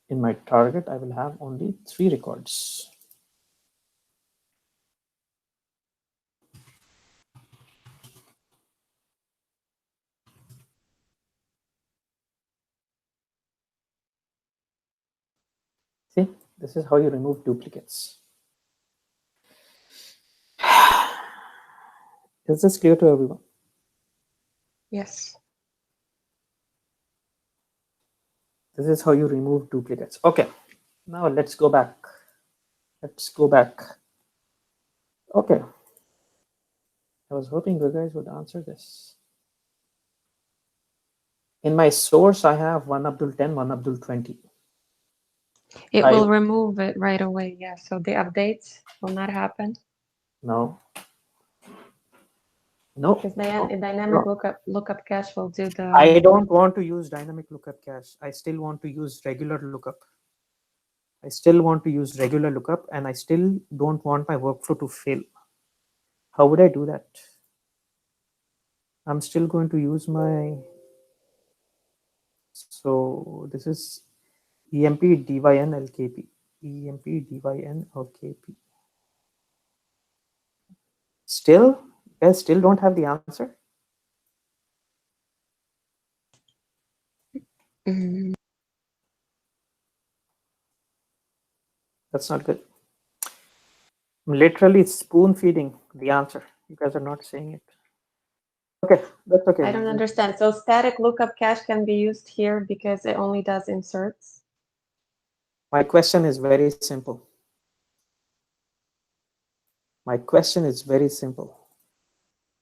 In my target, I will have only 3 records. See, this is how you remove duplicates. Is this clear to everyone? Yes. This is how you remove duplicates. Okay, now let's go back. Okay. I was hoping you guys would answer this. In my source, I have 1 Abdul 10, 1 Abdul 20. It will remove it right away. Yeah. So the updates will not happen. No. Because dynamic lookup cache will do the. I don't want to use dynamic lookup cache. I still want to use regular lookup. And I still don't want my workflow to fail. How would I do that? I'm still going to use my. So this is emp dyn lkp. emp dyn lkp. Still, you guys still don't have the answer? That's not good. I'm literally spoon feeding the answer. You guys are not saying it. Okay, that's okay. I don't understand. So static lookup cache can be used here because it only does inserts. My question is very simple.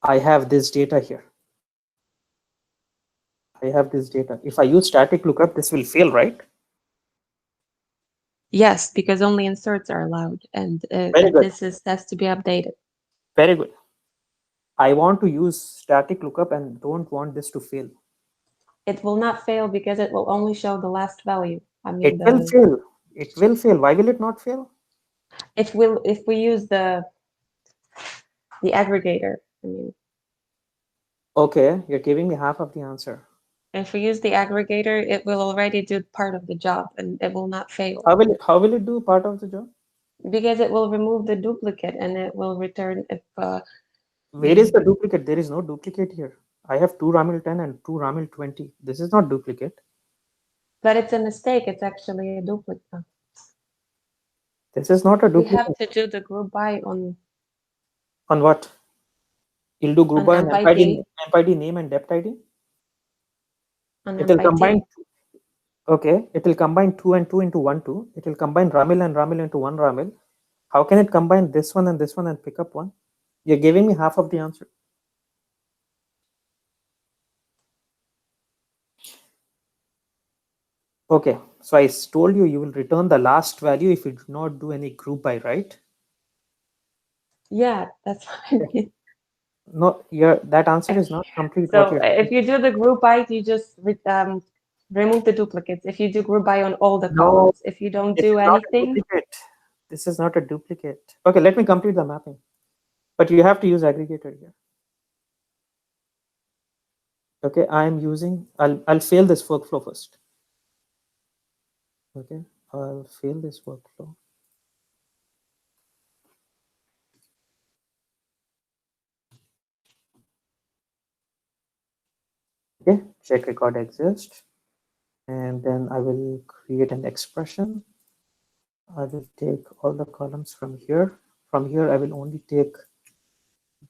I have this data here. If I use static lookup, this will fail, right? Yes, because only inserts are allowed, and this has to be updated. Very good. I want to use static lookup and don't want this to fail. It will not fail because it will only show the last value. I mean, it will fail. It will fail. Why will it not fail? It will if we use the aggregator. I mean. Okay, you're giving me half of the answer. If we use the aggregator, it will already do part of the job, and it will not fail. How will it do part of the job? because it will remove the duplicate and it will return if. Where is the duplicate? There is no duplicate here. I have 2 Ramil 10 and 2 Ramil 20. This is not duplicate. But it's a mistake. It's actually a duplicate. This is not a We duplicate. have to do the group by on. On what? You'll do group On by on MPID. MPID name and depth ID. On It will MPID. combine. Okay, it will combine 2 and 2 into 1 2. It will combine Ramil and Ramil into 1 Ramil. How can it combine this one and pick up 1? You're giving me half of the answer. Okay, so I told you will return the last value if you do not do any group by, right? Yeah, that's what I mean. No, that answer is not complete. So if you do the group by, you just remove the duplicates. If you do group by on all the columns, if you don't do anything. This is not a duplicate. Okay, let me complete the mapping. But you have to use aggregator here. Okay, I'll fail this workflow first. Okay, I'll fail this workflow. Okay, check record exists. And then I will create an expression. I will take all the columns from here. From here, I will only take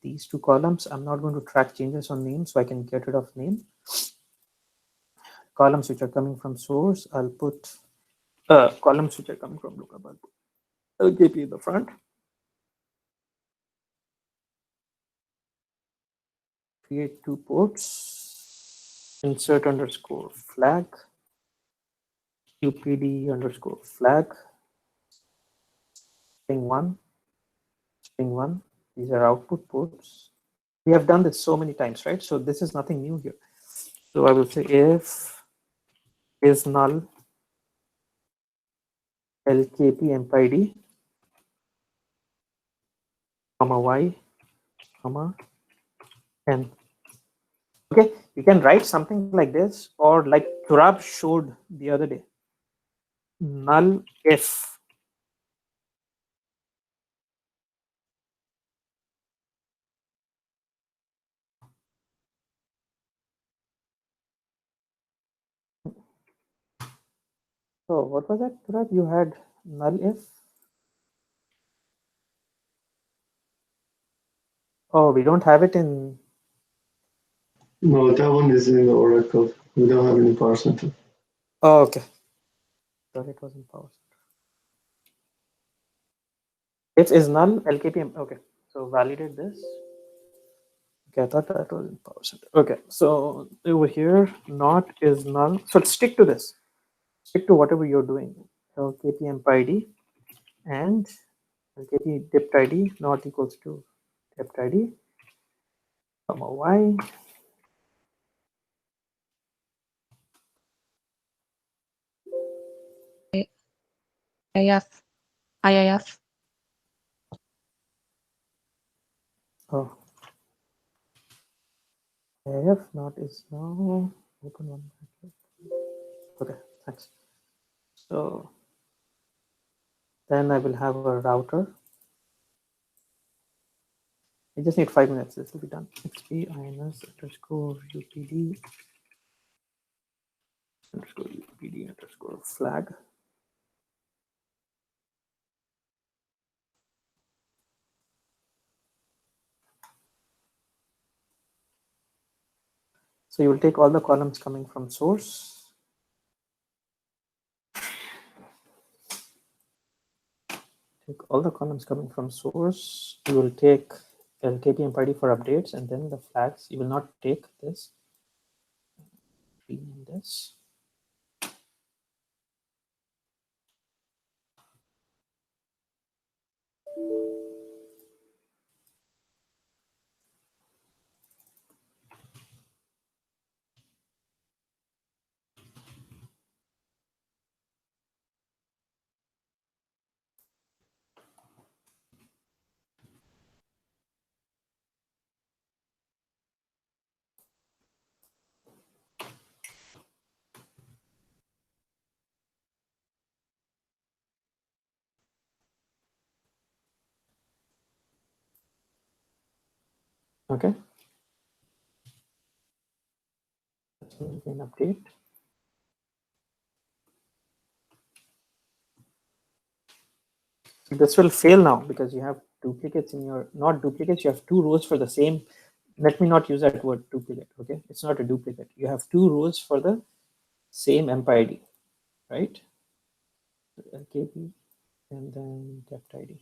these 2 columns. I'm not going to track changes on name, so I can get rid of name. Columns which are coming from source, I'll put columns which are coming from lookup. I'll put LKP in the front. Create 2 ports. Insert underscore flag. UPD underscore flag. String 1. String 1. These are output ports. We have done this so many times, right? So this is nothing new here. So I will say if is null LKP MPID comma y comma n. Okay, you can write something like this, or like Turab showed the other day. Null if. So what was that, Turab? You had null if. Oh, we don't have it in. No, that one is in the Oracle. We don't have any Powercenter. Oh, okay. Thought it was in Powercenter. If is null LKP. Okay, so validate this. Okay, I thought that was in Powercenter. Okay, so over here, not is null. So stick to this. Stick to whatever you're doing. LKP MPID and LKP depth ID not equals to depth ID comma y. IIF. Oh, IIF not is now open one. Okay, thanks. So then I will have a router. I just need 5 minutes. This will be done. XP INS underscore UPD underscore UPD underscore flag. So you will take all the columns coming from source. Take all the columns coming from source. You will take LKP MPID for updates and then the flags. You will not take this. Rename this. Okay. Let's make an update. So this will fail now because you have duplicates in your, not duplicates, you have two rows for the same. Let me not use that word duplicate. Okay. It's not a duplicate. You have two rows for the same emp ID, right? LKB and then depth ID.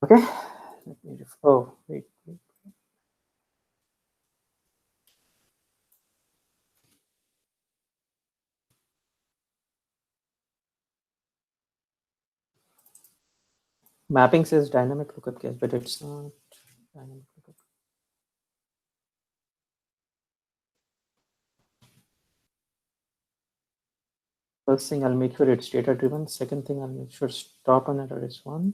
Okay. Let me oh, wait. Mapping says dynamic lookup cache, but it's not dynamic lookup. First thing, I'll make sure it's data driven. Second thing, I'll make sure stop on error is 1.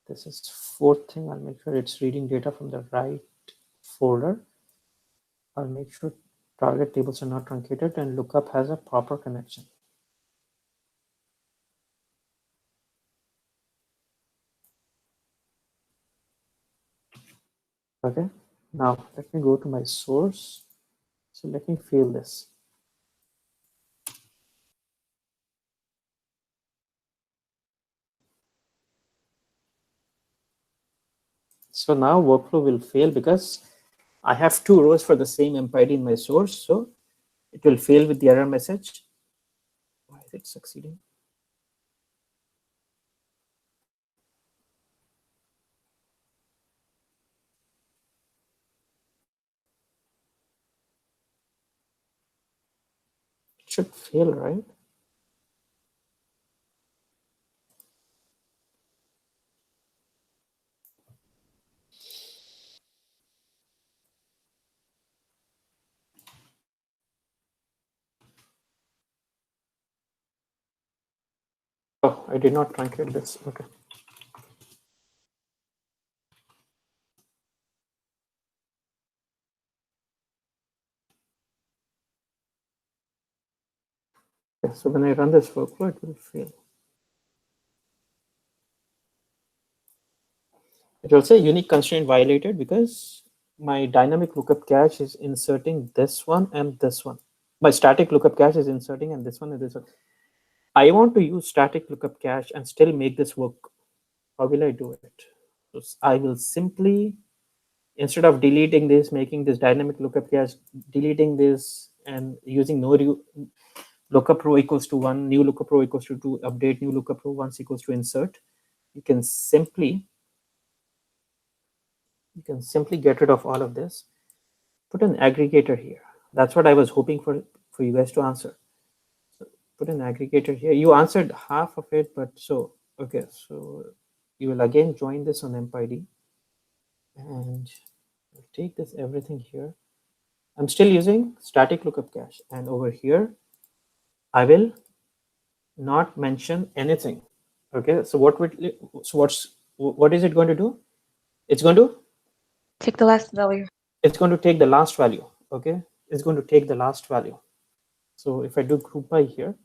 This is fourth thing, I'll make sure it's reading data from the right folder. I'll make sure target tables are not truncated and lookup has a proper connection. Okay, now let me go to my source. So let me fail this. So now workflow will fail because I have two rows for the same emp ID in my source. So it will fail with the error message. Why is it succeeding? It should fail, right? Oh, I did not truncate this. Okay. Okay, so when I run this workflow, it will fail. It will say unique constraint violated because my dynamic lookup cache is inserting this one and this one. My static lookup cache is inserting and this one and this one. I want to use static lookup cache and still make this work. How will I do it? So I will simply, instead of deleting this, making this dynamic lookup cache, deleting this and using no lookup row equals to 1, new lookup row equals to 2, update new lookup row once equals to insert. You can simply get rid of all of this. Put an aggregator here. That's what I was hoping for you guys to answer. So put an aggregator here. You answered half of it, but so okay. So you will again join this on emp ID, and I'll take this everything here. I'm still using static lookup cache, and over here, I will not mention anything. Okay. So what is it going to do? It's going to Take the last value. It's going to take the last value. Okay. It's going to take the last value. So if I do group by here,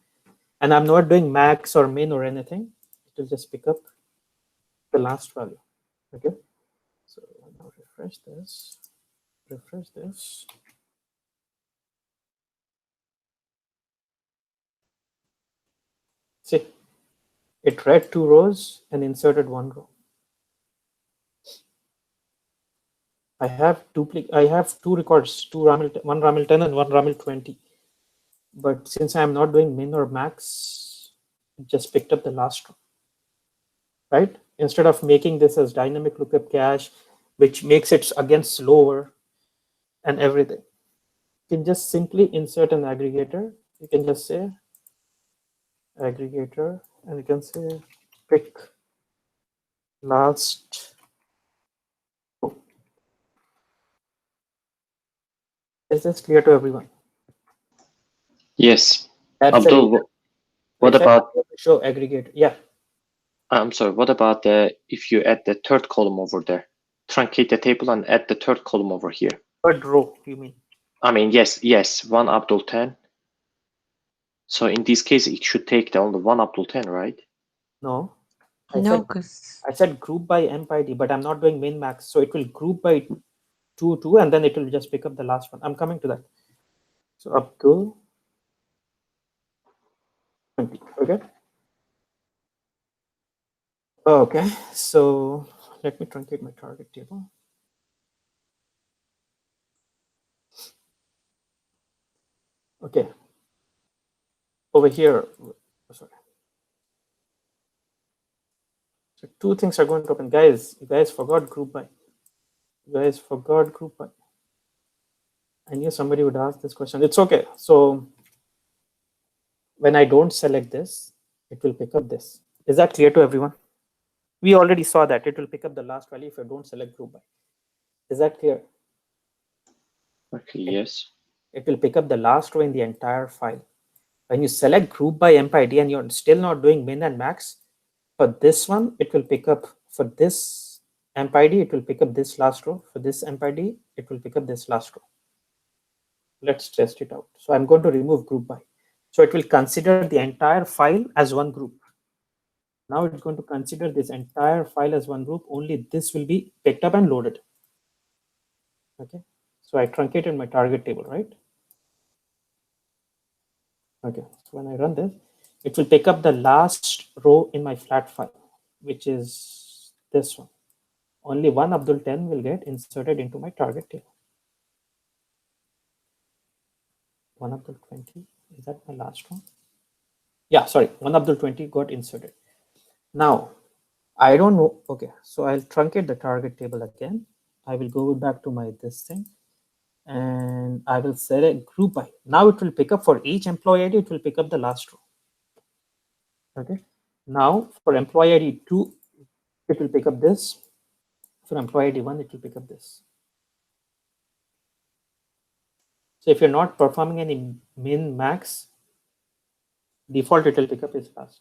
and I'm not doing max or min or anything, it will just pick up the last value. Okay. So now refresh this. See, it read 2 rows and inserted 1 row. I have 2 records, one RAML 10 and one RAML 20. But since I'm not doing min or max, it just picked up the last row. Right? Instead of making this as dynamic lookup cache, which makes it again slower and everything. You can just simply insert an aggregator. You can just say aggregator, and you can say pick last. Is this clear to everyone? Yes. That's Abdul, what about show aggregator? Yeah. I'm sorry, what about if you add the third column over there? truncate the table and add the third column over here. Third row, you mean? I mean, yes, one Abdul 10. So in this case, it should take the only one Abdul 10, right? No. No, because I said group by emp ID, but I'm not doing min max. So it will group by 2, and then it will just pick up the last one. I'm coming to that. So Abdul 20. Okay. Okay. So let me truncate my target table. Okay. Over here, sorry. So two things are going to open. Guys, you guys forgot group by. You guys forgot group by. I knew somebody would ask this question. It's okay. So when I don't select this, it will pick up this. Is that clear to everyone? We already saw that it will pick up the last value if I don't select group by. Is that clear? Okay, yes. It will pick up the last row in the entire file. When you select group by emp ID and you're still not doing min and max, for this one, it will pick up for this emp ID, it will pick up this last row. For this emp ID, it will pick up this last row. Let's test it out. So I'm going to remove group by. So it will consider the entire file as one group. Now it's going to consider this entire file as one group. Only this will be picked up and loaded. Okay. So I truncated my target table, right? Okay. So when I run this, it will pick up the last row in my flat file, which is this one. Only one Abdul 10 will get inserted into my target table. One Abdul 20. Is that my last one? Yeah, sorry. One Abdul 20 got inserted. Now, I don't know. Okay, so I'll truncate the target table again. I will go back to my this thing and I will select group by. Now it will pick up for each employee ID, it will pick up the last row. Okay. Now for employee ID 2, it will pick up this. For employee ID 1, it will pick up this. So if you're not performing any min max, default it will pick up is last.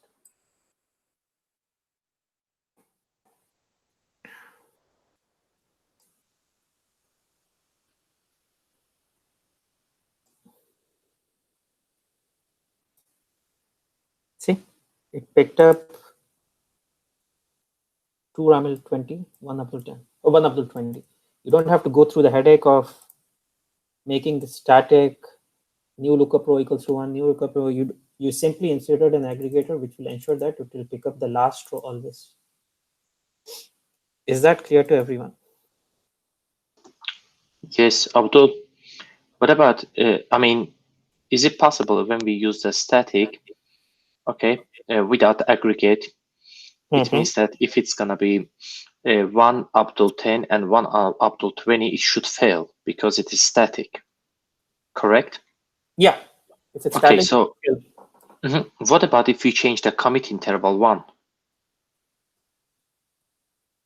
See, it picked up 2 Ramil 20, 1 Abdul 10, or 1 Abdul 20. You don't have to go through the headache of making the static new lookup row equals to 1, new lookup row. You simply inserted an aggregator which will ensure that it will pick up the last row always. Is that clear to everyone? Yes, Abdul. What about, I mean, is it possible when we use the static, okay, without aggregate, it means that if it's going to be 1 Abdul 10 and 1 Abdul 20, it should fail because it is static, correct? Yeah. If it's okay, static, so what about if we change the commit interval 1?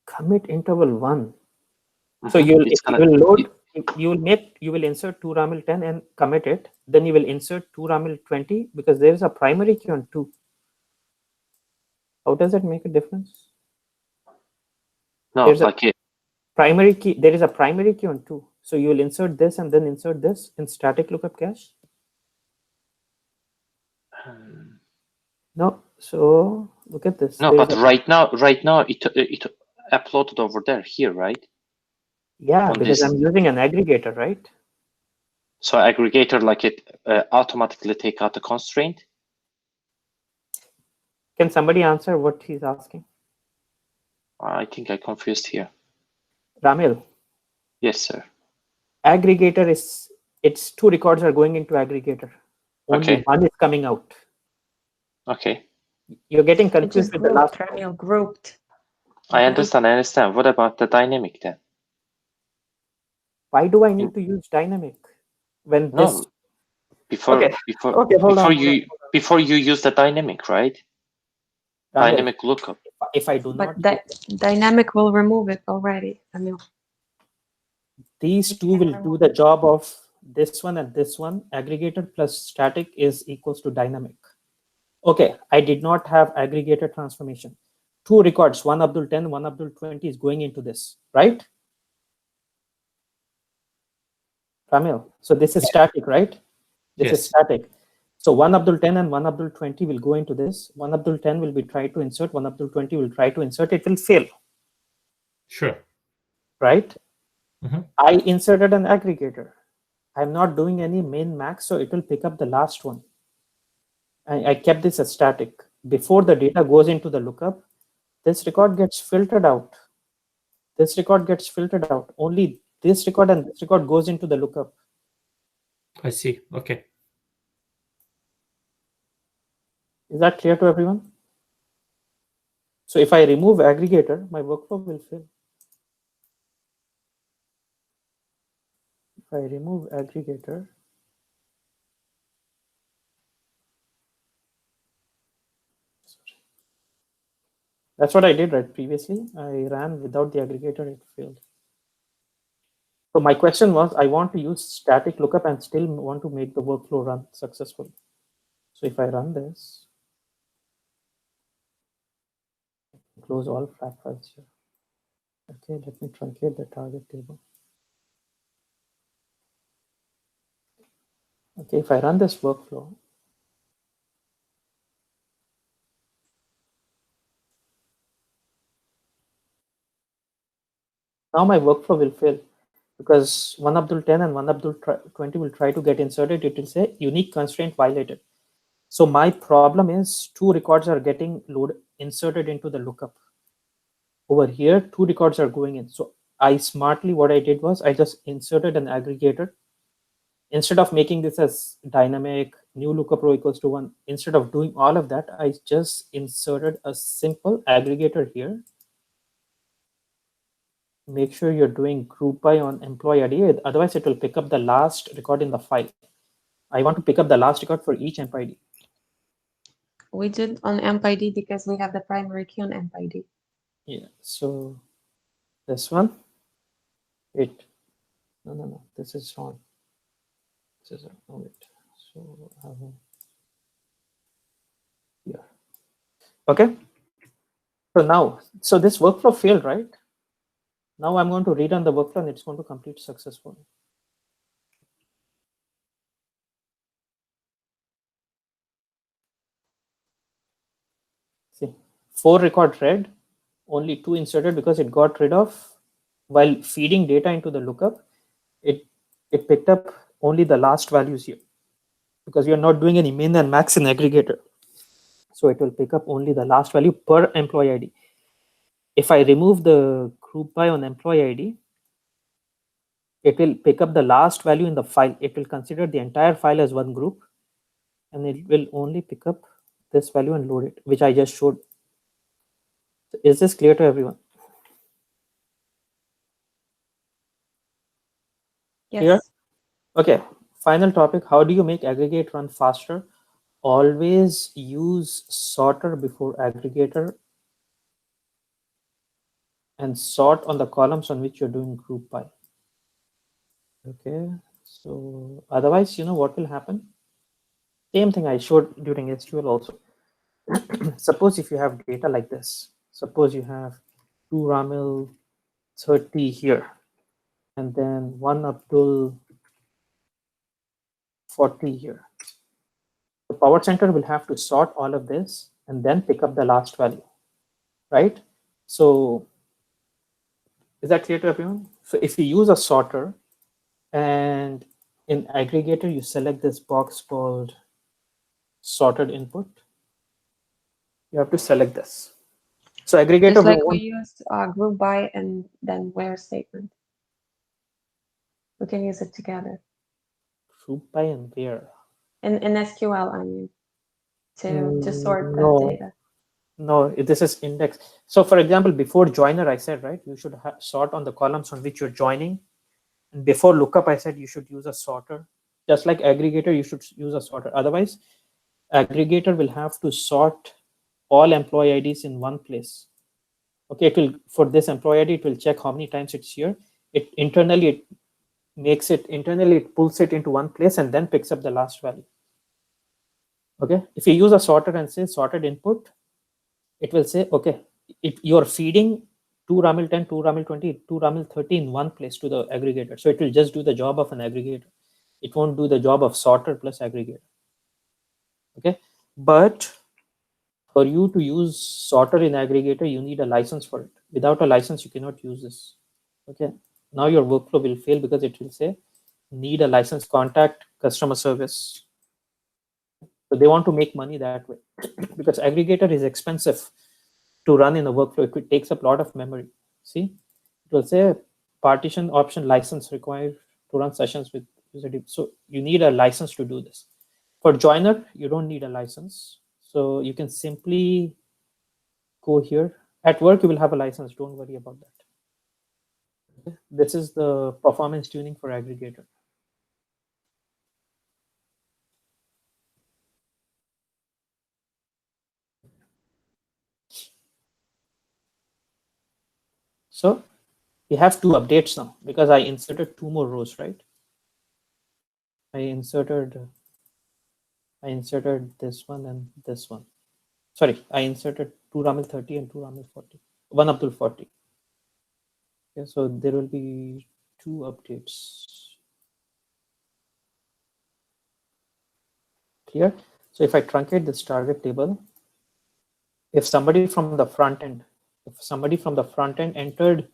Commit interval 1. So you will insert 2 Ramil 10 and commit it. Then you will insert 2 Ramil 20 because there is a primary key on 2. How does that make a difference? No, there's like a primary key. There is a primary key on 2. So you will insert this and then insert this in static lookup cache. No. So look at this. No, but right now it uploaded over there here, right? Yeah, on because this. I'm using an aggregator, right? So aggregator, like it automatically take out the constraint. Can somebody answer what he's asking? I think I confused here. Ramil. Yes, sir. Aggregator is, it's 2 records are going into aggregator. Only Okay. one is coming out. Okay. You're getting confused with the last. Ramil grouped. I understand. What about the dynamic then? Why do I need to use dynamic when this? Before you use the dynamic, right? Ramil, dynamic lookup. If I do not, dynamic will remove it already. I mean, these two will do the job of this one and this one. Aggregator plus static is equals to dynamic. Okay, I did not have aggregator transformation. 2 records, 1 Abdul 10, 1 Abdul 20 is going into this, right? Ramil. So this is static, right? This is Yes. static. So one Abdul 10 and one Abdul 20 will go into this. One Abdul 10 will be try to insert. One Abdul 20 will try to insert. It will fail, Sure. right? Mhm. I inserted an aggregator. I'm not doing any min max, so it will pick up the last one. I kept this as static. Before the data goes into the lookup, this record gets filtered out. This record gets filtered out. Only this record and this record goes into the lookup. I see. Okay. Is that clear to everyone? So if I remove aggregator, my workflow will fail. If I remove aggregator, that's what I did right previously. I ran without the aggregator, it failed. So my question was, I want to use static lookup and still want to make the workflow run successfully. So if I run this, close all flat files here. Okay, let me truncate the target table. Okay, if I run this workflow, now my workflow will fail because one Abdul 10 and one Abdul 20 will try to get inserted. It will say unique constraint violated. So my problem is two records are getting inserted into the lookup. Over here, two records are going in. So I smartly, what I did was I just inserted an aggregator. Instead of making this as dynamic new lookup row equals to 1, instead of doing all of that, I just inserted a simple aggregator here. Make sure you're doing group by on employee ID, otherwise it will pick up the last record in the file. I want to pick up the last record for each emp ID. We did on emp ID because we have the primary key on emp ID. Yeah, so this one, wait, no, this is on. This is on, wait, so yeah. Okay, so now, so this workflow failed, right? Now I'm going to rerun the workflow and it's going to complete successfully. See, 4 record read, only 2 inserted because it got rid of, while feeding data into the lookup, it picked up only the last values here because you're not doing any min and max in aggregator. So it will pick up only the last value per employee ID. If I remove the group by on employee ID, it will pick up the last value in the file. It will consider the entire file as one group and it will only pick up this value and load it, which I just showed. Is this clear to everyone? Yes. Clear? Okay, final topic. How do you make aggregate run faster? Always use sorter before aggregator and sort on the columns on which you're doing group by. Okay, so otherwise, you know what will happen? Same thing I showed during SQL also. Suppose if you have data like this, suppose you have 2 Ramil 30 here, and then 1 Abdul 40 here. The Powercenter will have to sort all of this and then pick up the last value, right? So is that clear to everyone? So if you use a sorter and in aggregator, you select this box called sorted input, you have to select this. So aggregator Just like will we use group by and then where statement. We can use it together. group by and where? In SQL, I mean, to sort the No. data. No, this is index. So for example, before joiner, I said, right, you should sort on the columns on which you're joining. And before lookup, I said you should use a sorter. Just like aggregator, you should use a sorter. Otherwise, aggregator will have to sort all employee IDs in one place. Okay, it will, for this employee ID, it will check how many times it's here. It internally it pulls it into one place and then picks up the last value. Okay, if you use a sorter and say sorted input, it will say, okay, you're feeding 2 RAML 10, 2 RAML 20, 2 RAML 30 in one place to the aggregator. So it will just do the job of an aggregator. It won't do the job of sorter plus aggregator. Okay, but for you to use sorter in aggregator, you need a license for it. Without a license, you cannot use this. Okay, now your workflow will fail because it will say need a license, contact customer service. So they want to make money that way because aggregator is expensive to run in a workflow. It takes up a lot of memory. See, it will say partition option license required to run sessions with user. So you need a license to do this. For joiner, you don't need a license. So you can simply go here. At work, you will have a license. Don't worry about that. This is the performance tuning for aggregator. So we have 2 updates now because I inserted 2 more rows, right? I inserted this one and this one. Sorry, I inserted 2 RAML 30 and 2 RAML 40. 1 Abdul 40. Okay, so there will be 2 updates. Clear? So if I truncate this target table, if somebody from the front end entered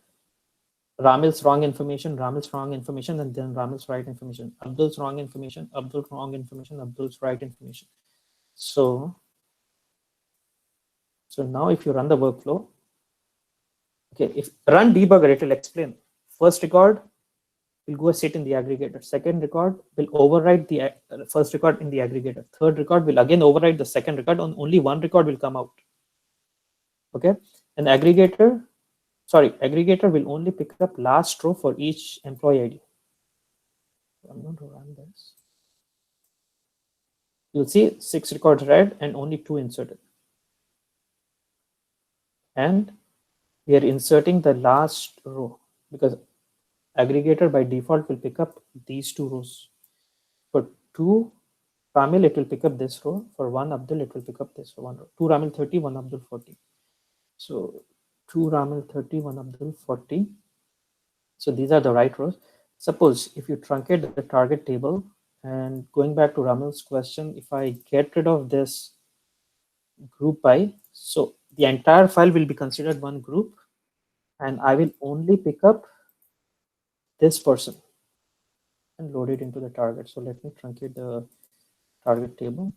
Ramil's wrong information, and then Ramil's right information, Abdul's wrong information, Abdul's wrong information, Abdul's right information. So now if you run the workflow, okay, if run debugger, it will explain. First record will go sit in the aggregator. Second record will overwrite the first record in the aggregator. Third record will again overwrite the second record. Only one record will come out. Okay, an aggregator will only pick up last row for each employee ID. I'm going to run this. You'll see 6 records read and only 2 inserted. And we are inserting the last row because aggregator by default will pick up these 2 rows. For 2 Ramil, it will pick up this row. For 1 Abdul, it will pick up this one row. 2 Ramil 30, 1 Abdul 40. So 2 Ramil 30, 1 Abdul 40. So these are the right rows. Suppose if you truncate the target table, and going back to Ramil's question, if I get rid of this group by, so the entire file will be considered one group, and I will only pick up this person and load it into the target. So let me truncate the target table,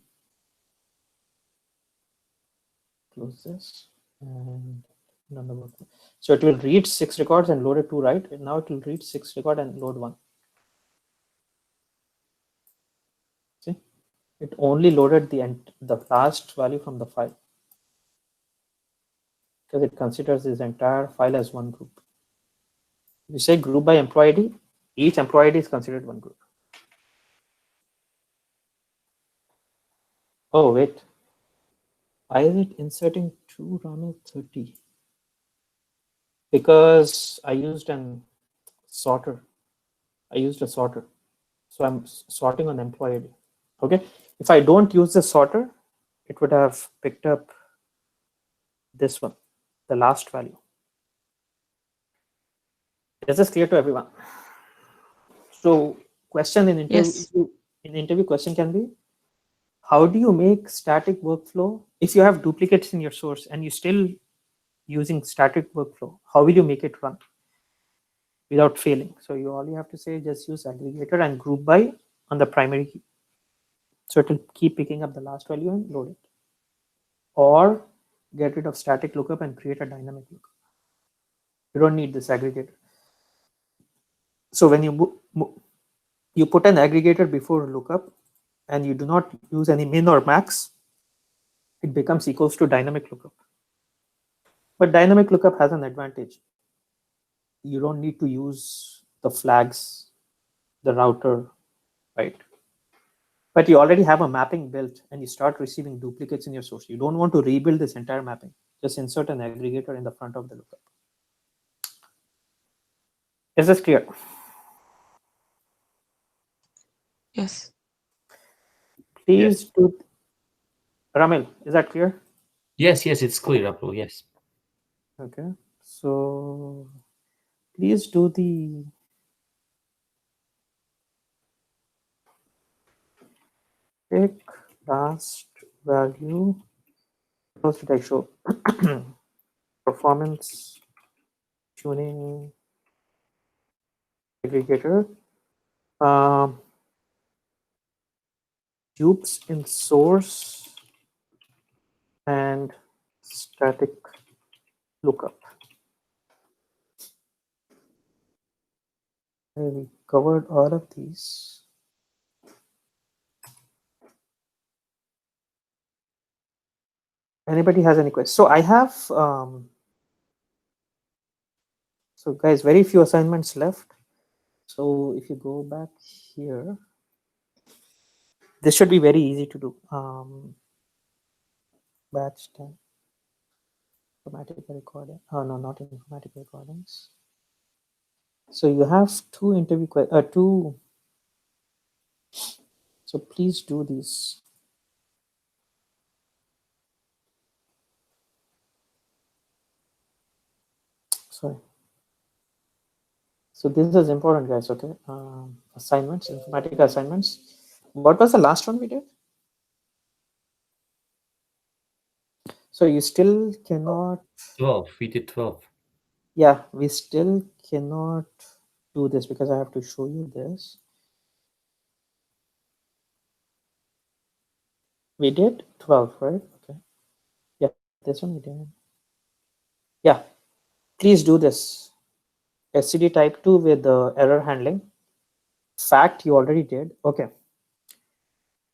close this, and run the workflow. So it will read 6 records and load it 2 right, and now it will read 6 record and load 1. See, it only loaded the last value from the file because it considers this entire file as one group. If you say group by employee ID, each employee ID is considered one group. Oh wait, why is it inserting 2 Ramil 30? Because I used a sorter. So I'm sorting on employee ID. Okay, if I don't use the sorter, it would have picked up this one, the last value. Is this clear to everyone? So question in interview, Yes. in interview question can be, how do you make static workflow if you have duplicates in your source and you're still using static workflow? How will you make it run without failing? So all you have to say, just use aggregator and group by on the primary key. So it will keep picking up the last value and load it. Or get rid of static lookup and create a dynamic lookup. You don't need this aggregator. So when you put an aggregator before lookup and you do not use any min or max, it becomes equals to dynamic lookup. But dynamic lookup has an advantage. You don't need to use the flags, the router, right? But you already have a mapping built and you start receiving duplicates in your source. You don't want to rebuild this entire mapping. Just insert an aggregator in the front of the lookup. Is this clear? Yes. Please do. Ramil, is that clear? Yes, it's clear, Abdul. Yes. Okay. So please do the pick last value. What did I show? Performance tuning aggregator. Dupes in source and static lookup. We covered all of these. Anybody has any questions? So I have, so guys, very few assignments left. So if you go back here, this should be very easy to do. Batch 10, Informatica recording. Oh no, not Informatica recordings. So you have two interview questions, so please do these. Sorry. So this is important, guys. Okay. Assignments, Informatica assignments. What was the last one we did? So you still cannot. 12. We did 12. Yeah, we still cannot do this because I have to show you this. We did 12, right? Okay. Yeah, this one we did. Yeah, please do this. SCD type 2 with the error handling. Fact, you already did. Okay.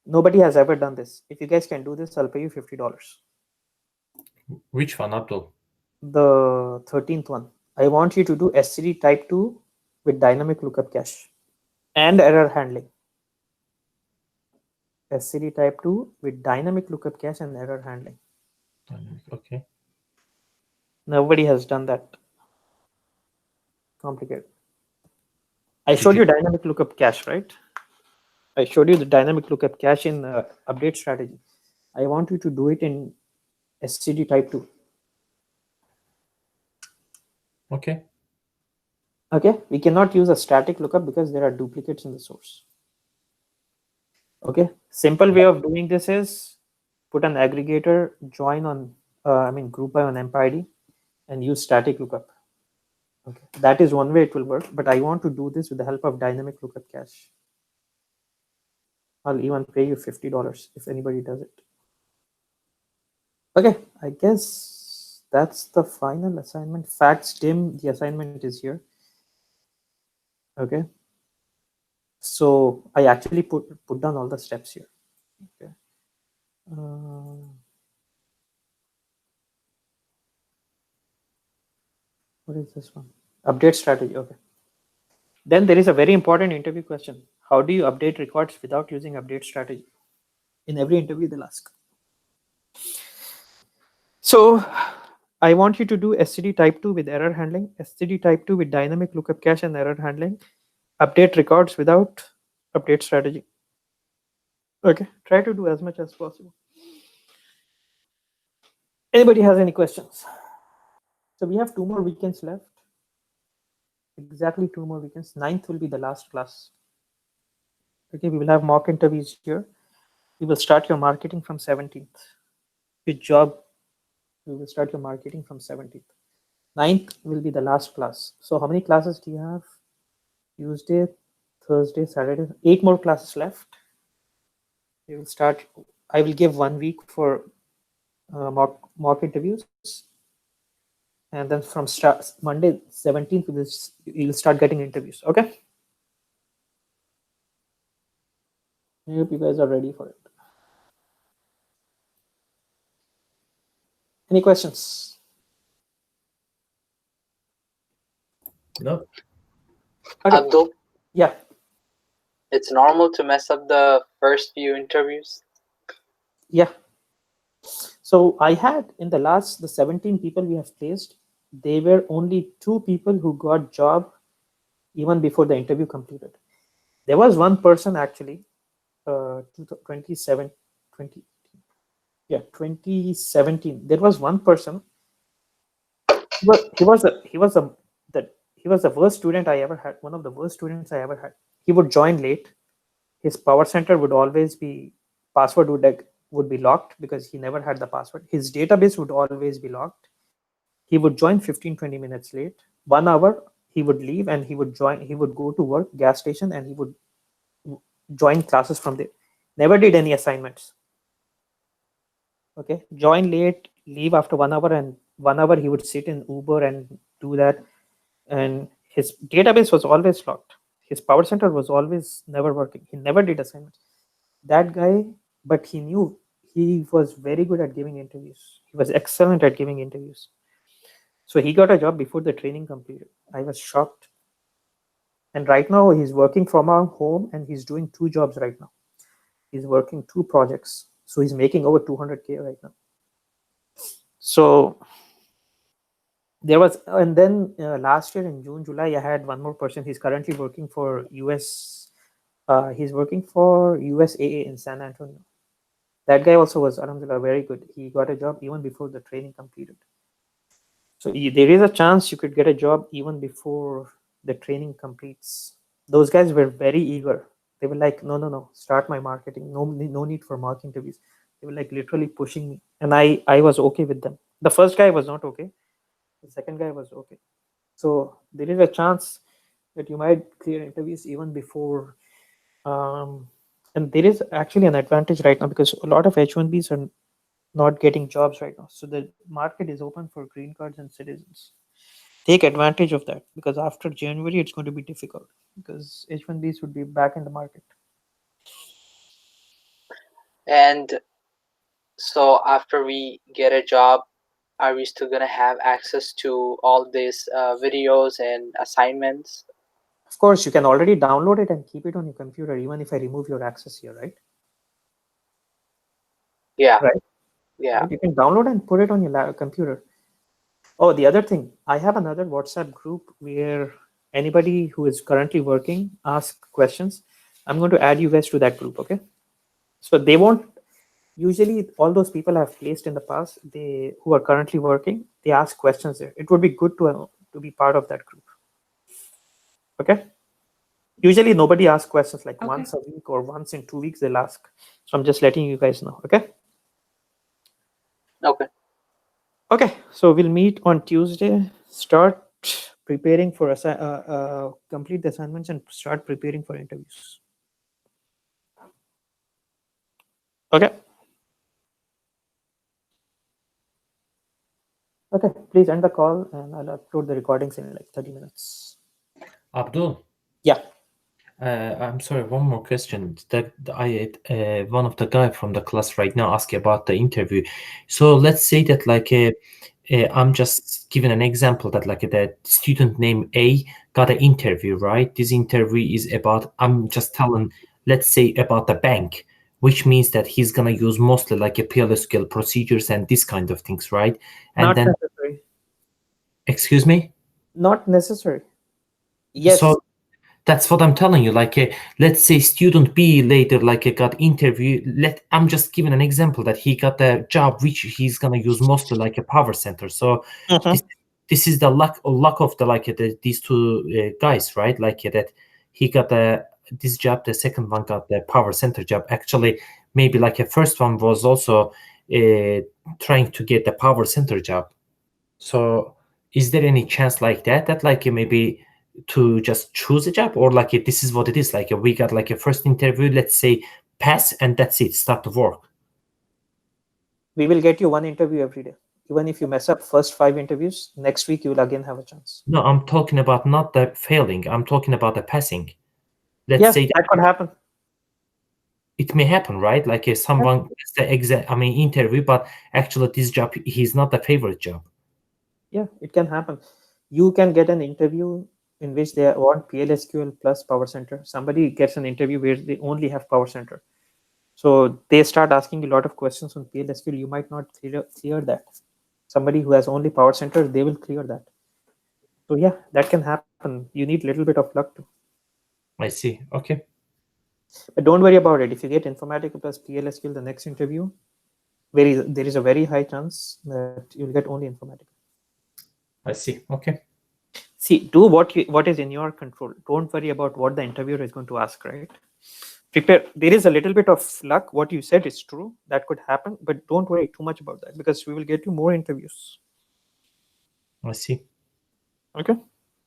Nobody has ever done this. If you guys can do this, I'll pay you $50. Which one, Abdul? The 13th one. I want you to do SCD type 2 with dynamic lookup cache and error handling. SCD type 2 with dynamic lookup cache and error handling. Okay. Nobody has done that. Complicated. I showed you dynamic lookup cache, right? I showed you the dynamic lookup cache in update strategy. I want you to do it in SCD type 2. Okay. Okay, we cannot use a static lookup because there are duplicates in the source. Okay, simple way of doing this is put an aggregator, join on, group by on MPID and use static lookup. Okay, that is one way it will work, but I want to do this with the help of dynamic lookup cache. I'll even pay you $50 if anybody does it. Okay, I guess that's the final assignment. Facts dim, the assignment is here. Okay. So I actually put down all the steps here. Okay. What is this one? Update strategy. Okay. Then there is a very important interview question. How do you update records without using update strategy? In every interview, they'll ask. So I want you to do SCD type 2 with error handling, SCD type 2 with dynamic lookup cache and error handling, update records without update strategy. Okay, try to do as much as possible. Anybody has any questions? So we have 2 more weekends left. Exactly 2 more weekends. 9th will be the last class. Okay, we will have mock interviews here. We will start your marketing from 17th. Good job. We will start your marketing from 17th. 9th will be the last class. So how many classes do you have? Tuesday, Thursday, Saturday. 8 more classes left. We will start. I will give 1 week for mock interviews. And then from Monday 17th, you will start getting interviews. Okay. I hope you guys are ready for it. Any questions? No. Okay. Abdul? Yeah. It's normal to mess up the first few interviews? Yeah. So I had in the 17 people we have placed, they were only 2 people who got job even before the interview completed. There was one person actually, 2017. There was one person He was the worst student I ever had. One of the worst students I ever had. He would join late. His Powercenter would always be password would be locked because he never had the password. His database would always be locked. He would join 15-20 minutes late. 1 hour he would leave and he would join. He would go to work, gas station, and he would join classes from there. Never did any assignments. Okay, join late, leave after 1 hour, and 1 hour he would sit in Uber and do that. And his database was always locked. His Powercenter was always never working. He never did assignments. That guy, but he knew he was very good at giving interviews. He was excellent at giving interviews. So he got a job before the training completed. I was shocked. And right now he's working from our home and he's doing 2 jobs right now. He's working 2 projects. So he's making over 200K right now. So there was, and then last year in June, July, I had one more person. He's currently working for US. He's working for USAA in San Antonio. That guy also was, alhamdulillah, very good. He got a job even before the training completed. So there is a chance you could get a job even before the training completes. Those guys were very eager. They were like, no, start my marketing. No need for mock interviews. They were like literally pushing me. And I was okay with them. The first guy was not okay. The second guy was okay. So there is a chance that you might clear interviews even before. And there is actually an advantage right now because a lot of H1Bs are not getting jobs right now. So the market is open for green cards and citizens. Take advantage of that because after January, it's going to be difficult because H1Bs would be back in the market. And so after we get a job, are we still gonna have access to all these videos and assignments? Of course, you can already download it and keep it on your computer, even if I remove your access here, right? Yeah. Right. Yeah. Right? You can download and put it on your computer. Oh, the other thing, I have another WhatsApp group where anybody who is currently working ask questions. I'm going to add you guys to that group, okay? So they won't, usually all those people I've placed in the past, they who are currently working, they ask questions there. It would be good to be part of that group. Okay? Usually nobody asks questions like once a week or once in 2 weeks they'll ask. So I'm just letting you guys know, okay? Okay. Okay, so we'll meet on Tuesday. Start preparing for complete the assignments and start preparing for interviews. Okay. Okay, please end the call and I'll upload the recordings in like 30 minutes. Abdul? Yeah. I'm sorry, one more question. One of the guy from the class right now asked about the interview. So let's say that like I'm just giving an example that like the student name A got an interview, right? This interview is about, I'm just telling, let's say about the bank, which means that he's gonna use mostly like a PLSQL procedures and this kind of things, right? And Not then, necessary. excuse me? Not necessary. Yes. So that's what I'm telling you. Like, let's say student B later, like, got interview. I'm just giving an example that he got a job which he's gonna use mostly like a Powercenter. So this is the luck of the these two guys, right? Like that he got this job. The second one got the Powercenter job. Actually, maybe like a first one was also trying to get the Powercenter job. So is there any chance like that like maybe to just choose a job, or like this is what it is, like we got like a first interview, let's say pass, and that's it, start to work? We will get you one interview every day. Even if you mess up first 5 interviews, next week you will again have a chance. No, I'm talking about not the failing, I'm talking about the passing. Let's say that could happen. It may happen, right? Like if someone gets the interview, but actually this job he's not the favorite job. Yeah, it can happen. You can get an interview in which they want PLSQL plus Powercenter. Somebody gets an interview where they only have Powercenter. So they start asking you a lot of questions on PLSQL. You might not clear that. Somebody who has only Powercenter, they will clear that. So yeah, that can happen. You need a little bit of luck too. I see. Okay. But don't worry about it. If you get Informatica plus PLSQL the next interview, there is a very high chance that you'll get only Informatica. I see. Okay. See, do what is in your control. Don't worry about what the interviewer is going to ask, right? Prepare. There is a little bit of luck. What you said is true. That could happen, but don't worry too much about that because we will get you more interviews. I see. Okay.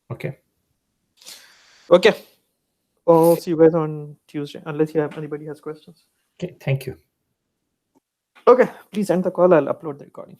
Okay. Okay. I'll see you guys on Tuesday, unless anybody has questions. Okay. Thank you. Okay. Please end the call. I'll upload the recording.